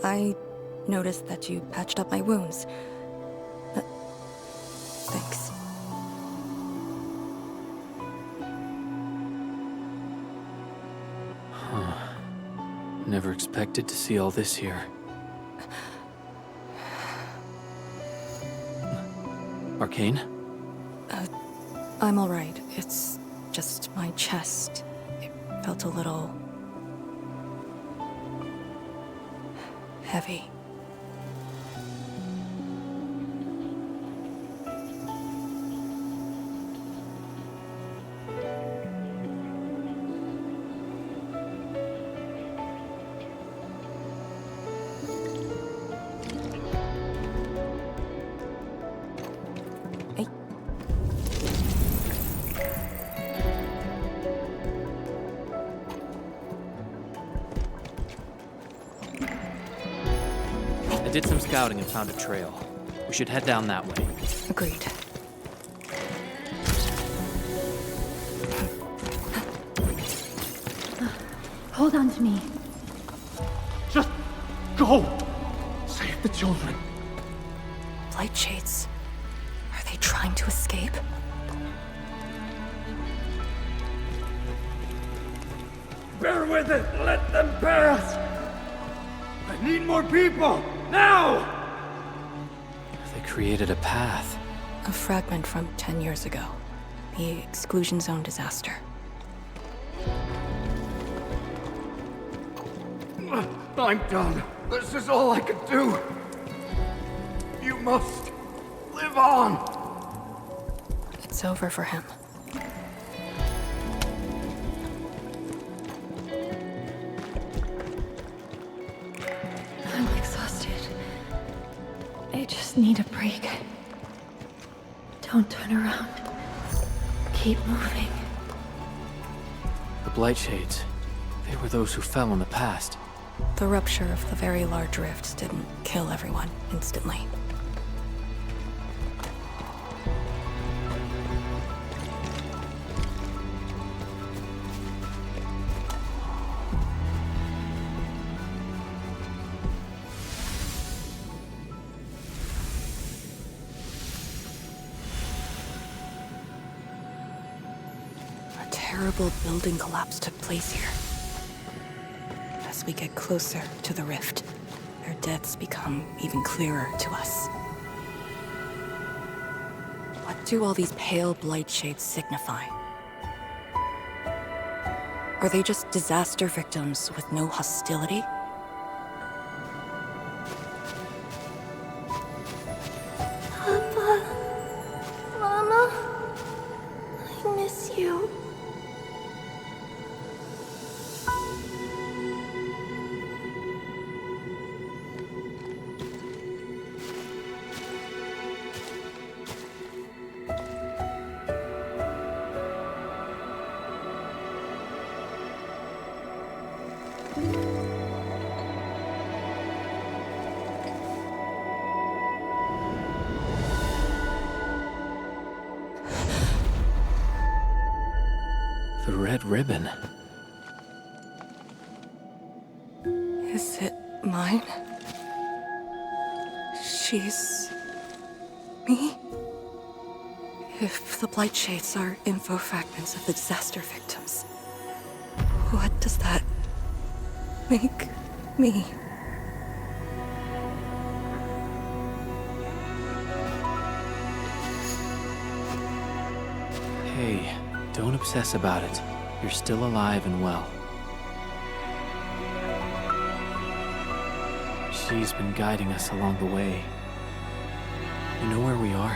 I noticed that you patched up my wounds. Thanks. Never expected to see all this here. Arcane? I'm alright. It's just my chest. It felt a little... heavy. I did some scouting and found a trail. We should head down that way. Agreed. Hold on to me. Just go! Save the children. Light shades. Are they trying to escape? Bear with it! Let them pass! I need more people! Now! They created a path. A fragment from 10 years ago. The exclusion zone disaster. I'm done. This is all I can do. You must live on. It's over for him. I'm exhausted. I just need a break. Don't turn around. Keep moving. The Blightshades. They were those who fell in the past. The rupture of the very large rifts didn't kill everyone instantly. A terrible building collapse took place here. As we get closer to the rift, their deaths become even clearer to us. What do all these pale blight shades signify? Are they just disaster victims with no hostility? Papa, Mama, I miss you. The red ribbon. Is it mine? She's... me? If the Blight Shades are info fragments of the disaster victims, what does that make me? Hey, don't obsess about it. You're still alive and well. She's been guiding us along the way. You know where we are?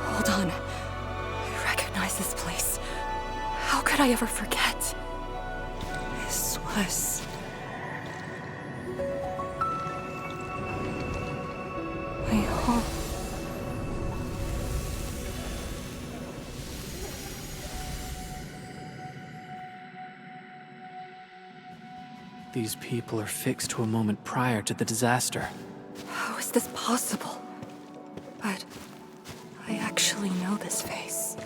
Hold on. I recognize this place. How could I ever forget? This was... my home. These people are fixed to a moment prior to the disaster. How is this possible? But I actually know this face.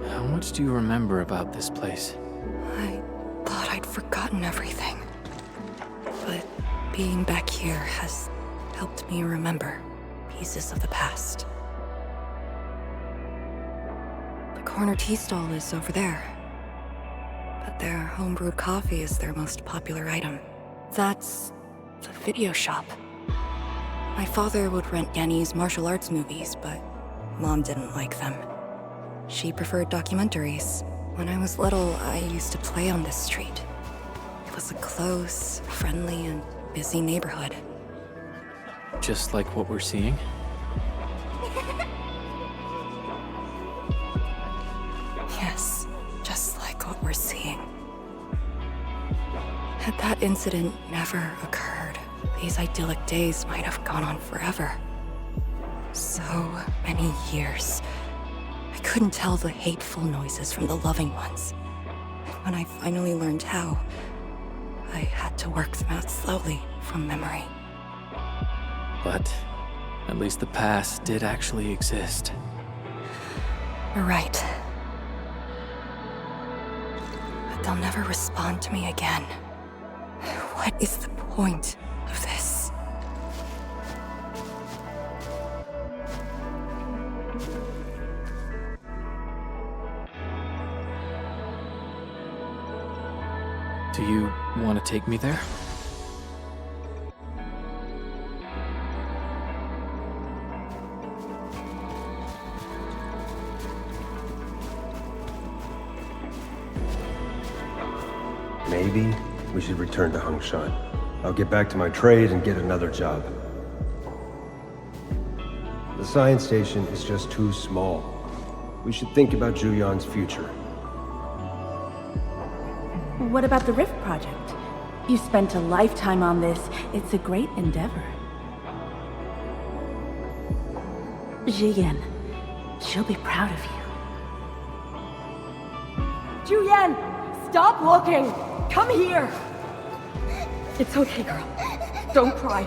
How much do you remember about this place? I thought I'd forgotten everything. But being back here has helped me remember pieces of the past. The corner tea stall is over there. But their homebrewed coffee is their most popular item. That's the video shop. My father would rent Yanni's martial arts movies, but Mom didn't like them. She preferred documentaries. When I was little, I used to play on this street. It was a close, friendly, and busy neighborhood. Just like what we're seeing? Yes, just like what we're seeing. Had that incident never occurred, these idyllic days might have gone on forever. So many years. I couldn't tell the hateful noises from the loving ones. And when I finally learned how, I had to work them out slowly from memory. But at least the past did actually exist. You're right. But they'll never respond to me again. What is the point of this? Do you want to take me there? Maybe we should return to Hangshan. I'll get back to my trade and get another job. The science station is just too small. We should think about Juyan's future. What about the Rift Project? You spent a lifetime on this. It's a great endeavor. Jiyan, she'll be proud of you. Juyan, stop looking! Come here! It's okay, girl. Don't cry.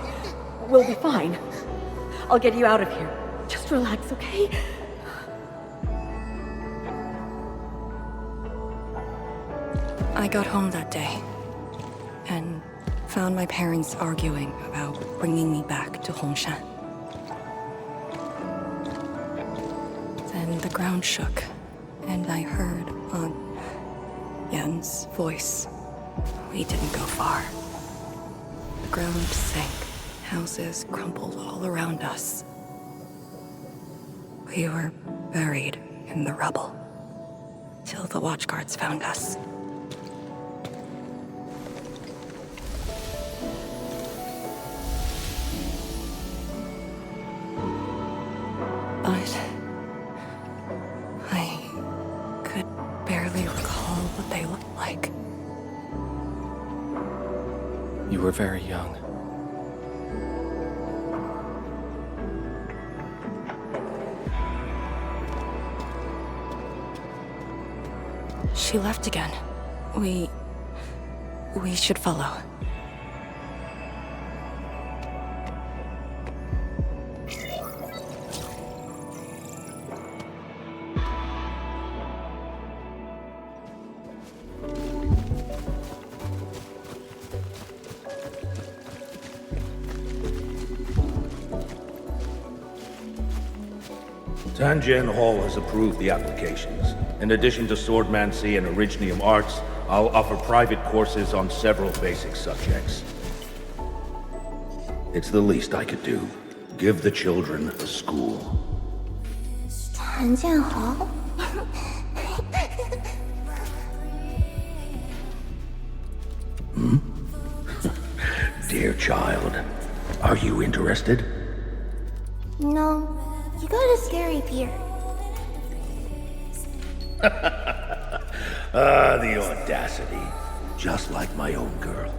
We'll be fine. I'll get you out of here. Just relax, okay? I got home that day and found my parents arguing about bringing me back to Hongshan. Then the ground shook, and I heard Aunt Yen's voice. We didn't go far. The ground sank. Houses crumbled all around us. We were buried in the rubble, till the watchguards found us. But I could barely recall what they looked like. You were very young. She left again. We should follow. Tanjian Hall has approved the applications. In addition to swordmancy and originium arts, I'll offer private courses on several basic subjects. It's the least I could do. Give the children a school. 谭建豪 Dear child, are you interested? No, you got a scary beard. The audacity. Just like my own girl.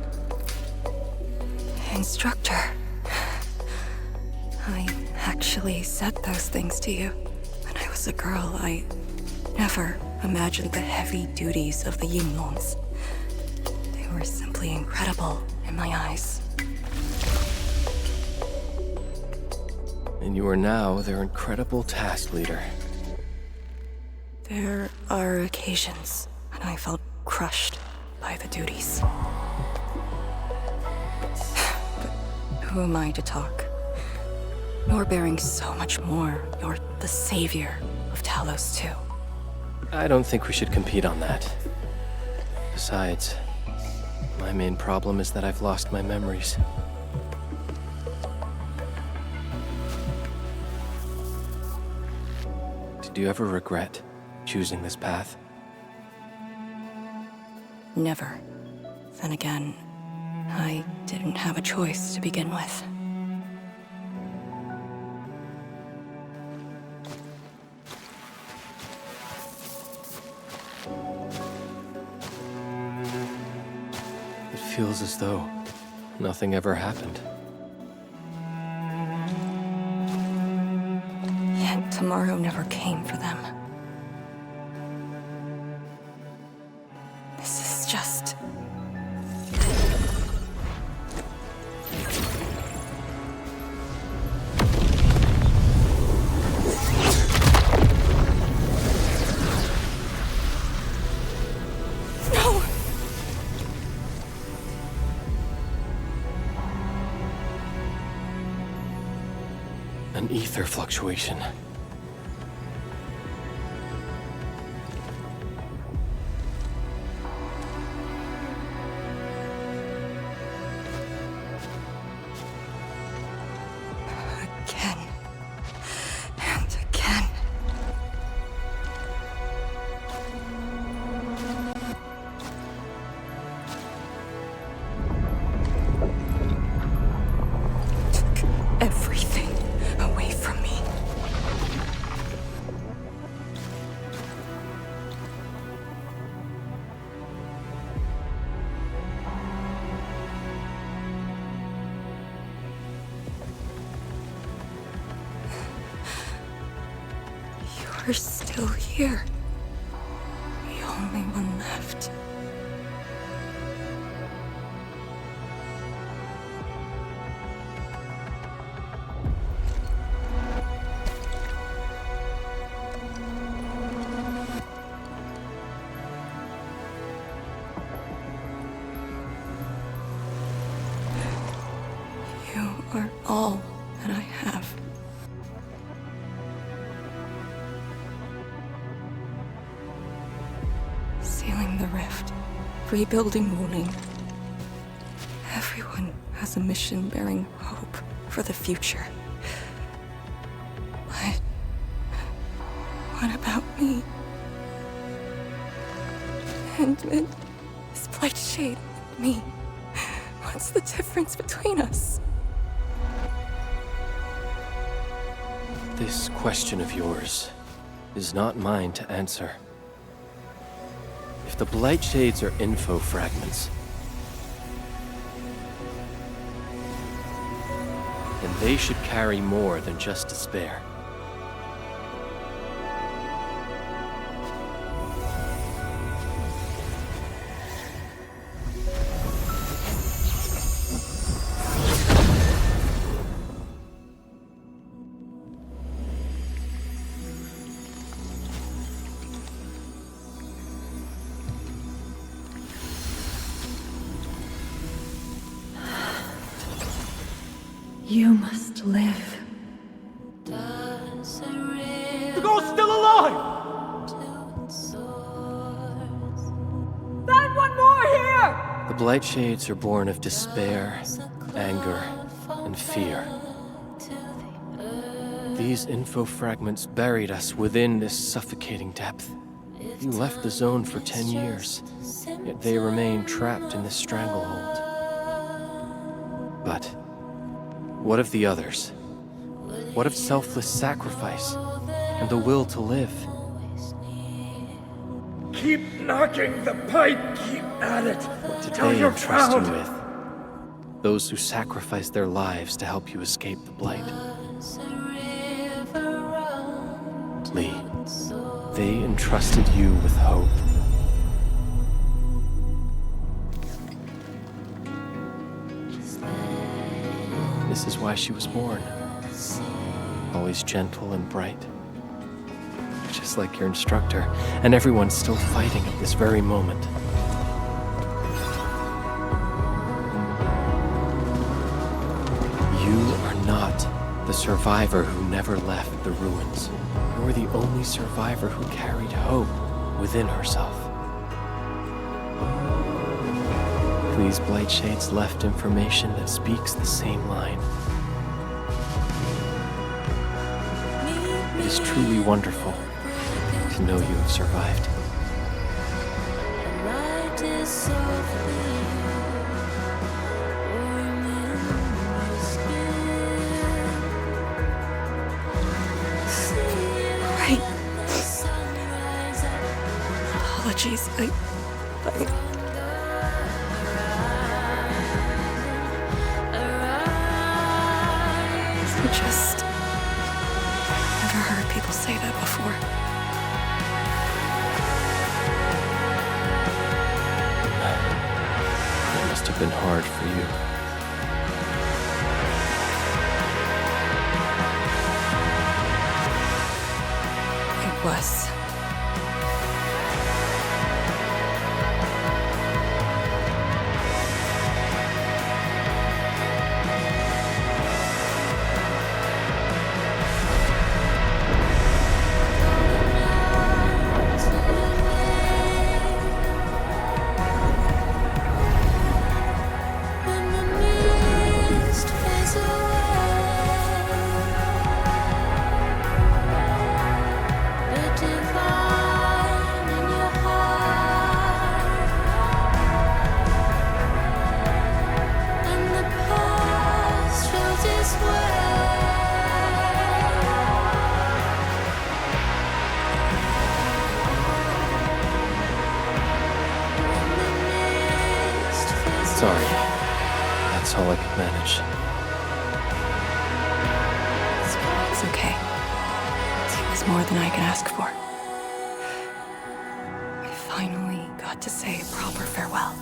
Instructor. I actually said those things to you. When I was a girl, I never imagined the heavy duties of the Yinglongs. They were simply incredible in my eyes. And you are now their incredible task leader. There are occasions when I felt crushed by the duties. But who am I to talk? You're bearing so much more. You're the savior of Talos too. I don't think we should compete on that. Besides, my main problem is that I've lost my memories. Did you ever regret choosing this path? Never. Then again, I didn't have a choice to begin with. It feels as though nothing ever happened. Yet tomorrow never came for them. This is just... No! An ether fluctuation. Again. And again. Took everything away from me. You're still here. The only one left. all that I have. Sealing the rift, rebuilding Wuling. Everyone has a mission bearing hope for the future. But what about me? Endman, this Blightshade, and me. What's the difference between us? This question of yours is not mine to answer. If the Blightshades are info fragments, then they should carry more than just despair. You must live. The girl's still alive! Find one more here! The Blightshades are born of despair, anger, and fear. These info fragments buried us within this suffocating depth. You left the zone for 10 years, yet they remain trapped in this stranglehold. But what of the others? What of selfless sacrifice and the will to live? Keep knocking the pipe, keep at it. What did till they you're entrust you found. with? Those who sacrificed their lives to help you escape the Blight. Lee, they entrusted you with hope. This is why she was born. Always gentle and bright. Just like your instructor, and everyone's still fighting at this very moment. You are not the survivor who never left the ruins. You're the only survivor who carried hope within herself. These Blightshades left information that speaks the same line. It is truly wonderful to know you have survived. Right. Apologies, I just never heard people say that before. It must have been hard for you. It was. Sorry. That's all I could manage. It's okay. It was more than I could ask for. I finally got to say a proper farewell.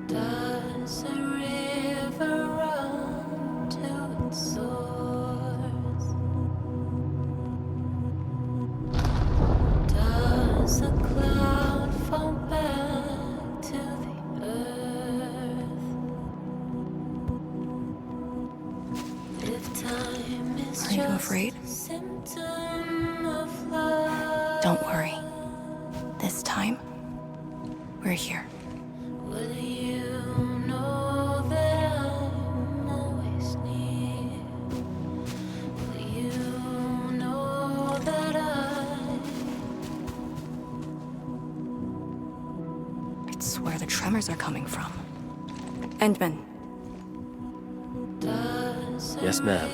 Does a river run to its source? Does a cloud fall back to the earth? Are you afraid? Don't worry. This time, we're here. It's where the tremors are coming from. Endman. Yes, ma'am.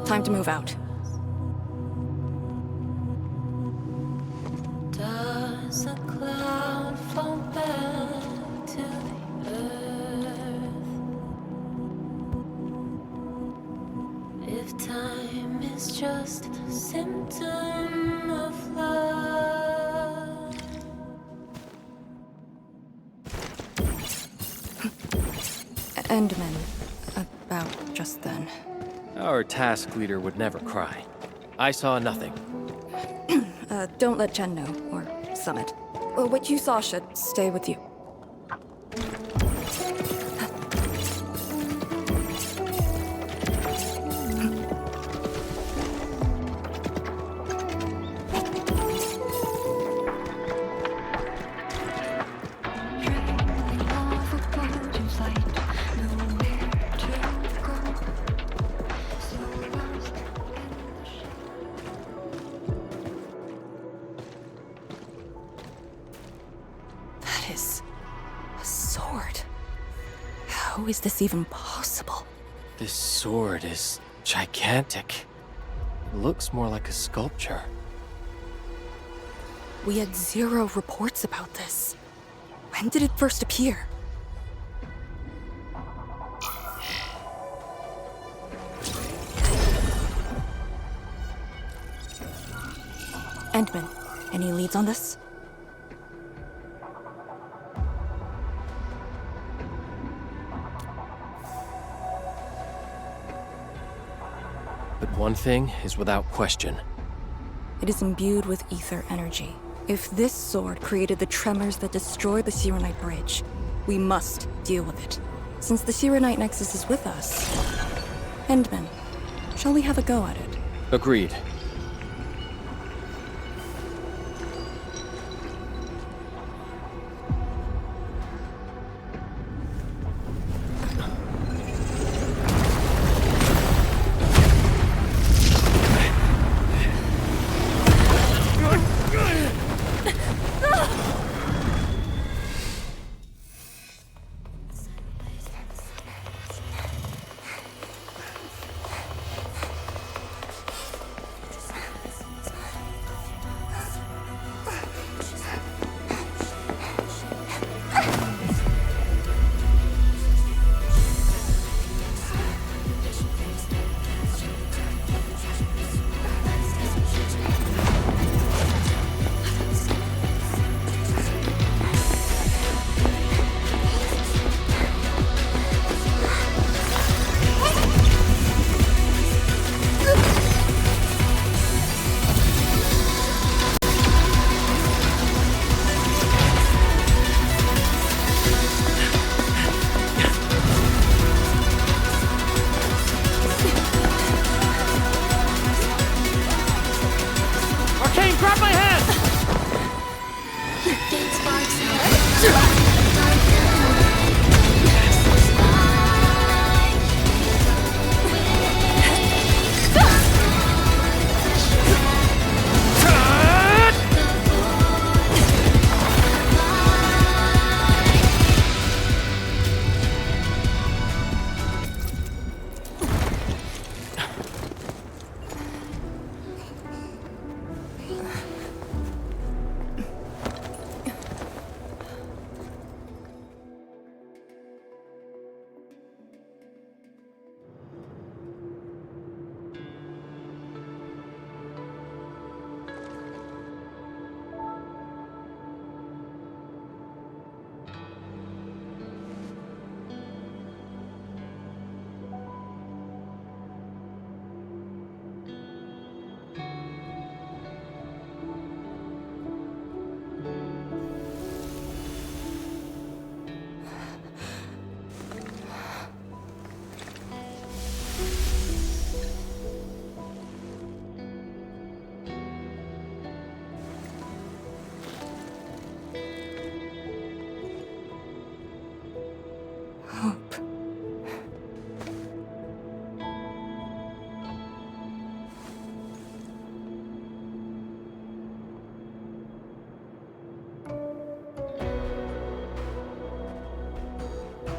Time to move out. Does a cloud fall back to the earth? If time is just a symptom of love. Endman. About just then. Our task leader would never cry. I saw nothing. Don't let Jen know, or Summit. What you saw should stay with you. That is a sword. How is this even possible? This sword is gigantic. It looks more like a sculpture. We had 0 reports about this. When did it first appear? Endman, any leads on this? But one thing is without question. It is imbued with ether energy. If this sword created the tremors that destroy the Sirenite Bridge, we must deal with it. Since the Sirenite Nexus is with us. Endman, shall we have a go at it? Agreed.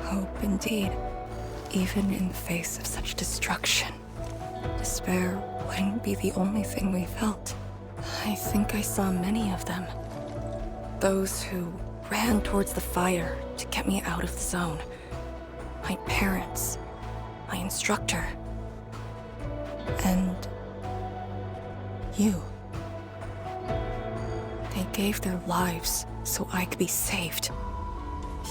Hope indeed. Even in the face of such destruction, despair wouldn't be the only thing we felt. I think I saw many of them. Those who ran towards the fire to get me out of the zone. My parents, my instructor, and you. They gave their lives so I could be saved.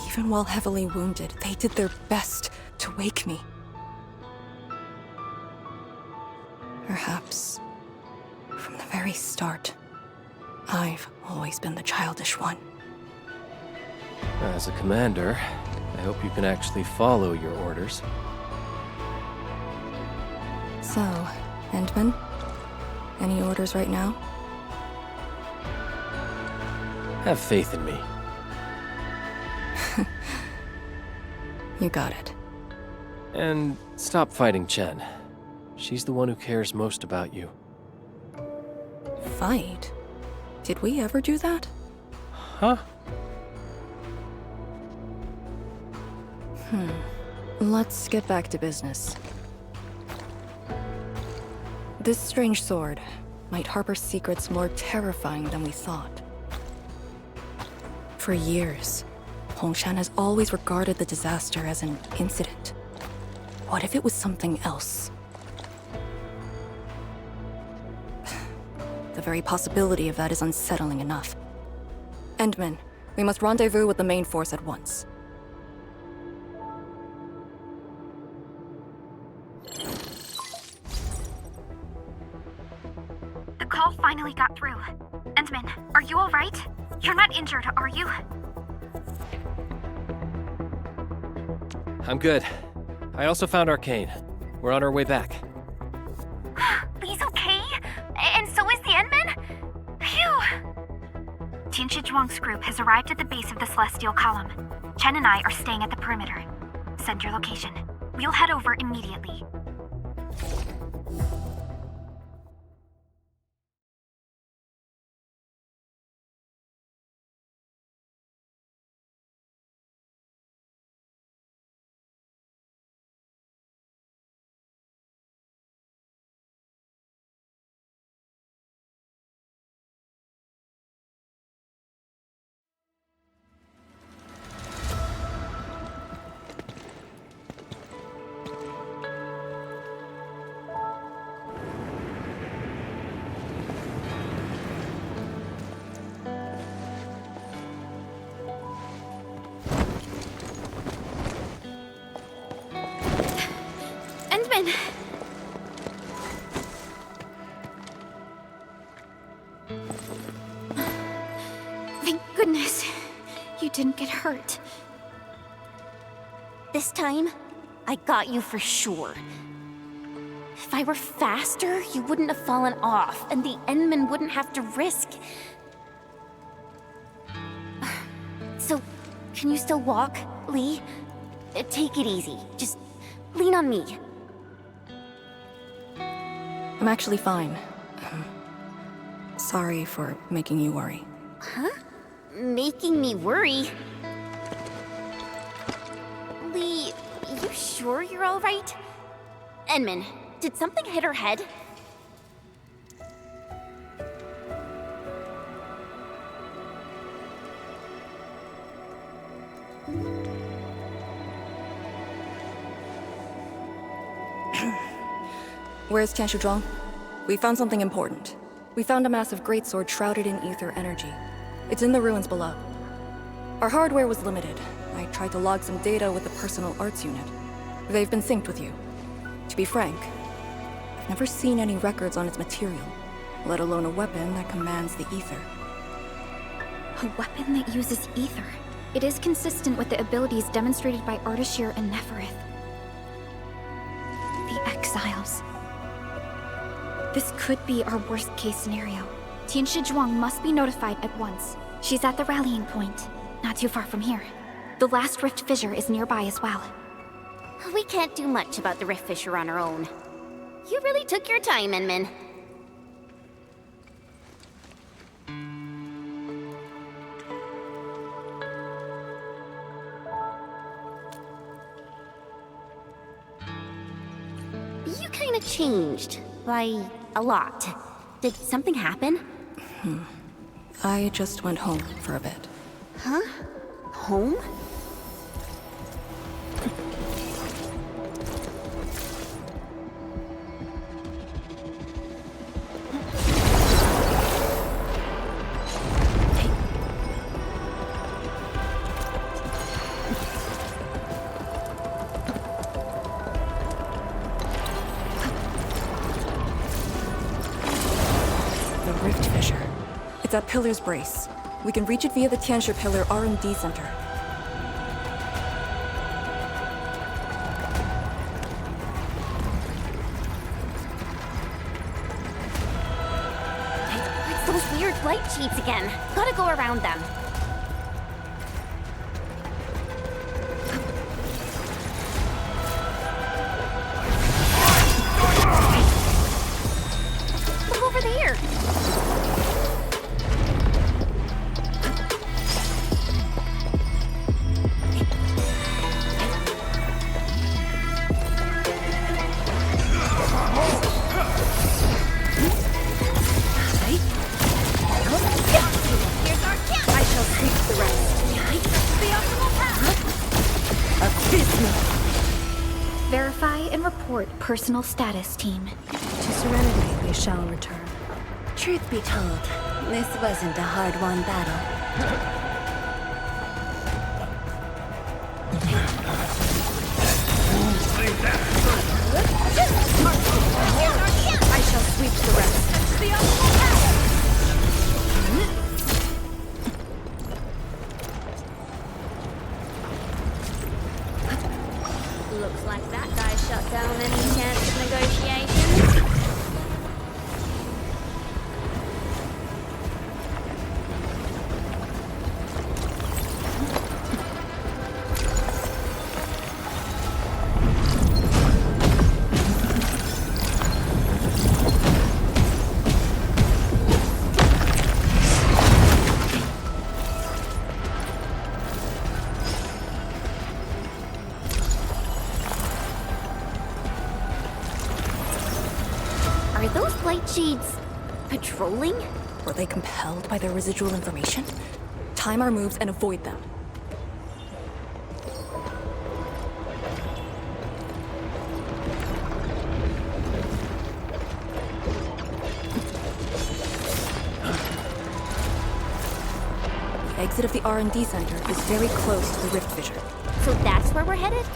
Even while heavily wounded, they did their best to wake me. Perhaps, from the very start, I've always been the childish one. As a commander, I hope you can actually follow your orders. So, Endman? Any orders right now? Have faith in me. You got it. And stop fighting Chen. She's the one who cares most about you. Fight? Did we ever do that? Huh? Let's get back to business. This strange sword might harbor secrets more terrifying than we thought. For years, Hongshan has always regarded the disaster as an incident. What if it was something else? The very possibility of that is unsettling enough. Endman, we must rendezvous with the main force at once. The call finally got through. Endman, are you alright? You're not injured, are you? I'm good. I also found Arcane. We're on our way back. Lee's okay? And so is the Endman? Phew! Tianshi Zhuang's group has arrived at the base of the Celestial Column. Chen and I are staying at the perimeter. Send your location. We'll head over immediately. Endman! Thank goodness you didn't get hurt. This time, I got you for sure. If I were faster, you wouldn't have fallen off, and the Endman wouldn't have to risk. So, can you still walk, Lee? Take it easy. Just lean on me. I'm actually fine. Sorry for making you worry. Huh? Making me worry? Lee, you sure you're alright? Endman, did something hit her head? Where's Tianshi Zhuang? We found something important. We found a massive greatsword shrouded in ether energy. It's in the ruins below. Our hardware was limited. I tried to log some data with the personal arts unit. They've been synced with you. To be frank, I've never seen any records on its material, let alone a weapon that commands the ether. A weapon that uses ether. It is consistent with the abilities demonstrated by Ardashir and Neferith. The Exiles. This could be our worst-case scenario. Tianshi Zhuang must be notified at once. She's at the rallying point, not too far from here. The last rift fissure is nearby as well. We can't do much about the rift fissure on our own. You really took your time, Endman. kinda changed. By a lot. Did something happen? I just went home for a bit. Huh? Home? It's at Pillar's Brace. We can reach it via the Tianshi Pillar R&D Center. It's those weird light sheets again. Gotta go around them. Look over there! Verify and report personal status, team. To Serenity they shall return. Truth be told, this wasn't a hard-won battle. I shall sweep the rest. Looks like that guy shut down any chance of negotiations. Are those light shades patrolling? Were they compelled by their residual information? Time our moves and avoid them. The exit of the R&D Center is very close to the Rift Fissure. So that's where we're headed?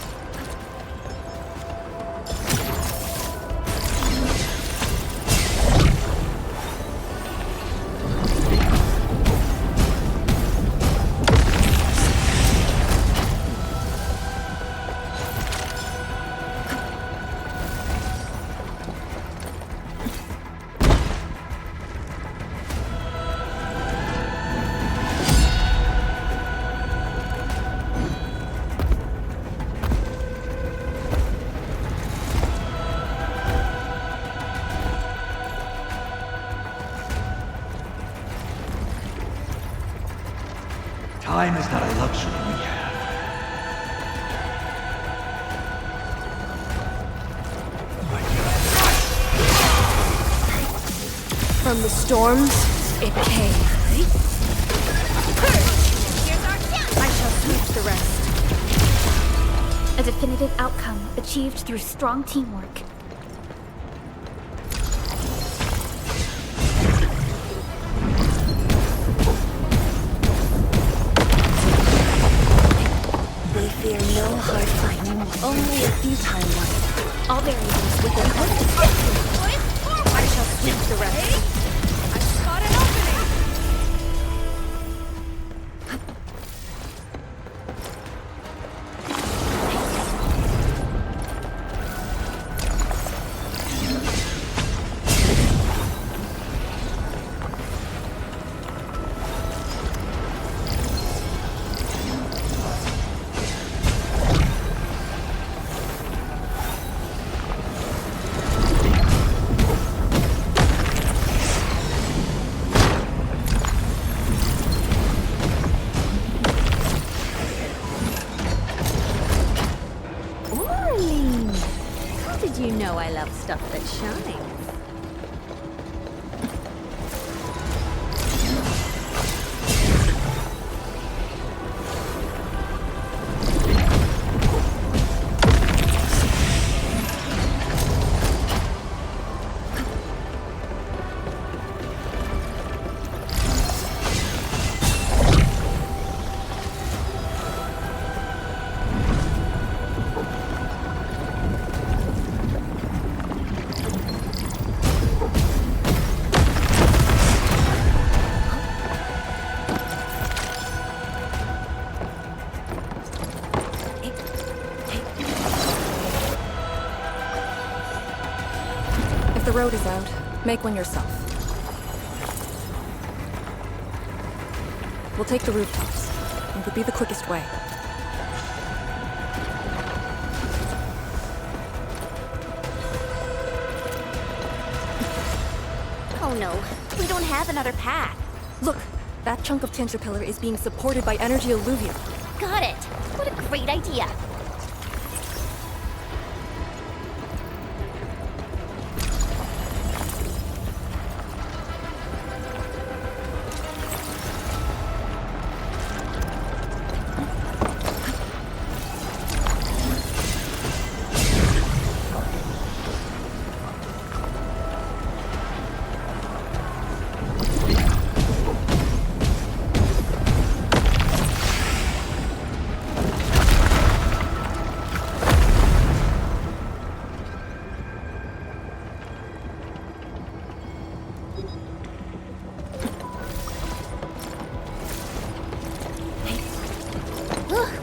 Time is not a luxury we have. From the storms, it came. I shall sweep the rest. A definitive outcome achieved through strong teamwork. We fear no hard fight, only a few time ones. All variables within I shall sweep the rest. I spot an opening! did you know I love stuff that shines? If the road is out, make one yourself. We'll take the rooftops. It would be the quickest way. Oh no, we don't have another path. Look, that chunk of Tinterpillar is being supported by energy alluvium. Got it. What a great idea.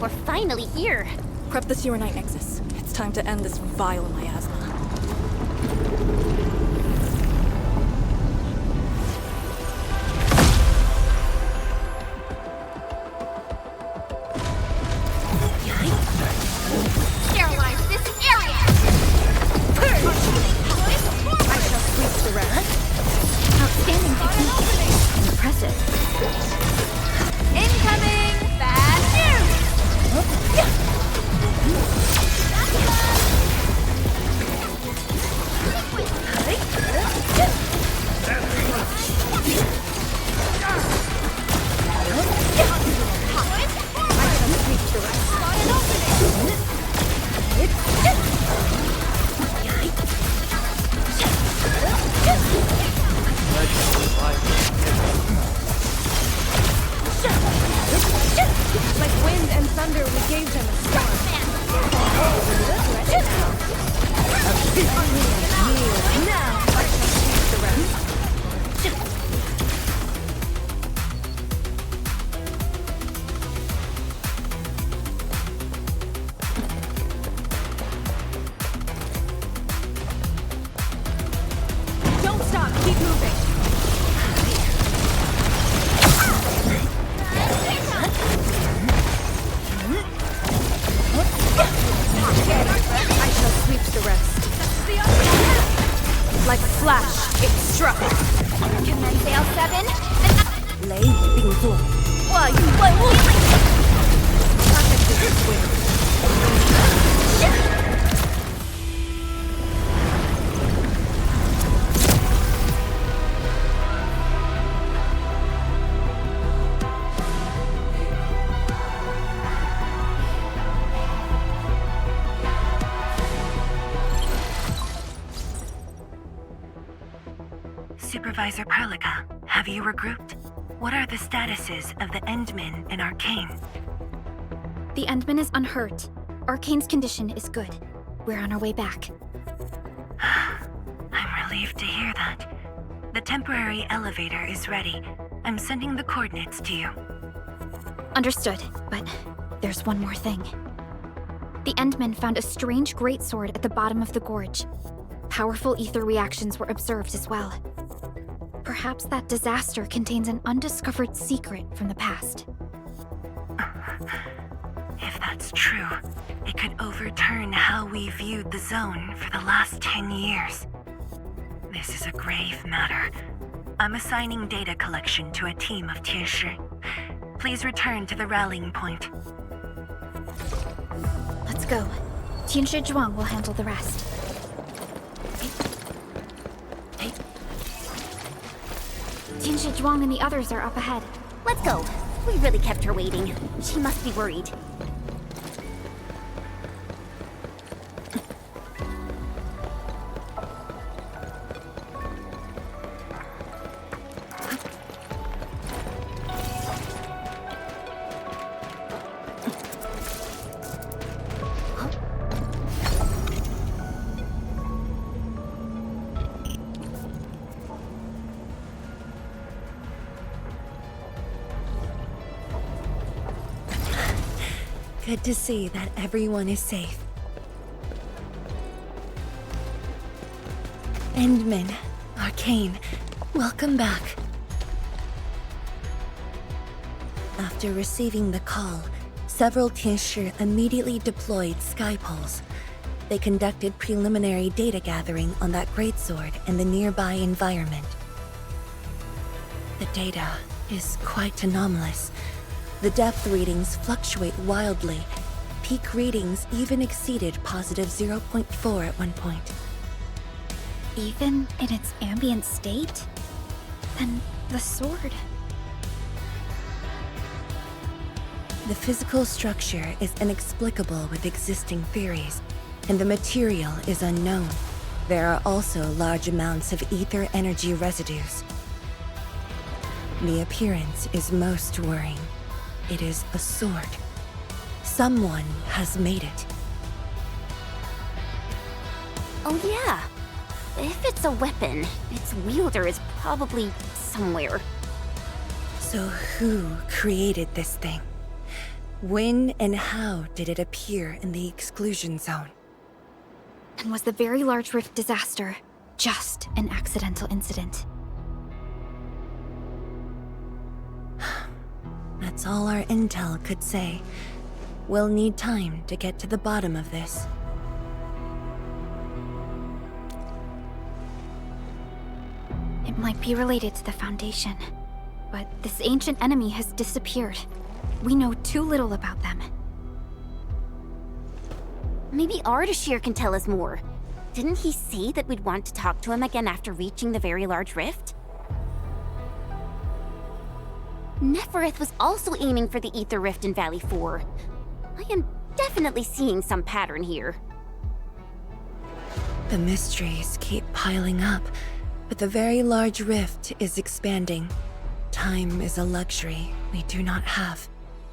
We're finally here. Prep the Sewer Knight Nexus. It's time to end this vile miasma. Sterilize this area! I shall sweep the rest. Outstanding technique. Impressive. Incoming! Bad news! Like wind and thunder, we gave them a storm. Now, I shall sweep the rest. Don't stop, keep moving. I shall sweep the rest. Like flash, it struck. Commence L7. 雷雨并作，化雨万物。Supervisor Perlica, have you regrouped? What are the statuses of the Endmen in Arcane? The Endman is unhurt. Arcane's condition is good. We're on our way back. I'm relieved to hear that. The temporary elevator is ready. I'm sending the coordinates to you. Understood, but there's one more thing. The Endmen found a strange greatsword at the bottom of the gorge. Powerful ether reactions were observed as well. Perhaps that disaster contains an undiscovered secret from the past. If that's true, it could overturn how we viewed the zone for the last 10 years. This is a grave matter. I'm assigning data collection to a team of Tieshi. Please return to the rallying point. Let's go. Tianshi Zhuang will handle the rest. Tianshi Zhuang and the others are up ahead. Let's go. We really kept her waiting. She must be worried. Good to see that everyone is safe. Endman, Arcane, welcome back. After receiving the call, several Tianshi immediately deployed skypoles. They conducted preliminary data gathering on that greatsword and the nearby environment. The data is quite anomalous. The depth readings fluctuate wildly. Peak readings even exceeded positive 0.4 at one point. Even in its ambient state? Then the sword... The physical structure is inexplicable with existing theories, and the material is unknown. There are also large amounts of ether energy residues. The appearance is most worrying. It is a sword. Someone has made it. Oh yeah. If it's a weapon, its wielder is probably somewhere. So who created this thing? When and how did it appear in the exclusion zone? And was the Very Large Rift disaster just an accidental incident? That's all our intel could say. We'll need time to get to the bottom of this. It might be related to the Foundation, but this ancient enemy has disappeared. We know too little about them. Maybe Ardashir can tell us more. Didn't he say that we'd want to talk to him again after reaching the Very Large Rift? Nefereth was also aiming for the Ether Rift in Valley 4. I am definitely seeing some pattern here. The mysteries keep piling up, but the Very Large Rift is expanding. Time is a luxury we do not have.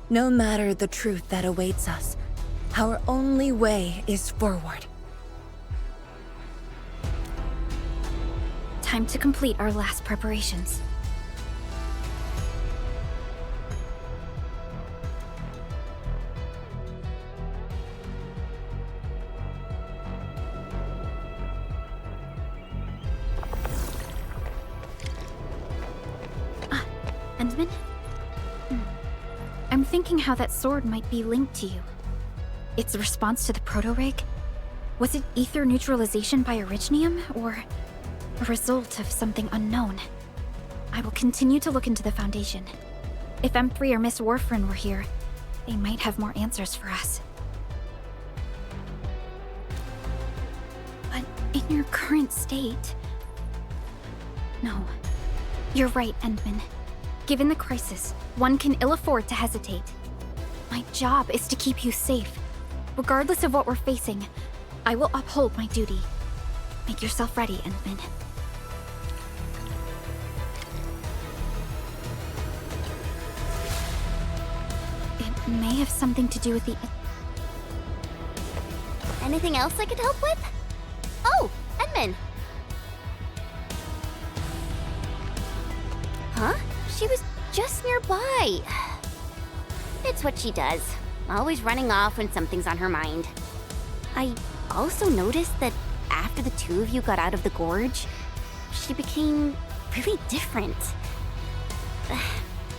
No matter the truth that awaits us, our only way is forward. Time to complete our last preparations. Endman? I'm thinking how that sword might be linked to you. Its response to the proto-rig? Was it ether neutralization by Originium, or a result of something unknown? I will continue to look into the Foundation. If M3 or Miss Warfrin were here, they might have more answers for us. But in your current state... No. You're right, Endman. Given the crisis, one can ill afford to hesitate. My job is to keep you safe. Regardless of what we're facing, I will uphold my duty. Make yourself ready, Endman. It may have something to do with the... Anything else I could help with? Oh, Endman! Huh? She was just nearby. It's what she does. Always running off when something's on her mind. I also noticed that after the two of you got out of the gorge, she became really different.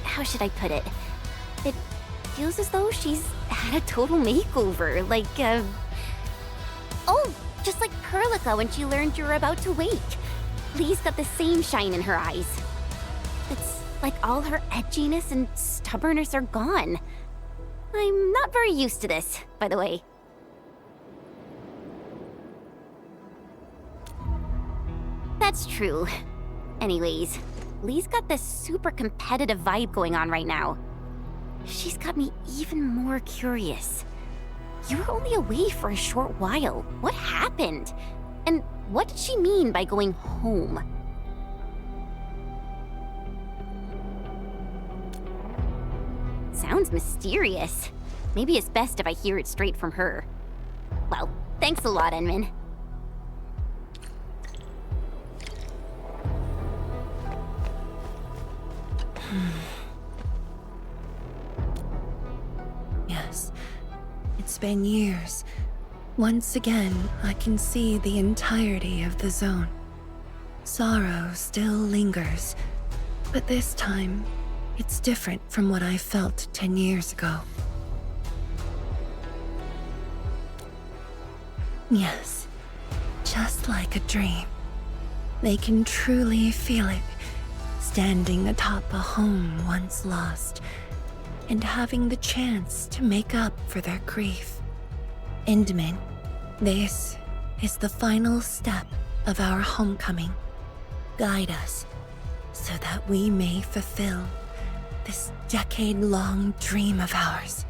How should I put it? It feels as though she's had a total makeover, like, Oh, just like Perlica when she learned you were about to wake. Lee's got the same shine in her eyes. It's like all her edginess and stubbornness are gone. I'm not very used to this, by the way. That's true. Anyways, Lee's got this super competitive vibe going on right now. She's got me even more curious. You were only away for a short while. What happened? And what did she mean by going home? Sounds mysterious. Maybe it's best if I hear it straight from her. Well, thanks a lot, Enmin. Yes, it's been years. Once again, I can see the entirety of the zone. Sorrow still lingers, but this time, it's different from what I felt 10 years ago. Yes, just like a dream. They can truly feel it, standing atop a home once lost, and having the chance to make up for their grief. Endmin, this is the final step of our homecoming. Guide us, so that we may fulfill this decade-long dream of ours.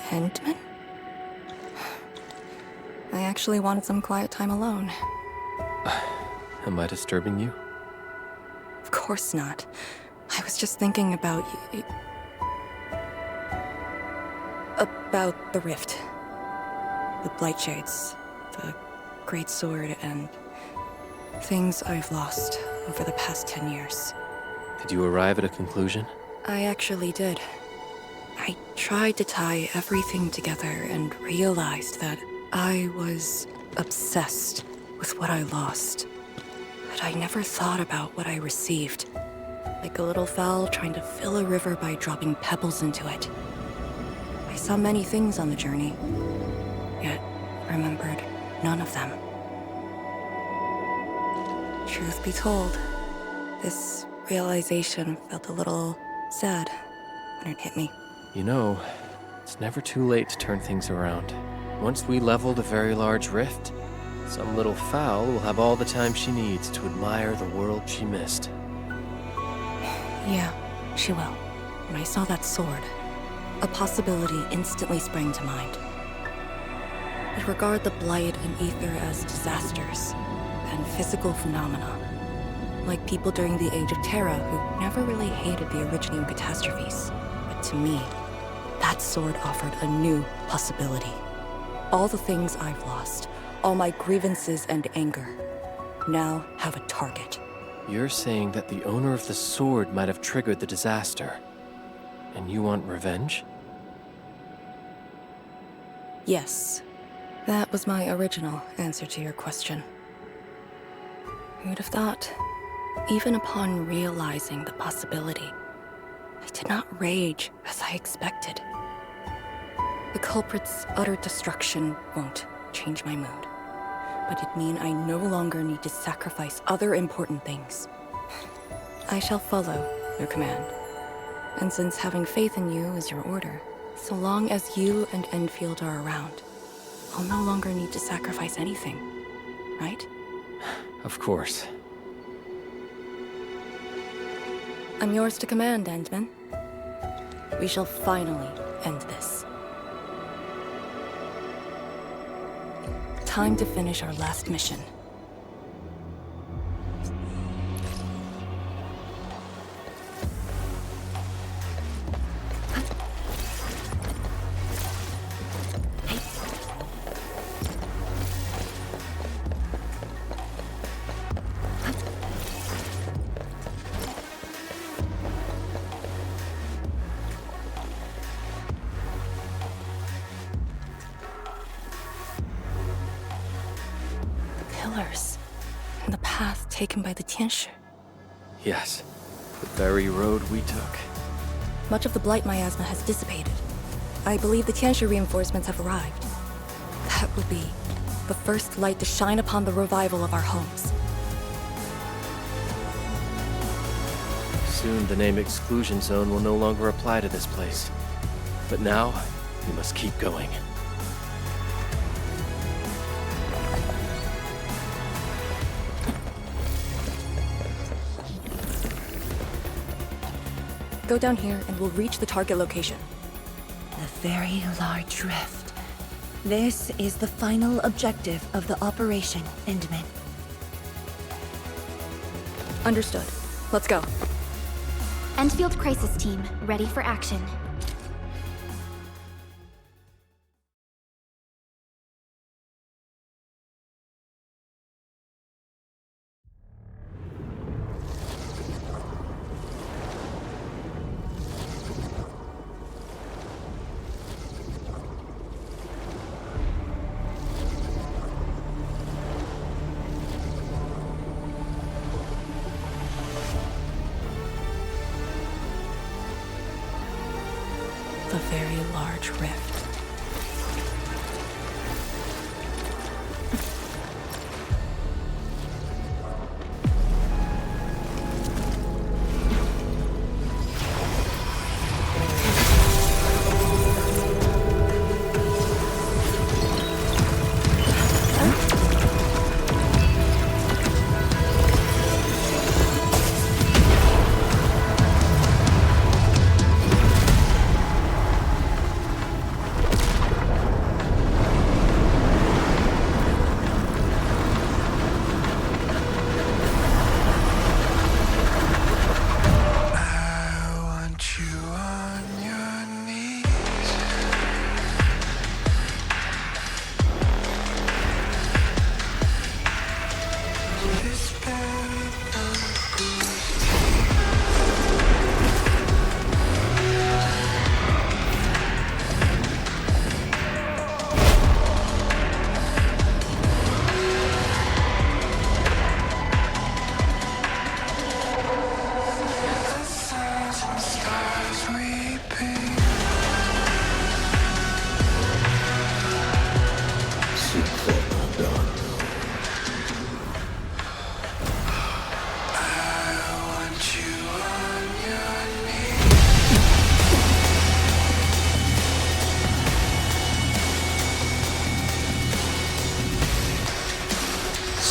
Endman? I actually wanted some quiet time alone. Am I disturbing you? Of course not. I was just thinking about about the rift. The Blightshades, the Great Sword, and things I've lost over the past 10 years. Did you arrive at a conclusion? I actually did. I tried to tie everything together and realized that I was obsessed with what I lost. But I never thought about what I received. Like a little fowl trying to fill a river by dropping pebbles into it. I saw many things on the journey, yet remembered none of them. Truth be told, this realization felt a little sad when it hit me. You know, it's never too late to turn things around. Once we leveled a very large rift, some little fowl will have all the time she needs to admire the world she missed. Yeah, she will. When I saw that sword, a possibility instantly sprang to mind. I'd regard the Blight and Ether as disasters and physical phenomena, like people during the Age of Terra who never really hated the Originium catastrophes. But to me, that sword offered a new possibility. All the things I've lost, all my grievances and anger, now have a target. You're saying that the owner of the sword might have triggered the disaster, and you want revenge? Yes, that was my original answer to your question. Who'd have thought? Even upon realizing the possibility, I did not rage as I expected. The culprit's utter destruction won't change my mood, but it'd mean I no longer need to sacrifice other important things. I shall follow your command. And since having faith in you is your order, so long as you and Endfield are around, I'll no longer need to sacrifice anything, right? Of course. I'm yours to command, Endman. We shall finally end this. Time to finish our last mission. And the path taken by the Tianshi. Yes, the very road we took. Much of the blight miasma has dissipated. I believe the Tiansha reinforcements have arrived. That would be the first light to shine upon the revival of our homes. Soon the name Exclusion Zone will no longer apply to this place. But now, we must keep going. Go down here and we'll reach the target location. The very large rift. This is the final objective of the operation, Endman. Understood. Let's go. Endfield Crisis Team, ready for action. The very large rift.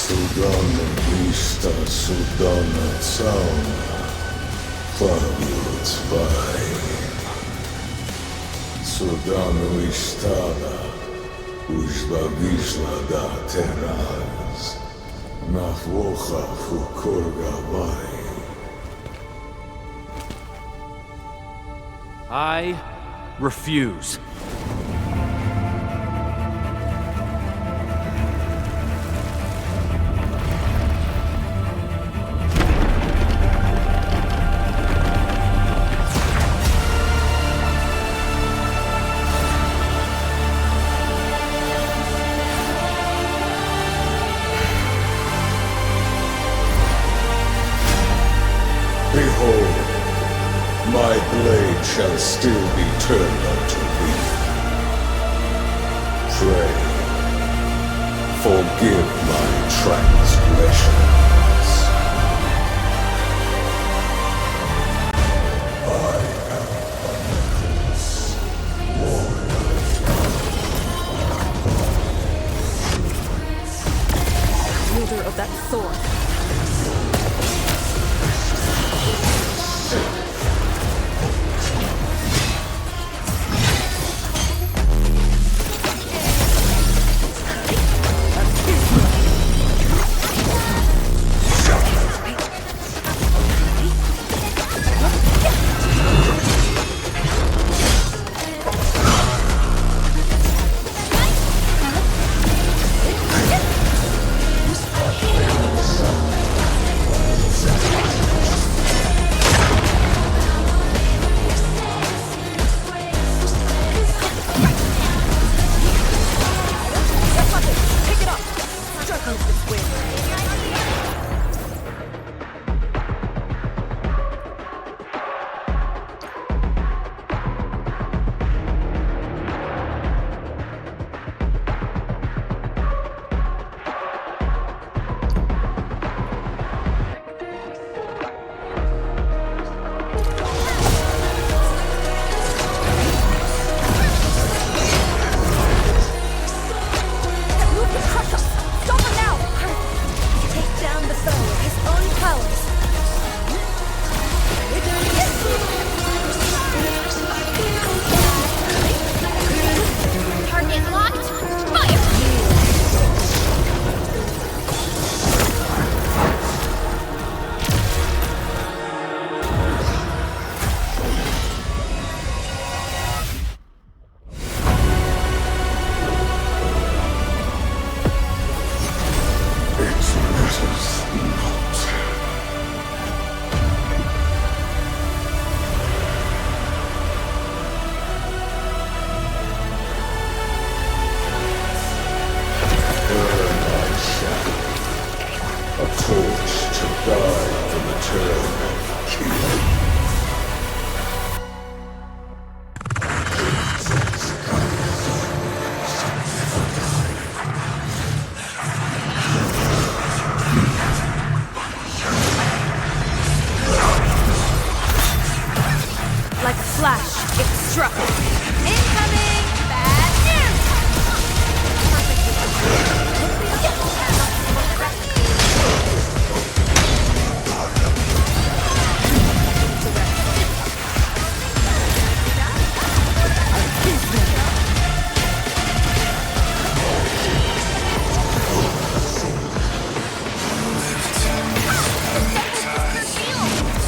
Судана Виста, Судана Цауна, Фабиот Спай. Судана Вистада, Ужба Вишла да Тераз, Нахвоха Фукургавай. I refuse. Behold, my blade shall still be turned unto thee. Pray, forgive my transgressions. I am Arknights, Wielder of that sword. Like a flash, it struck. Incoming! Bad news!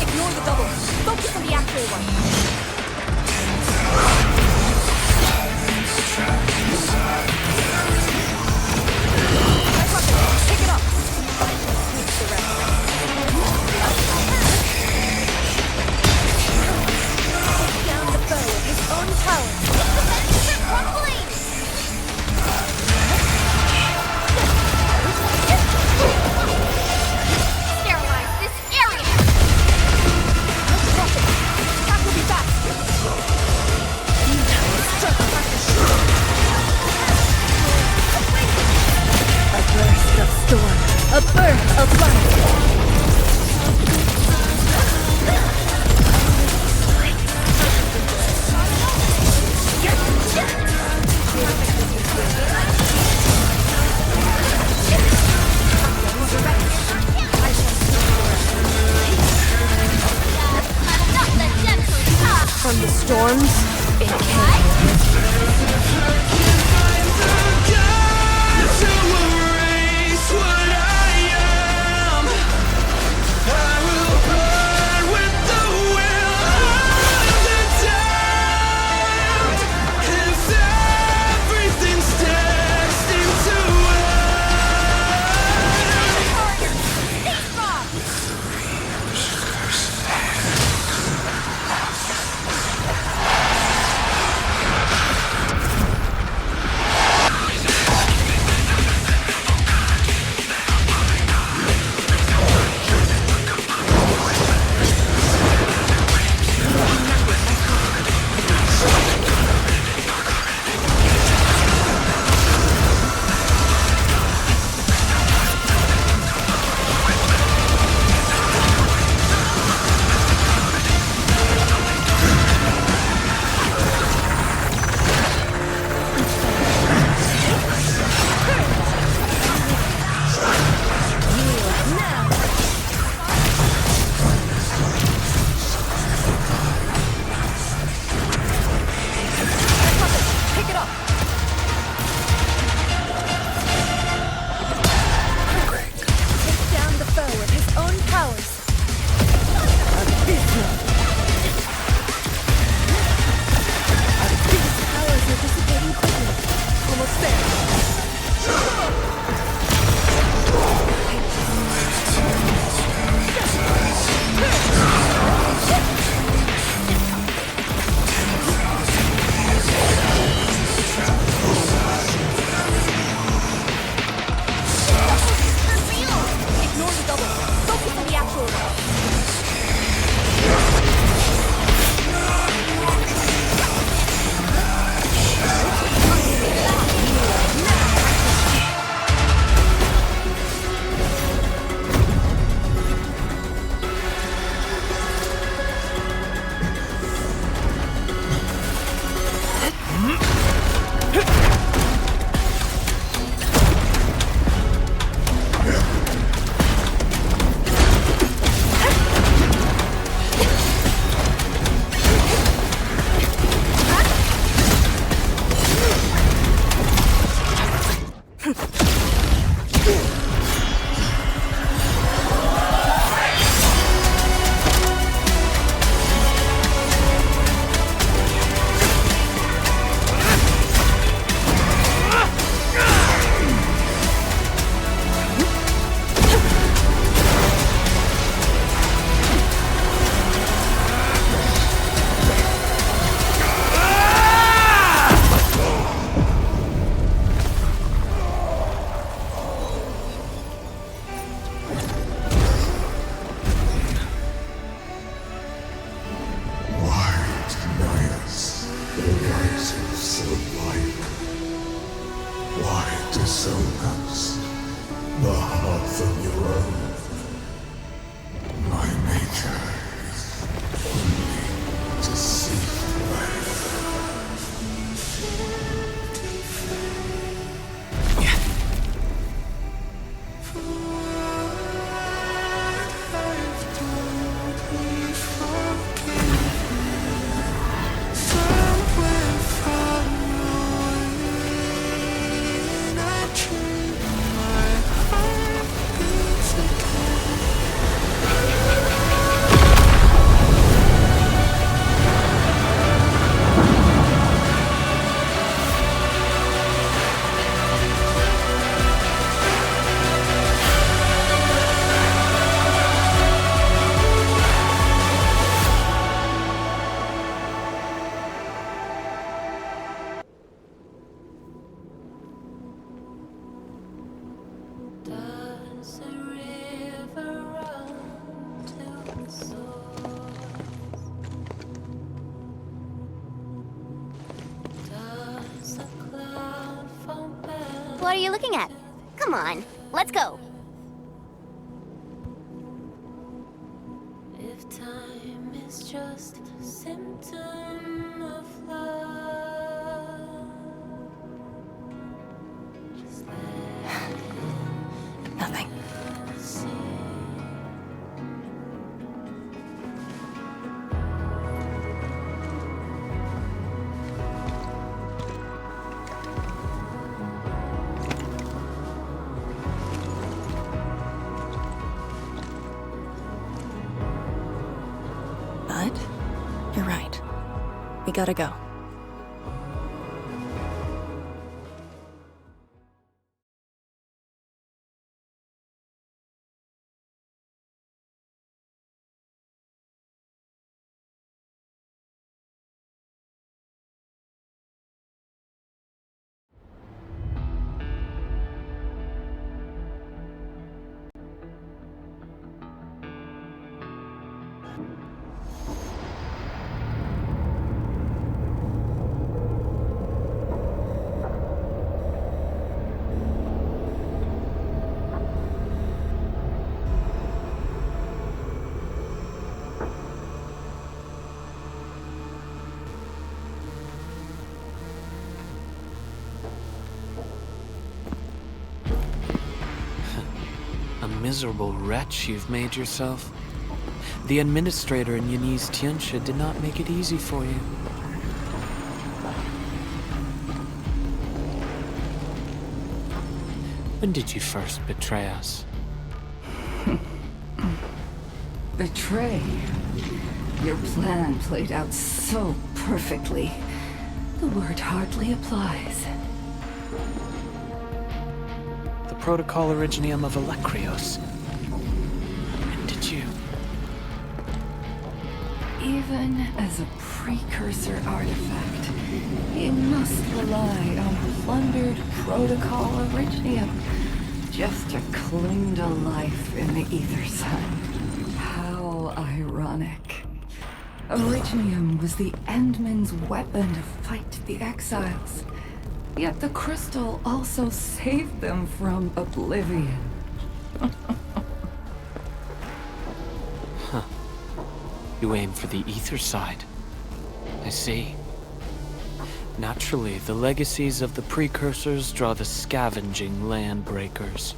Ignore the double. Focus on the actual one. Pick it up. Down the bow of his own power. The fences are crumbling! Sterilize this area! Attack will be fast! A burst of storm. A burst of light. From the storms, it came. What are you looking at? Come on, let's go. If time is just a symptom of love, just Nothing. But you're right. We gotta go. A miserable wretch you've made yourself. The administrator in Yanni's Tianxia did not make it easy for you. When did you first betray us? Betray? Your plan played out so perfectly. The word hardly applies. The Protocol Originium of Electrios. When did you? Even as a precursor artifact, it must rely on plundered Protocol Originium just to cling to life in the Ether Sun. How ironic. Originium was the Endmen's weapon to fight the Exiles. Yet the crystal also saved them from oblivion. Huh. You aim for the ether side. I see. Naturally, the legacies of the precursors draw the scavenging land breakers.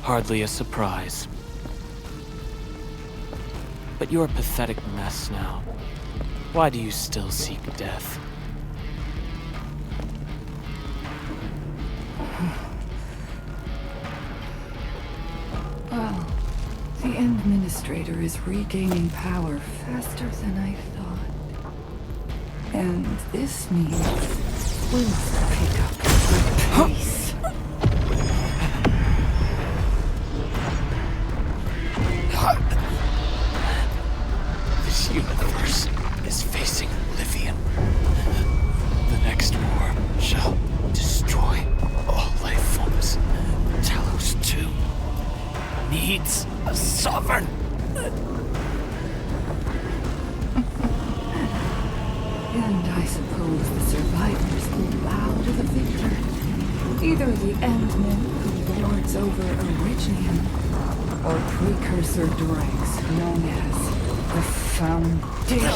Hardly a surprise. But you're a pathetic mess now. Why do you still seek death? Well, the Administrator is regaining power faster than I thought. And this means we must pick up the pace. This universe is facing oblivion. The next war shall destroy all life forms. Talos 2 needs a sovereign. And I suppose the survivors will bow to the victor. Either the Endmen, who lords over Originium, or precursor dregs known as the Foundation.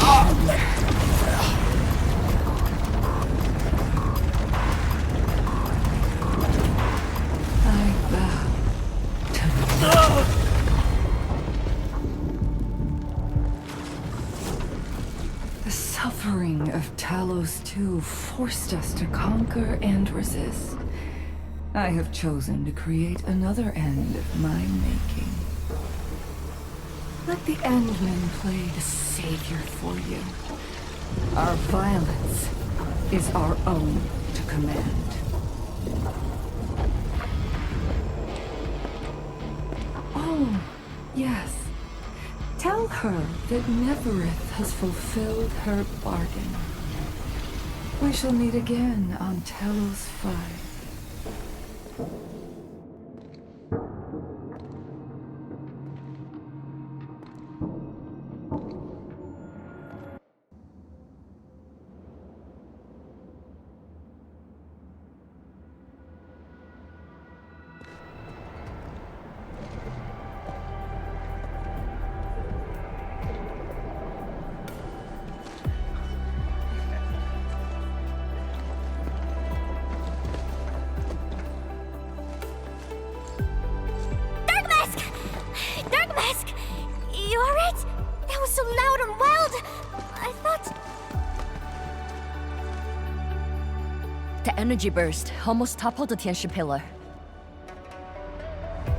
The suffering of Talos 2 forced us to conquer and resist. I have chosen to create another end of my making. Let the Endmen play the savior for you. Our violence is our own to command. Oh, yes. Tell her that Neverith has fulfilled her bargain. We shall meet again on Talos 5. so loud and wild. I thought... The energy burst almost toppled the Tianshi pillar.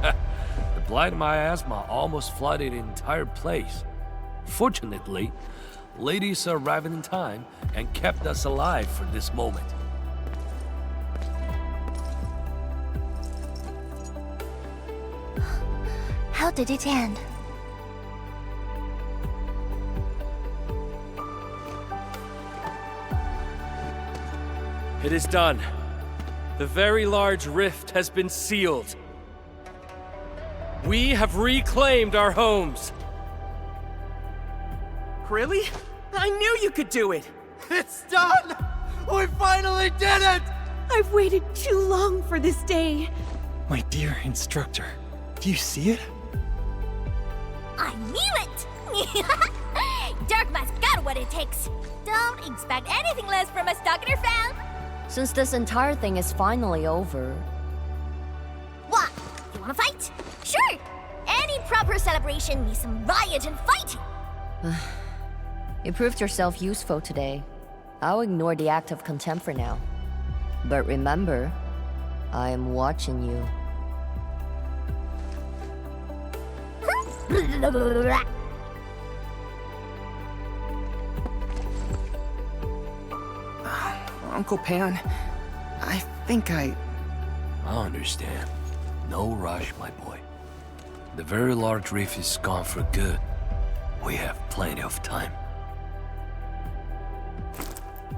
The blind miasma almost flooded the entire place. Fortunately, ladies arrived in time and kept us alive for this moment. How did it end? It is done. The very large rift has been sealed. We have reclaimed our homes. Really? I knew you could do it! It's done! We finally did it! I've waited too long for this day. My dear instructor, do you see it? I knew it! Darkma's got what it takes. Don't expect anything less from a Stalker fan. Since this entire thing is finally over... What? You wanna fight? Sure! Any proper celebration needs some riot and fighting. You proved yourself useful today. I'll ignore the act of contempt for now. But remember, I am watching you. Uncle Pan, I think I understand. No rush, my boy. The very large reef is gone for good. We have plenty of time.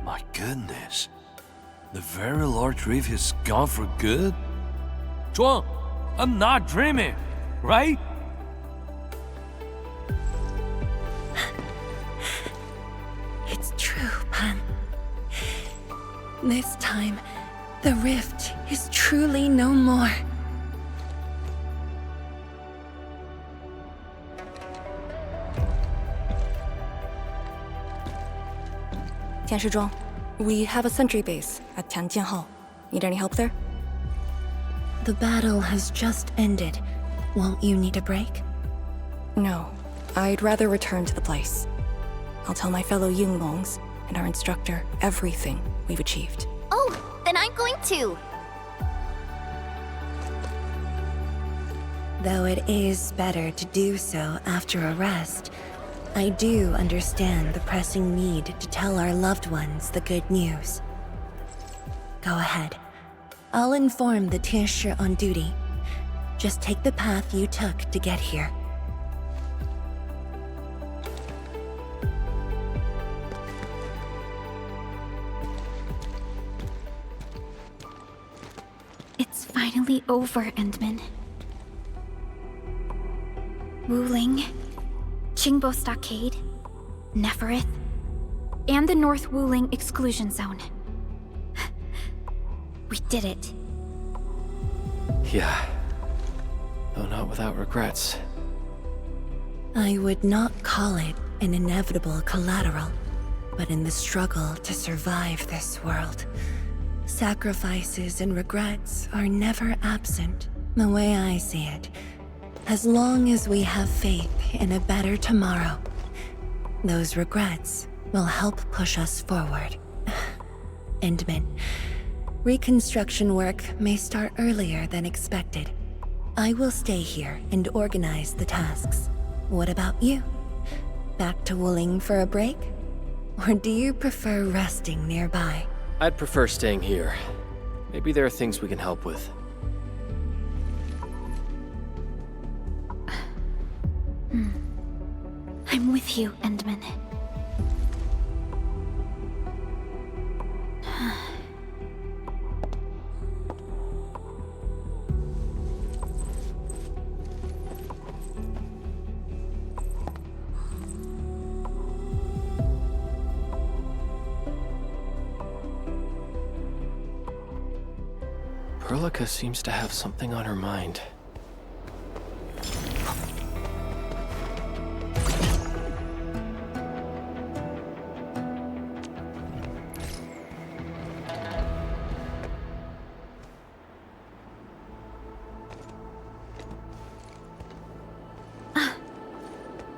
My goodness. The very large reef is gone for good? Zhuang, I'm not dreaming, right? It's true, Pan. This time, the rift is truly no more. Tianshizhuang, we have a sentry base at Tianjianhao. Need any help there? The battle has just ended. Won't you need a break? No. I'd rather return to the place. I'll tell my fellow Yinglongs and our instructor everything we've achieved. Oh, then I'm going to. Though it is better to do so after a rest, I do understand the pressing need to tell our loved ones the good news. Go ahead. I'll inform the Tianshi on duty. Just take the path you took to get here. It's finally over, Endman. Wuling, Qingbo Stockade, Neferith, and the North Wuling Exclusion Zone. We did it. Yeah. Though not without regrets. I would not call it an inevitable collateral, but in the struggle to survive this world, sacrifices and regrets are never absent, the way I see it. As long as we have faith in a better tomorrow, those regrets will help push us forward. Endman, reconstruction work may start earlier than expected. I will stay here and organize the tasks. What about you? Back to Wuling for a break? Or do you prefer resting nearby? I'd prefer staying here. Maybe there are things we can help with. I'm with you, Endman. Perlica seems to have something on her mind.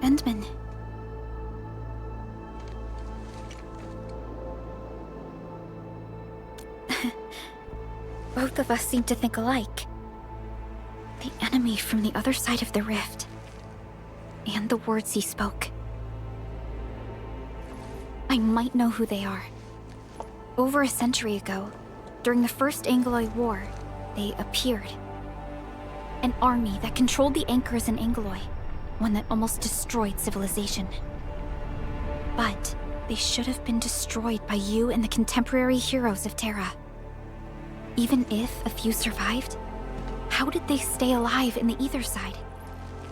Endman, Both of us seem to think alike. The enemy from the other side of the rift. And the words he spoke. I might know who they are. Over a century ago, during the First Angloy War, they appeared. An army that controlled the anchors in Angloy, one that almost destroyed civilization. But they should have been destroyed by you and the contemporary heroes of Terra. Even if a few survived, how did they stay alive in the Ether side?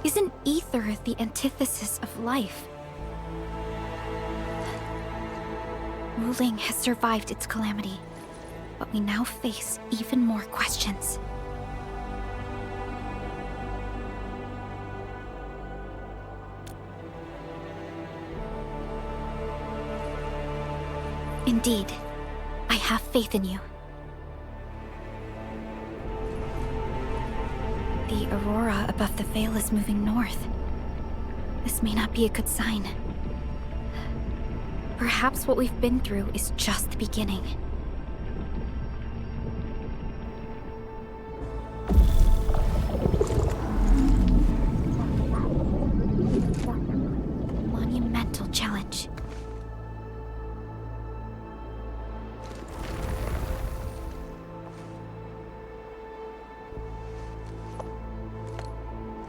Isn't Ether the antithesis of life? Wuling has survived its calamity, but we now face even more questions. Indeed, I have faith in you. The aurora above the veil is moving north. This may not be a good sign. Perhaps what we've been through is just the beginning. Monumental challenge.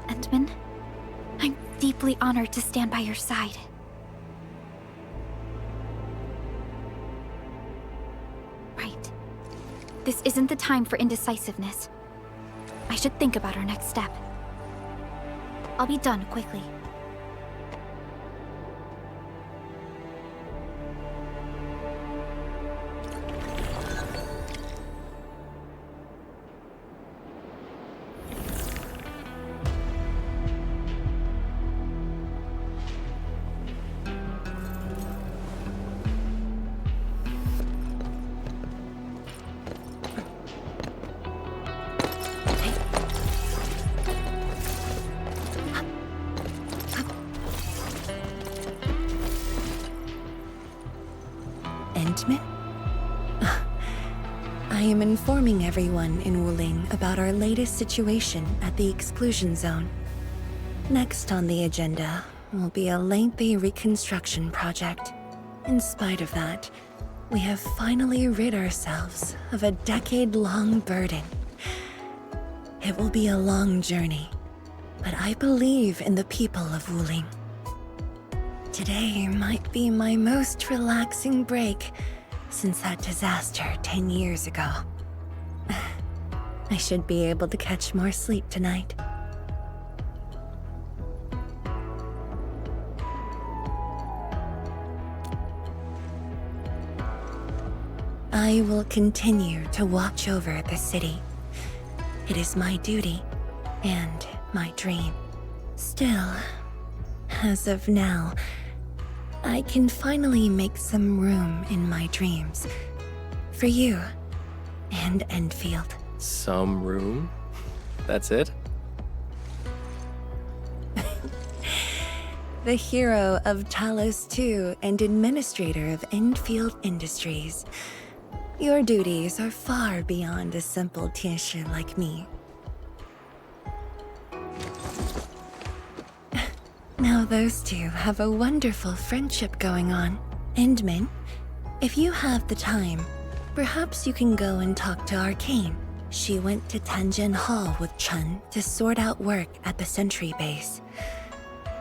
Endman, I'm deeply honored to stand by your side. Right. This isn't the time for indecisiveness. I should think about our next step. I'll be done quickly. Endman? I am informing everyone in Wuling about our latest situation at the exclusion zone. Next on the agenda will be a lengthy reconstruction project. In spite of that, we have finally rid ourselves of a decade-long burden. It will be a long journey, but I believe in the people of Wuling. Today might be my most relaxing break since that disaster 10 years ago. I should be able to catch more sleep tonight. I will continue to watch over the city. It is my duty and my dream. Still, as of now, I can finally make some room in my dreams. For you and Endfield. Some room? That's it? The hero of Talos II and administrator of Endfield Industries. Your duties are far beyond a simple teacher like me. Now those two have a wonderful friendship going on. Endman, if you have the time, perhaps you can go and talk to Arcane. She went to Tanjin Hall with Chun to sort out work at the Sentry base.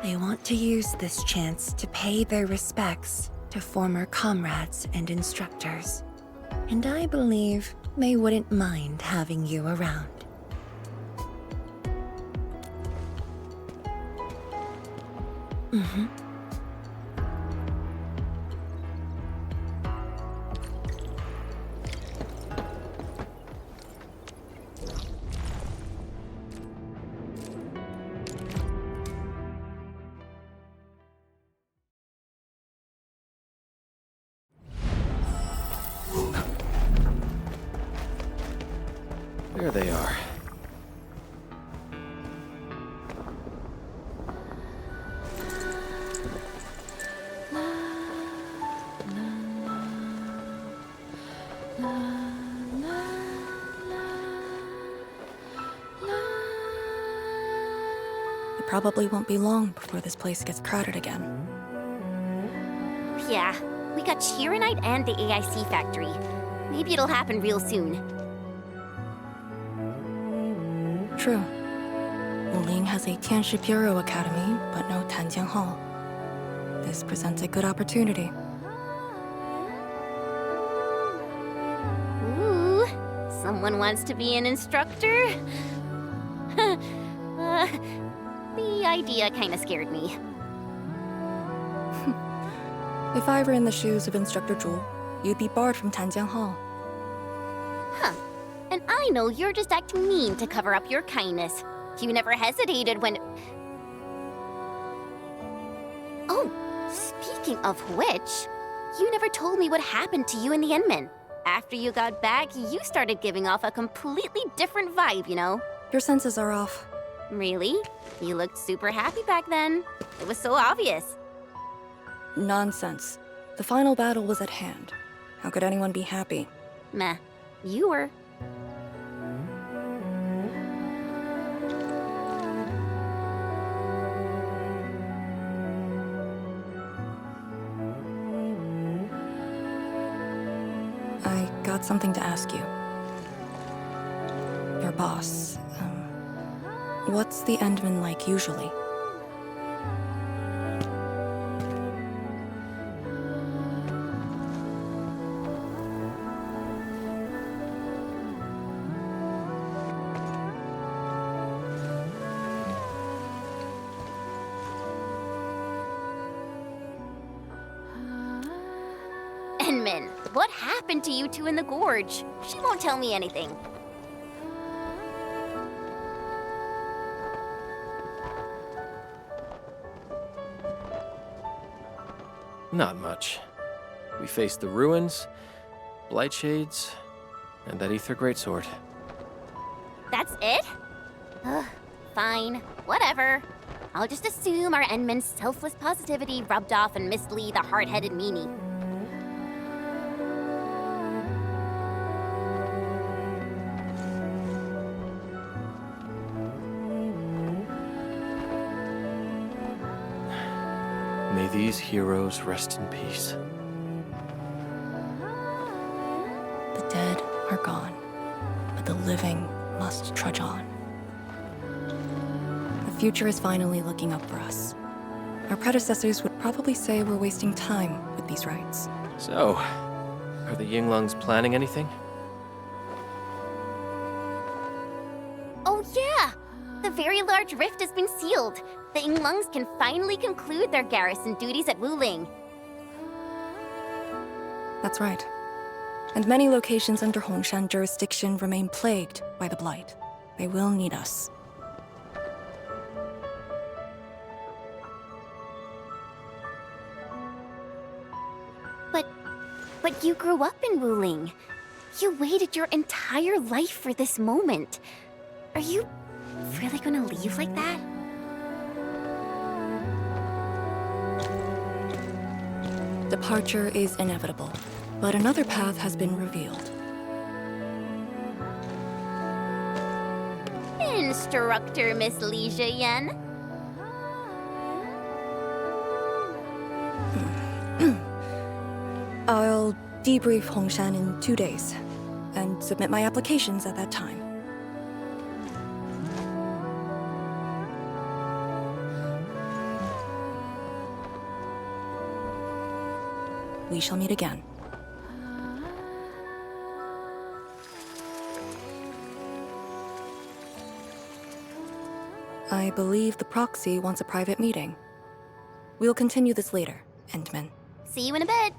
They want to use this chance to pay their respects to former comrades and instructors. And I believe they wouldn't mind having you around. Mm-hmm. There they are. probably won't be long before this place gets crowded again. Yeah, we got Chironite and the AIC factory. Maybe it'll happen real soon. True. Wuling has a Tianshi Bureau Academy, but no Tanjiang Hall. This presents a good opportunity. Ooh, someone wants to be an instructor? The idea kinda scared me. If I were in the shoes of Instructor Zhu, you'd be barred from Tanjiang Hall. Huh. And I know you're just acting mean to cover up your kindness. You never hesitated when... Oh, speaking of which, you never told me what happened to you and the Enman. After you got back, you started giving off a completely different vibe, you know? Your senses are off. Really? You looked super happy back then. It was so obvious. Nonsense. The final battle was at hand. How could anyone be happy? Meh. You were. I got something to ask you. Your boss, what's the Endman like usually? Enman, what happened to you two in the gorge? She won't tell me anything. Not much. We faced the ruins, Blightshades, and that Ether Greatsword. That's it? Ugh, fine. Whatever. I'll just assume our Enman's selfless positivity rubbed off on Miss Lee, the hard-headed meanie. May these heroes rest in peace. The dead are gone, but the living must trudge on. The future is finally looking up for us. Our predecessors would probably say we're wasting time with these rites. So, are the Yinglungs planning anything? Oh yeah! The very large rift has been sealed. The Yinglungs can finally conclude their garrison duties at Wuling. That's right. And many locations under Hongshan jurisdiction remain plagued by the Blight. They will need us. But you grew up in Wuling. You waited your entire life for this moment. Are you really gonna leave like that? Departure is inevitable, but another path has been revealed. Instructor Miss Li Zheyan. I'll debrief Hongshan in 2 days, and submit my applications at that time. We shall meet again. I believe the proxy wants a private meeting. We'll continue this later, Endman. See you in a bit.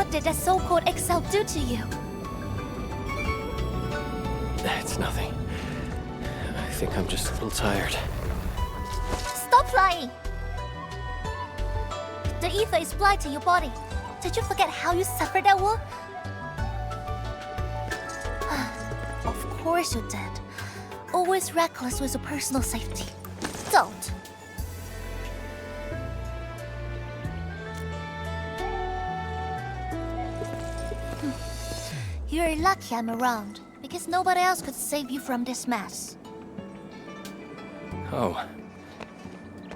what did that so-called Excel do to you? It's nothing. I think I'm just a little tired. Stop flying! The ether is blind to your body. Did you forget how you suffered that wound? Of course you did. Always reckless with your personal safety. Don't. You're lucky I'm around, because nobody else could save you from this mess. Oh.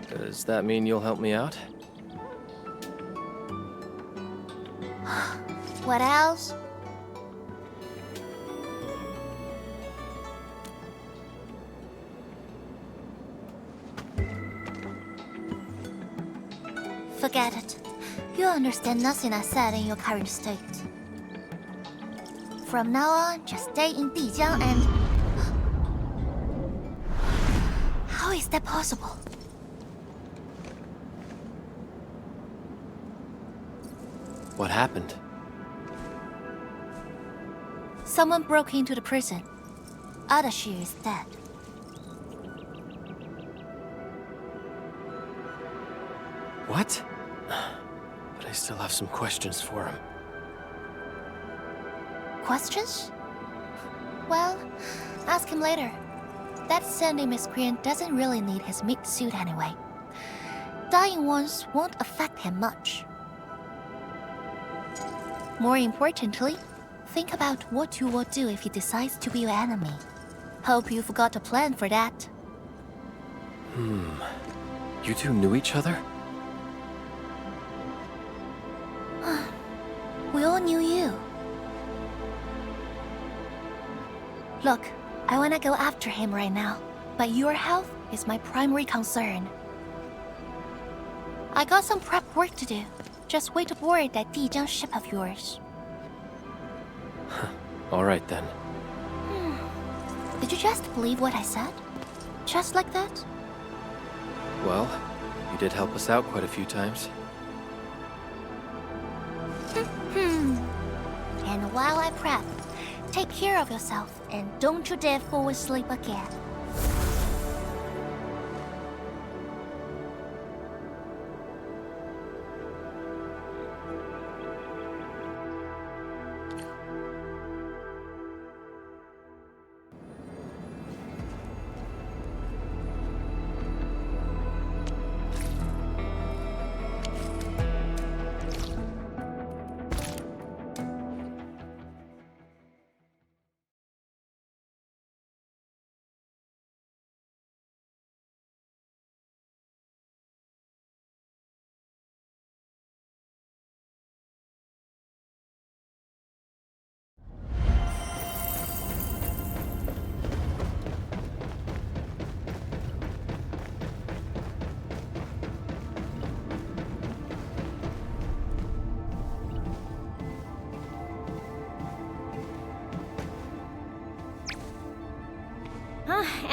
Does that mean you'll help me out? What else? Forget it. You understand nothing I said in your current state. From now on, just stay in Dijiang and... How is that possible? What happened? Someone broke into the prison. Adashi is dead. What? But I still have some questions for him. Questions? Well, ask him later. That Sandy miscreant doesn't really need his meat suit anyway. Dying once won't affect him much. More importantly, think about what you will do if he decides to be your enemy. Hope you forgot a plan for that. You two knew each other? We all knew you. Look, I wanna go after him right now, but your health is my primary concern. I got some prep work to do. Just wait aboard that Dijiang ship of yours. All right then. Did you just believe what I said? Just like that? Well, you did help us out quite a few times. And while I prep, take care of yourself and don't you dare fall asleep again.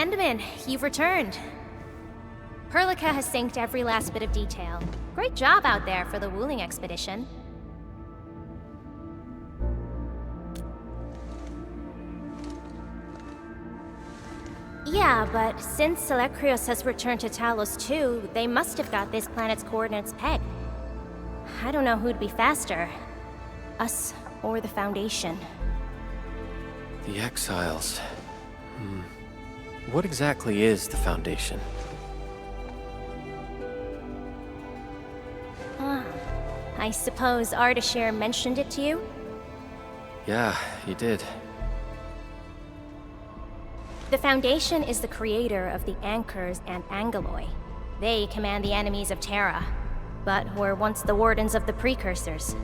Enderman, you've returned. Perlica has synced every last bit of detail. Great job out there for the Wuling expedition. Yeah, but since Selekrios has returned to Talos too, they must have got this planet's coordinates pegged. I don't know who'd be faster. Us or the Foundation. The Exiles. What exactly is the Foundation? I suppose Ardashir mentioned it to you? Yeah, he did. The Foundation is the creator of the Anchors and Angeloi. They command the enemies of Terra, but were once the wardens of the Precursors.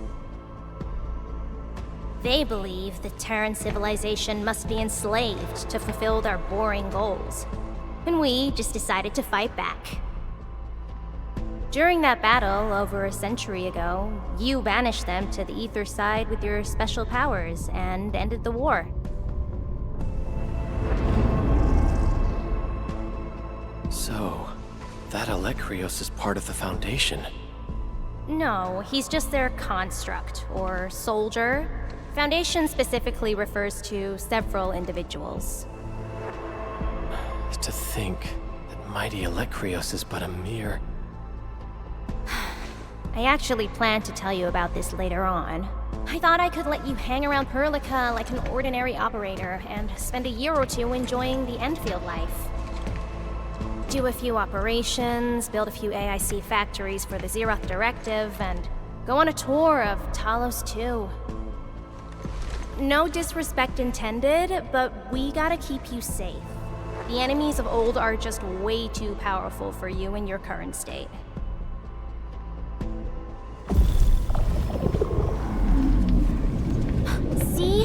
They believe the Terran civilization must be enslaved to fulfill their boring goals. And we just decided to fight back. During that battle over a century ago, you banished them to the Ether side with your special powers and ended the war. So, that Alekrios is part of the Foundation. No, he's just their construct, or soldier. Foundation specifically refers to several individuals. To think that mighty Elektrios is but a mere... I actually planned to tell you about this later on. I thought I could let you hang around Perlica like an ordinary operator and spend a year or two enjoying the Endfield life. Do a few operations, build a few AIC factories for the Zeroth Directive, and go on a tour of Talos 2. No disrespect intended, but we gotta keep you safe. The enemies of old are just way too powerful for you in your current state. See?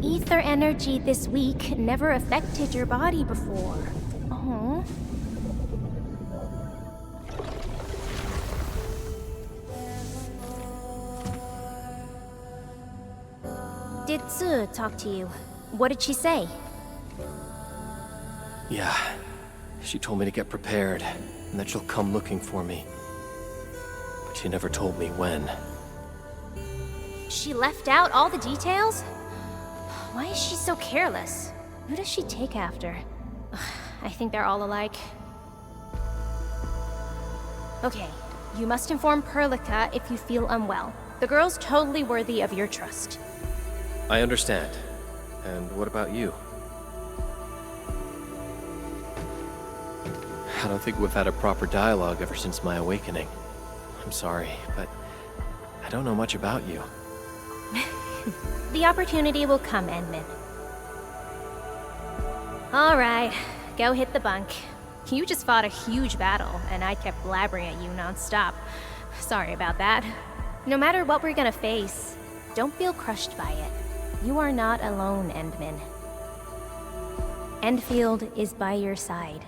Ether energy this week never affected your body before. Oh. Did Tsu talk to you? What did she say? Yeah. She told me to get prepared, and that she'll come looking for me. But she never told me when. She left out all the details? Why is she so careless? Who does she take after? I think they're all alike. Okay, you must inform Perlica if you feel unwell. The girl's totally worthy of your trust. I understand. And what about you? I don't think we've had a proper dialogue ever since my awakening. I'm sorry, but I don't know much about you. The opportunity will come, Endman. Alright, go hit the bunk. You just fought a huge battle, and I kept blabbering at you non-stop. Sorry about that. No matter what we're gonna face, don't feel crushed by it. You are not alone, Endman. Endfield is by your side.